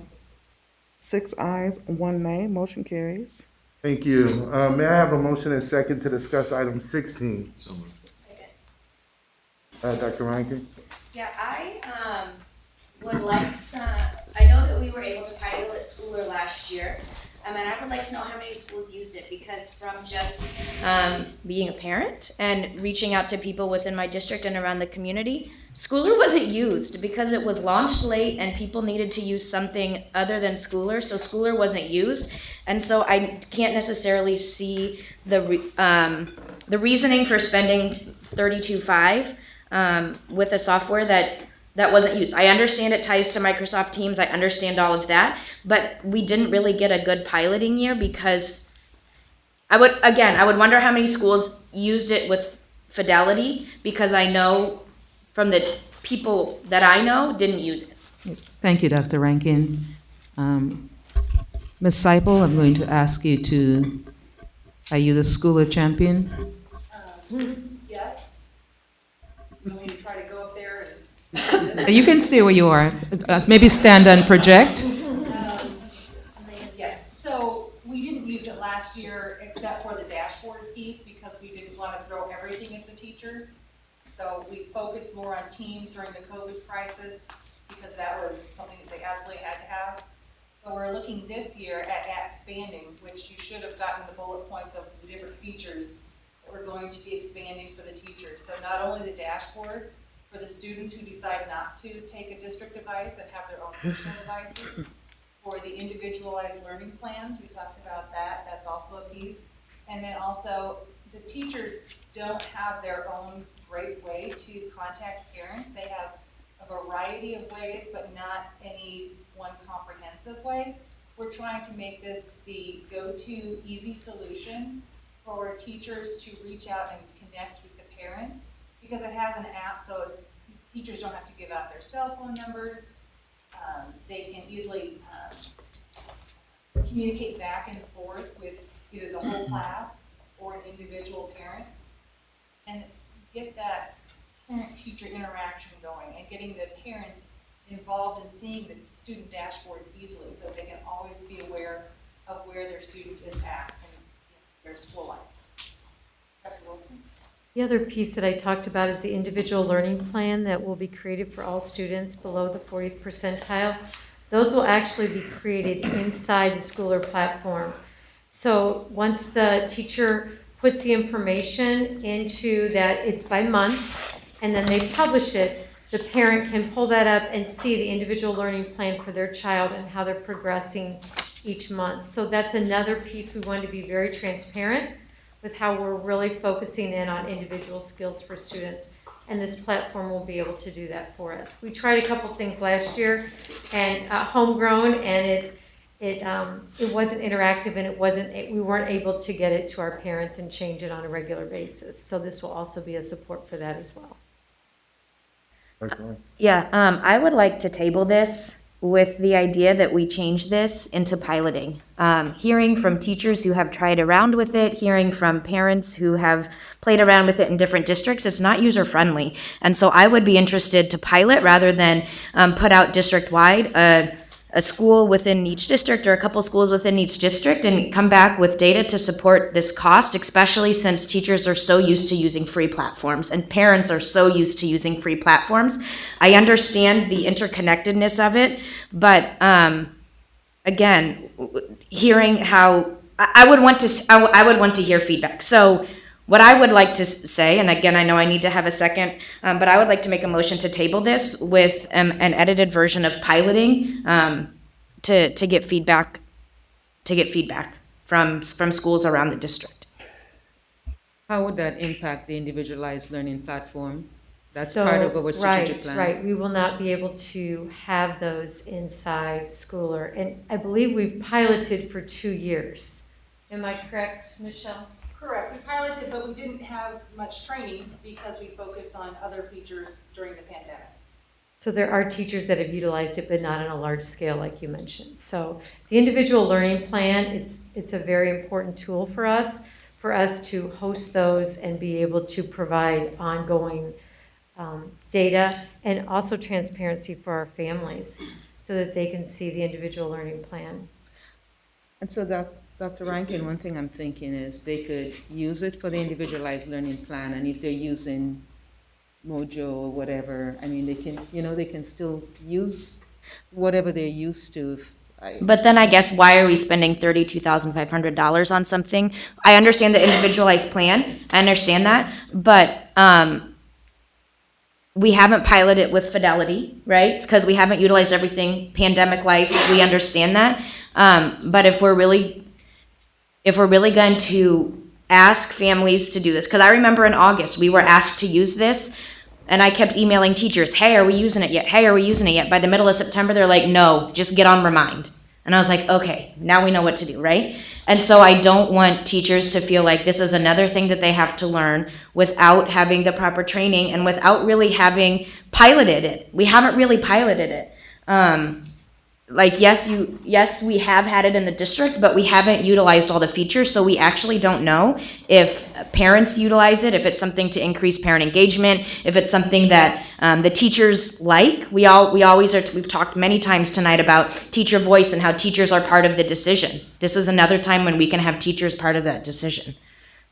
6 ayes, 1 nay. Motion carries. Thank you. May I have a motion and second to discuss item 16? So moved. Dr. Rankin? Yeah, I would like some, I know that we were able to pilot Schooler last year, and I would like to know how many schools used it, because from just Being a parent and reaching out to people within my district and around the community, Schooler wasn't used because it was launched late and people needed to use something other than Schooler, so Schooler wasn't used. And so I can't necessarily see the reasoning for spending 32.5 with a software that wasn't used. I understand it ties to Microsoft Teams. I understand all of that, but we didn't really get a good piloting year because I would wonder how many schools used it with fidelity, because I know from the people that I know didn't use it. Thank you, Dr. Rankin. Ms. Seipel, I'm going to ask you to, are you the schooler champion? Yes. You want me to try to go up there and? You can stay where you are. Maybe stand and project. Yes, so we didn't use it last year except for the dashboard piece because we didn't want to throw everything at the teachers. So we focused more on teams during the COVID crisis because that was something that they absolutely had to have. So we're looking this year at expanding, which you should have gotten the bullet points of the different features that we're going to be expanding for the teachers. So not only the dashboard for the students who decide not to take a district device and have their own personal devices, for the individualized learning plans, we talked about that, that's also a piece. And then also, the teachers don't have their own great way to contact parents. They have a variety of ways, but not any one comprehensive way. We're trying to make this the go-to easy solution for teachers to reach out and connect with the parents, because it has an app, so teachers don't have to give out their cell phone numbers. They can easily communicate back and forth with either the whole class or an individual parent, and get that parent-teacher interaction going and getting the parents involved in seeing the student dashboards easily so they can always be aware of where their student is at in their school life. Dr. Wilson? The other piece that I talked about is the individual learning plan that will be created for all students below the 40th percentile. Those will actually be created inside the Schooler platform. So once the teacher puts the information into that, it's by month, and then they publish it, the parent can pull that up and see the individual learning plan for their child and how they're progressing each month. So that's another piece. We want to be very transparent with how we're really focusing in on individual skills for students, and this platform will be able to do that for us. We tried a couple things last year, and homegrown, and it wasn't interactive, and we weren't able to get it to our parents and change it on a regular basis. So this will also be a support for that as well. Yeah, I would like to table this with the idea that we change this into piloting. Hearing from teachers who have tried around with it, hearing from parents who have played around with it in different districts, it's not user-friendly. And so I would be interested to pilot rather than put out district-wide a school within each district or a couple schools within each district and come back with data to support this cost, especially since teachers are so used to using free platforms and parents are so used to using free platforms. I understand the interconnectedness of it, but again, hearing how I would want to hear feedback. So what I would like to say, and again, I know I need to have a second, but I would like to make a motion to table this with an edited version of piloting to get feedback from schools around the district. How would that impact the individualized learning platform? That's part of our strategic plan. Right. We will not be able to have those inside Schooler, and I believe we've piloted for 2 years. Am I correct, Michelle? Correct, we piloted, but we didn't have much training because we focused on other features during the pandemic. So there are teachers that have utilized it, but not on a large scale like you mentioned. So the individual learning plan, it's a very important tool for us to host those and be able to provide ongoing data and also transparency for our families so that they can see the individual learning plan. And so Dr. Rankin, one thing I'm thinking is they could use it for the individualized learning plan, and if they're using Mojo or whatever, I mean, they can still use whatever they're used to. But then I guess why are we spending $32,500 on something? I understand the individualized plan, I understand that, but we haven't piloted with fidelity, right? Because we haven't utilized everything, pandemic life, we understand that. But if we're really going to ask families to do this. Because I remember in August, we were asked to use this, and I kept emailing teachers, hey, are we using it yet? Hey, are we using it yet? By the middle of September, they're like, no, just get on Remind. And I was like, okay, now we know what to do, right? And so I don't want teachers to feel like this is another thing that they have to learn without having the proper training and without really having piloted it. We haven't really piloted it. Like, yes, we have had it in the district, but we haven't utilized all the features, so we actually don't know if parents utilize it, if it's something to increase parent engagement, if it's something that the teachers like. We've talked many times tonight about teacher voice and how teachers are part of the decision. This is another time when we can have teachers part of that decision.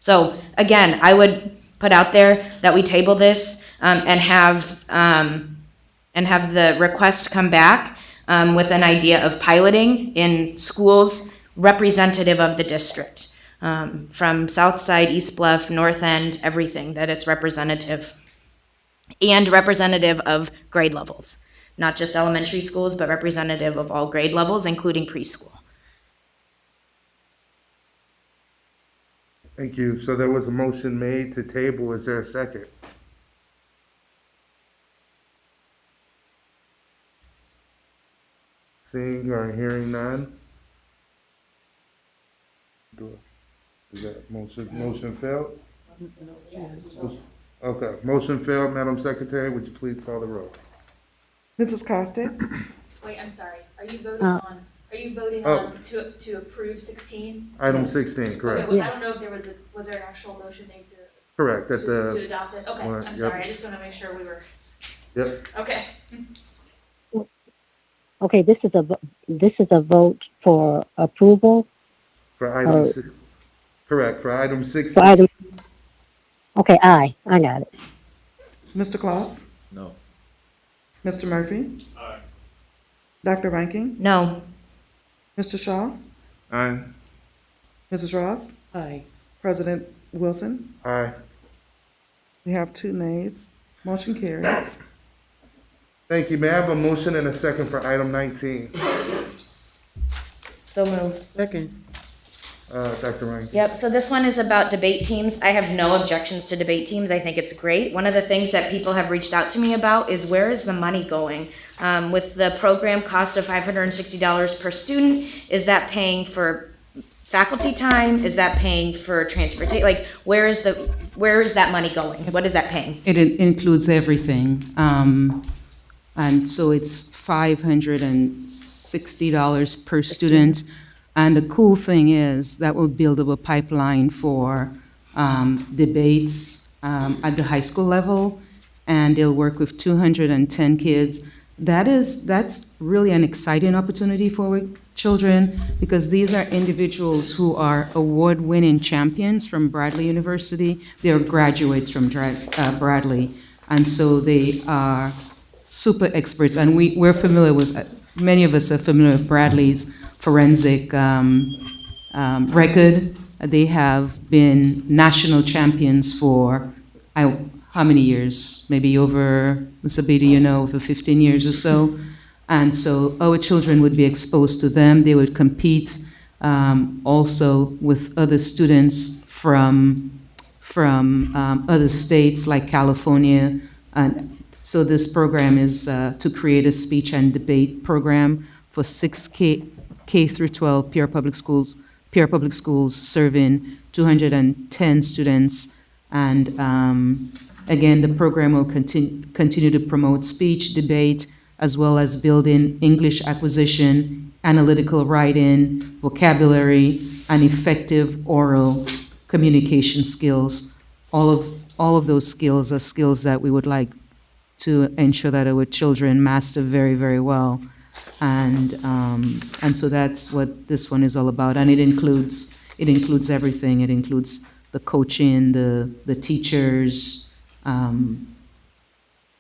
So again, I would put out there that we table this and have the request come back with an idea of piloting in schools representative of the district, from South Side, East Bluff, North End, everything, that it's representative. And representative of grade levels, not just elementary schools, but representative of all grade levels, including preschool. Thank you. So there was a motion made to table. Is there a second? Seeing or hearing none? Is that motion failed? Okay, motion failed. Madam Secretary, would you please call the roll? Mrs. Costick? Wait, I'm sorry. Are you voting on to approve 16? Item 16, correct. Okay, well, I don't know if was there an actual motion made to Correct, to adopt it? Okay, I'm yep. sorry. I just want to make sure we were. Yep. Okay. Okay, this is a vote for approval. For item, correct, for item 16. For item, okay, I got it. Mr. Claus? No. Mr. Murphy? Aye. Dr. Ranking? No. Mr. Shaw? Aye. Mrs. Ross? Aye. President Wilson? Aye. We have 2 nays. Motion carries. Thank you. May I have a motion and a second for item 19? So moved. Second. Dr. Rankin. Yep, so this one is about debate teams. I have no objections to debate teams. I think it's great. One of the things that people have reached out to me about is where is the money going? With the program cost of $560 per student, is that paying for faculty time? Is that paying for transportation? Like, where is that money going? What is that paying? It includes everything. And so it's $560 per student. And the cool thing is that will build up a pipeline for debates at the high school level, and they'll work with 210 kids. That's really an exciting opportunity for children, because these are individuals who are award-winning champions from Bradley University. They are graduates from Bradley, and so they are super experts. And we're familiar with, many of us are familiar with Bradley's forensic record. They have been national champions for how many years? Maybe over, Mr. Beatty, over 15 years or so. And so our children would be exposed to them. They would compete also with other students from other states like California. And so this program is to create a speech and debate program for 6 K through 12 Peoria Public Schools, serving 210 students. And again, the program will continue to promote speech, debate, as well as building English acquisition, analytical writing, vocabulary, and effective oral communication skills. All of those skills are skills that we would like to ensure that our children master very, very well. And so that's what this one is all about. And it includes everything. It includes the coaching, the teachers,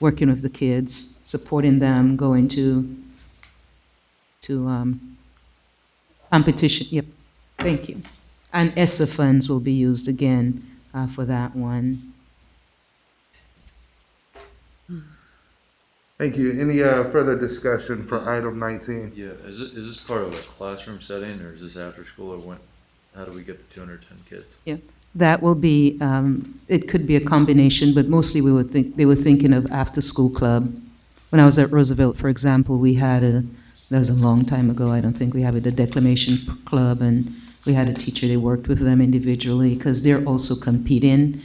working with the kids, supporting them, going to competition. Yep, thank you. And ESSA funds will be used again for that one. Thank you. Any further discussion for item 19? Yeah, is this part of a classroom setting, or is this after school, or when? How do we get the 210 kids? Yeah, That will be, it could be a combination, but mostly they were thinking of after-school club. When I was at Roosevelt, for example, that was a long time ago, I don't think we have it, a declamation club, and we had a teacher, they worked with them individually, because they're also competing.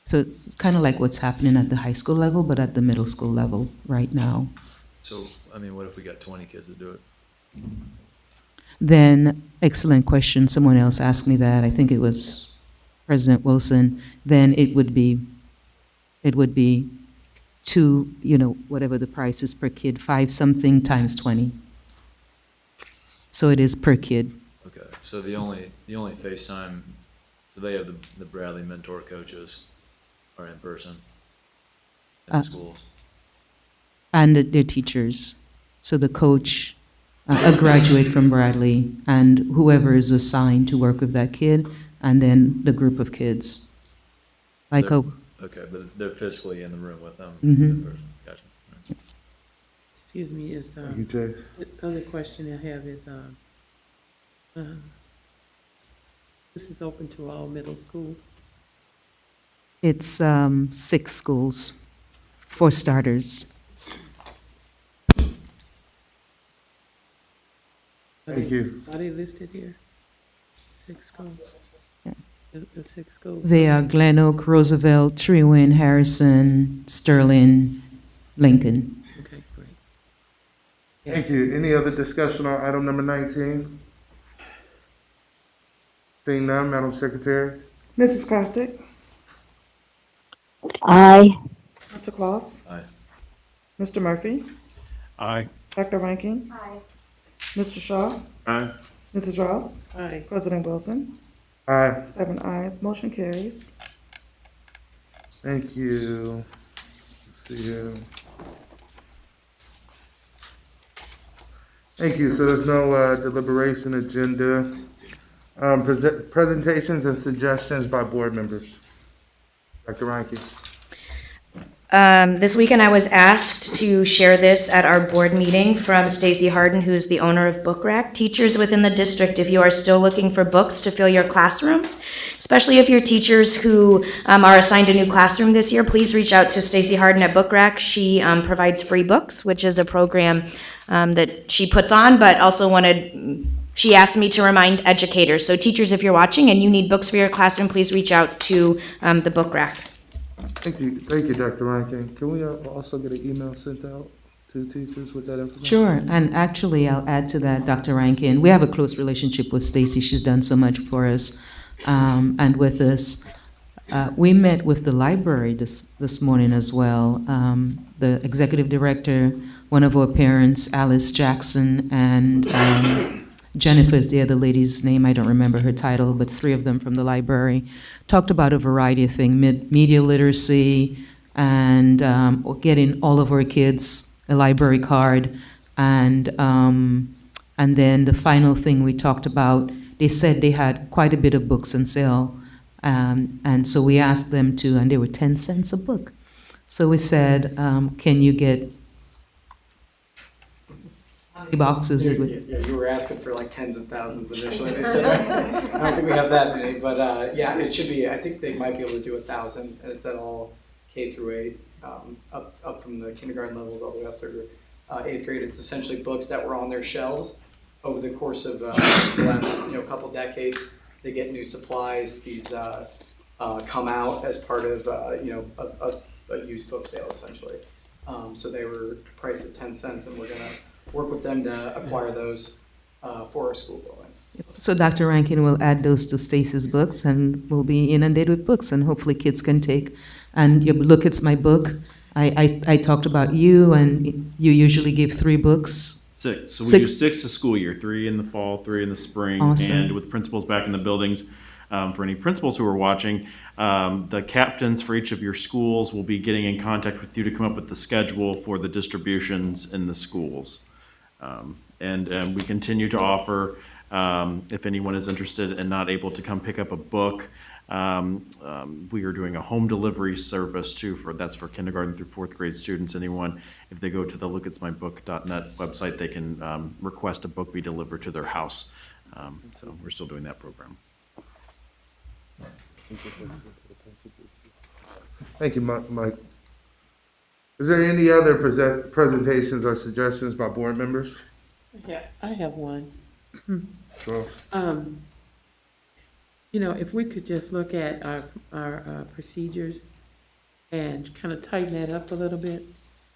So it's kind of like what's happening at the high school level, but at the middle school level right now. So, I mean, what if we got 20 kids that do it? Then, excellent question, someone else asked me that, I think it was President Wilson, then it would be two, whatever the price is per kid, 5-something times 20. So it is per kid. Okay, so the only FaceTime, so they have the Bradley mentor coaches are in person in the schools. And their teachers. So the coach, a graduate from Bradley, and whoever is assigned to work with that kid, and then the group of kids. Okay, but they're physically in the room with them. Mhm. In person. Gotcha. Excuse me, the other question I have is, this is open to all middle schools? It's 6 schools, for starters. Thank you. Are they listed here? 6 schools? Yeah. The 6 schools? They are Glen Oak, Roosevelt, Trewin, Harrison, Sterling, Lincoln. Okay, great. Thank you. Any other discussion on item number 19? Seeing none, Madam Secretary? Mrs. Costick? Aye. Mr. Claus? Aye. Mr. Murphy? Aye. Dr. Rankin? Aye. Mr. Shaw? Aye. Mrs. Ross? Aye. President Wilson? Aye. 7 ayes, motion carries. Thank you. Let's see here. Thank you. So there's no deliberation agenda. Presentations and suggestions by board members. Dr. Reinke. This weekend, I was asked to share this at our board meeting from Stacy Harden, who's the owner of Book Rack. Teachers within the district, if you are still looking for books to fill your classrooms, especially if you're teachers who are assigned a new classroom this year, please reach out to Stacy Harden at Book Rack. She provides free books, which is a program that she puts on, but also she asked me to remind educators. So teachers, if you're watching and you need books for your classroom, please reach out to the Book Rack. Thank you, Dr. Rankin. Can we also get an email sent out to teachers with that information? Sure, and actually, I'll add to that, Dr. Rankin. We have a close relationship with Stacy. She's done so much for us and with us. We met with the library this morning as well. The executive director, one of our parents, Alice Jackson, and Jennifer is the other lady's name. I don't remember her title, but 3 of them from the library talked about a variety of things, media literacy, and getting all of our kids a library card. And then the final thing we talked about, they said they had quite a bit of books on sale. And so we asked them to, and they were 10 cents a book. So we said, can you get boxes? Yeah, you were asking for like tens of thousands initially. They said, I don't think we have that many, but yeah, it should be. I think they might be able to do 1,000, and it's at all K through 8, up from the kindergarten levels all the way up through 8th grade. It's essentially books that were on their shelves over the course of the last couple decades. They get new supplies. These come out as part of a used book sale essentially. So they were priced at 10 cents, and we're gonna work with them to acquire those for our school buildings. So Dr. Rankin will add those to Stacy's books, and we'll be inundated with books, and hopefully kids can take. And you look, it's my book. I talked about you, and you usually give 3 books. 6. So we do 6 a school year, 3 in the fall, 3 in the spring. Awesome. And with principals back in the buildings, for any principals who are watching, the captains for each of your schools will be getting in contact with you to come up with the schedule for the distributions in the schools. And we continue to offer, if anyone is interested and not able to come pick up a book, we are doing a home delivery service too that's for kindergarten through 4th grade students. Anyone, if they go to the lookitsmybook.net website, they can request a book be delivered to their house. So we're still doing that program. Thank you, Mike. Is there any other presentations or suggestions by board members? Yeah, I have one. Sure. You know, if we could just look at our procedures and kind of tighten that up a little bit,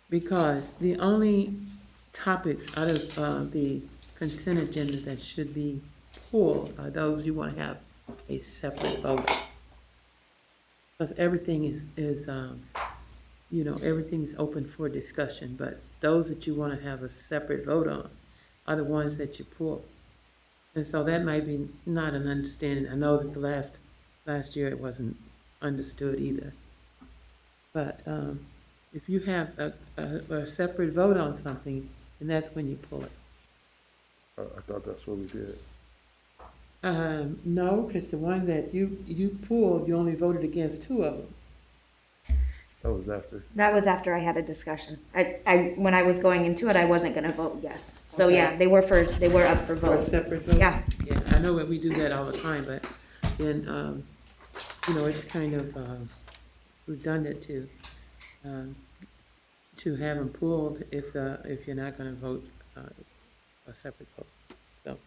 because the only topics out of the consent agenda that should be pulled are those you want to have a separate vote. Because everything is you know, everything is open for discussion, but those that you want to have a separate vote on are the ones that you pull. And so that might be not an understanding. I know that the last year it wasn't understood either. But if you have a separate vote on something, then that's when you pull it. I thought that's what we did. No, because the ones that you pulled, you only voted against 2 of them. That was after. That was after I had a discussion. When I was going into it, I wasn't gonna vote yes. So Okay. yeah, they were up for For a vote. separate vote? Yeah. Yeah, I know that we do that all the time, but then, you know, it's kind of redundant to have them pulled if you're not gonna vote a separate vote. So,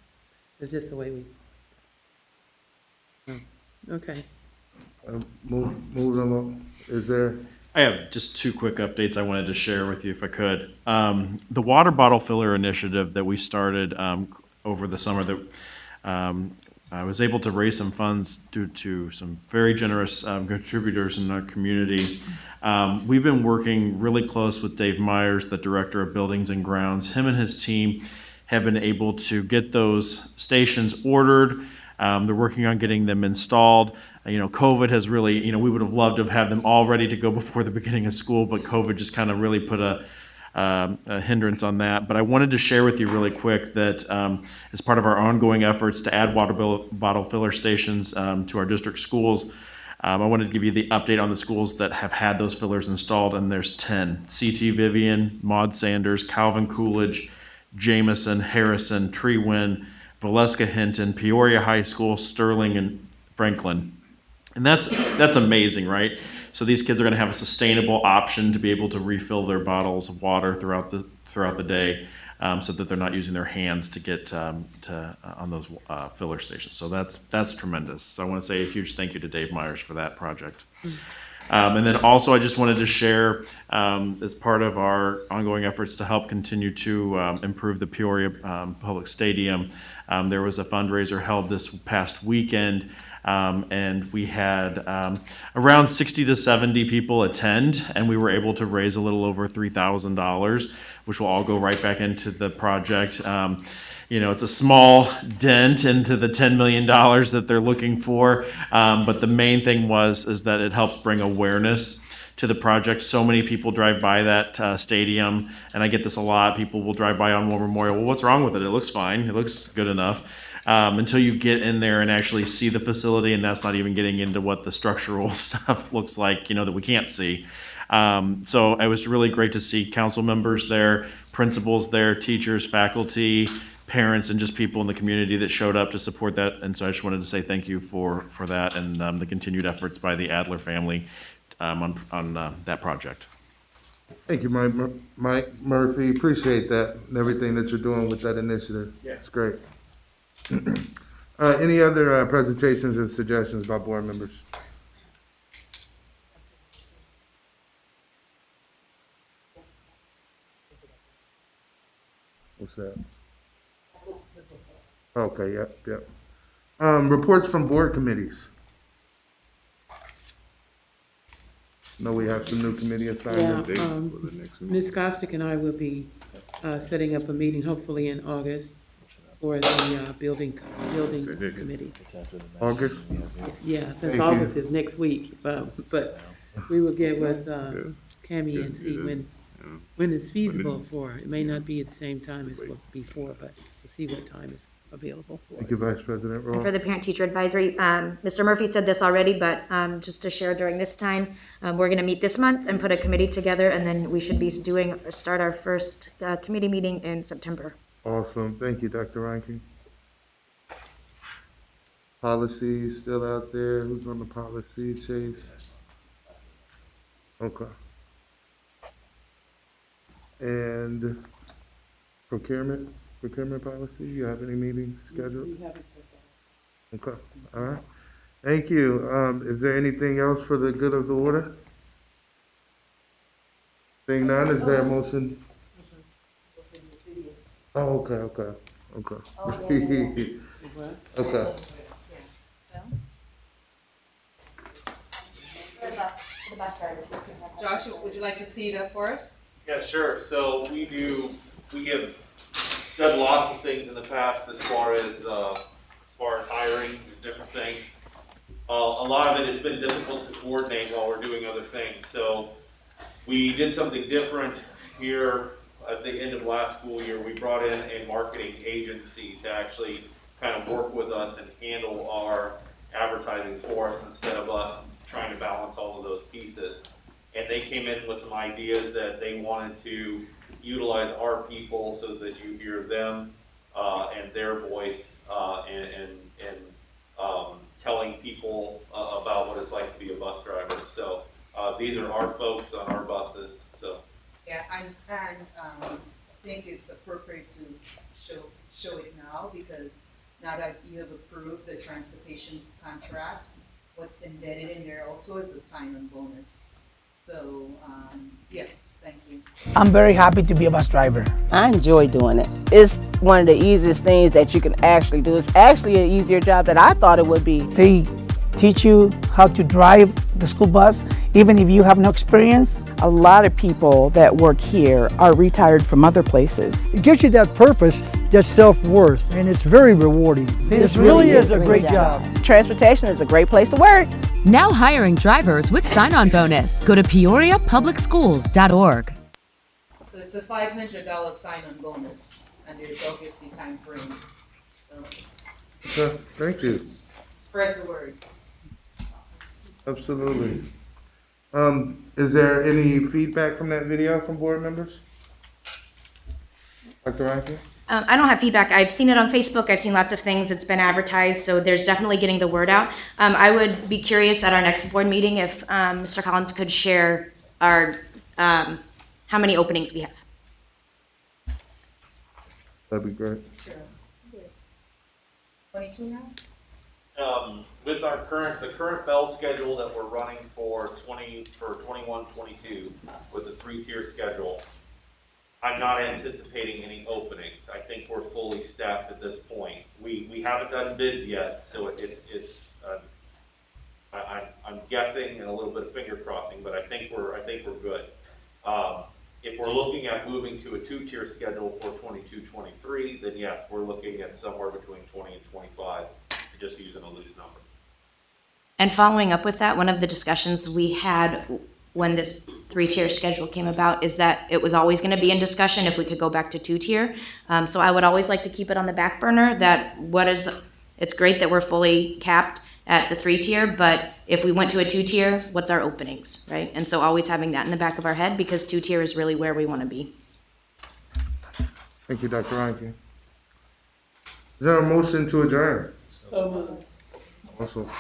it's just the way we. Okay. Move them on. Is there? I have just 2 quick updates I wanted to share with you if I could. The water bottle filler initiative that we started over the summer, that I was able to raise some funds due to some very generous contributors in our community. We've been working really close with Dave Myers, the Director of Buildings and Grounds. Him and his team have been able to get those stations ordered. They're working on getting them installed. You know, COVID has really, you know, we would have loved to have had them all ready to go before the beginning of school, but COVID just kind of really put a hindrance on that. But I wanted to share with you really quick that as part of our ongoing efforts to add water bottle filler stations to our district schools, I wanted to give you the update on the schools that have had those fillers installed, and there's 10. C.T. Vivian, Maud Sanders, Calvin Coolidge, Jameson, Harrison, Treewin, Valeska Hinton, Peoria High School, Sterling, and Franklin. And that's amazing, right? So these kids are going to have a sustainable option to be able to refill their bottles of water throughout the day, so that they're not using their hands to get on those filler stations. So that's tremendous. So I want to say a huge thank you to Dave Myers for that project. And then also I just wanted to share, as part of our ongoing efforts to help continue to improve the Peoria Public Stadium, there was a fundraiser held this past weekend, and we had around 60 to 70 people attend, and we were able to raise a little over $3,000, which will all go right back into the project. You know, it's a small dent into the $10 million that they're looking for, but the main thing is that it helps bring awareness to the project. So many people drive by that stadium, and I get this a lot. People will drive by on War Memorial. Well, what's wrong with it? It looks fine. It looks good enough. Until you get in there and actually see the facility, and that's not even getting into what the structural stuff looks like, you know, that we can't see. So it was really great to see council members there, principals there, teachers, faculty, parents, and just people in the community that showed up to support that. And so I just wanted to say thank you for that, and the continued efforts by the Adler family on that project. Thank you, Mike Murphy. Appreciate that and everything that you're doing with that initiative. Yeah. It's great. Any other presentations and suggestions by board members? What's that? Okay, yep. Reports from board committees. No, we have some new committee assignments. Ms. Gostick and I will be setting up a meeting hopefully in August for the building committee. August? Yeah, since Thank August you. is next week, but we will get with Cammie and see when it's feasible for. It may not be at the same time as before, but we'll see what time is available for. Thank you, Vice President And for Ross. the Parent-Teacher Advisory, Mr. Murphy said this already, but just to share during this time, we're going to meet this month and put a committee together, and then we should be start our first committee meeting in September. Awesome. Thank you, Dr. Rankin. Policy still out there. Who's on the policy, Chase? Okay. And procurement policy, you have any meetings scheduled? We haven't put that. Okay, all right. Thank you. Is there anything else for the good of the order? Seeing none, is there a motion? Oh, okay. Okay. Josh, would you like to tee it up for us? Yeah, sure. So we have done lots of things in the past as far as hiring, different things. A lot of it has been difficult to coordinate while we're doing other things. So we did something different here at the end of last school year. We brought in a marketing agency to actually kind of work with us and handle our advertising for us instead of us trying to balance all of those pieces. And they came in with some ideas that they wanted to utilize our people so that you hear them and their voice and telling people about what it's like to be a bus driver. So these are our folks on our buses. So Yeah, I think it's appropriate to show it now, because now that you have approved the transportation contract, what's embedded in there also is a sign-on bonus. So, yeah, thank you. I'm very happy to be a bus driver. I enjoy doing it. It's one of the easiest things that you can actually do. It's actually an easier job than I thought it would be. They teach you how to drive the school bus, even if you have no experience. A lot of people that work here are retired from other places. It gives you that purpose, that self-worth, and it's very rewarding. This really is a great job. Transportation is a great place to work. Now hiring drivers with sign-on bonus. Go to peoriapublicschools.org. So it's a $500 sign-on bonus, and there's obviously time frame. So Okay, thank you. spread the word. Absolutely. Is there any feedback from that video from board members? Dr. Rankin? I don't have feedback. I've seen it on Facebook. I've seen lots of things. It's been advertised, so there's definitely getting the word out. I would be curious at our next board meeting if Mr. Collins could share our how many openings we have. That'd be great. Sure. 22 now? with our the current bell schedule that we're running for 21-22 with a 3-tier schedule, I'm not anticipating any openings. I think we're fully staffed at this point. We haven't done bids yet, so I'm guessing and a little bit of finger crossing, but I think we're good. If we're looking at moving to a 2-tier schedule for 22-23, then yes, we're looking at somewhere between 20 and 25, just using a loose number. And following up with that, one of the discussions we had when this 3-tier schedule came about is that it was always going to be in discussion if we could go back to 2-tier. So I would always like to keep it on the back burner that it's great that we're fully capped at the 3-tier, but if we went to a 2-tier, what's our openings, right? And so always having that in the back of our head, because 2-tier is really where we want to be. Thank you, Dr. Reinke. Is there a motion to adjourn? So moved. Also.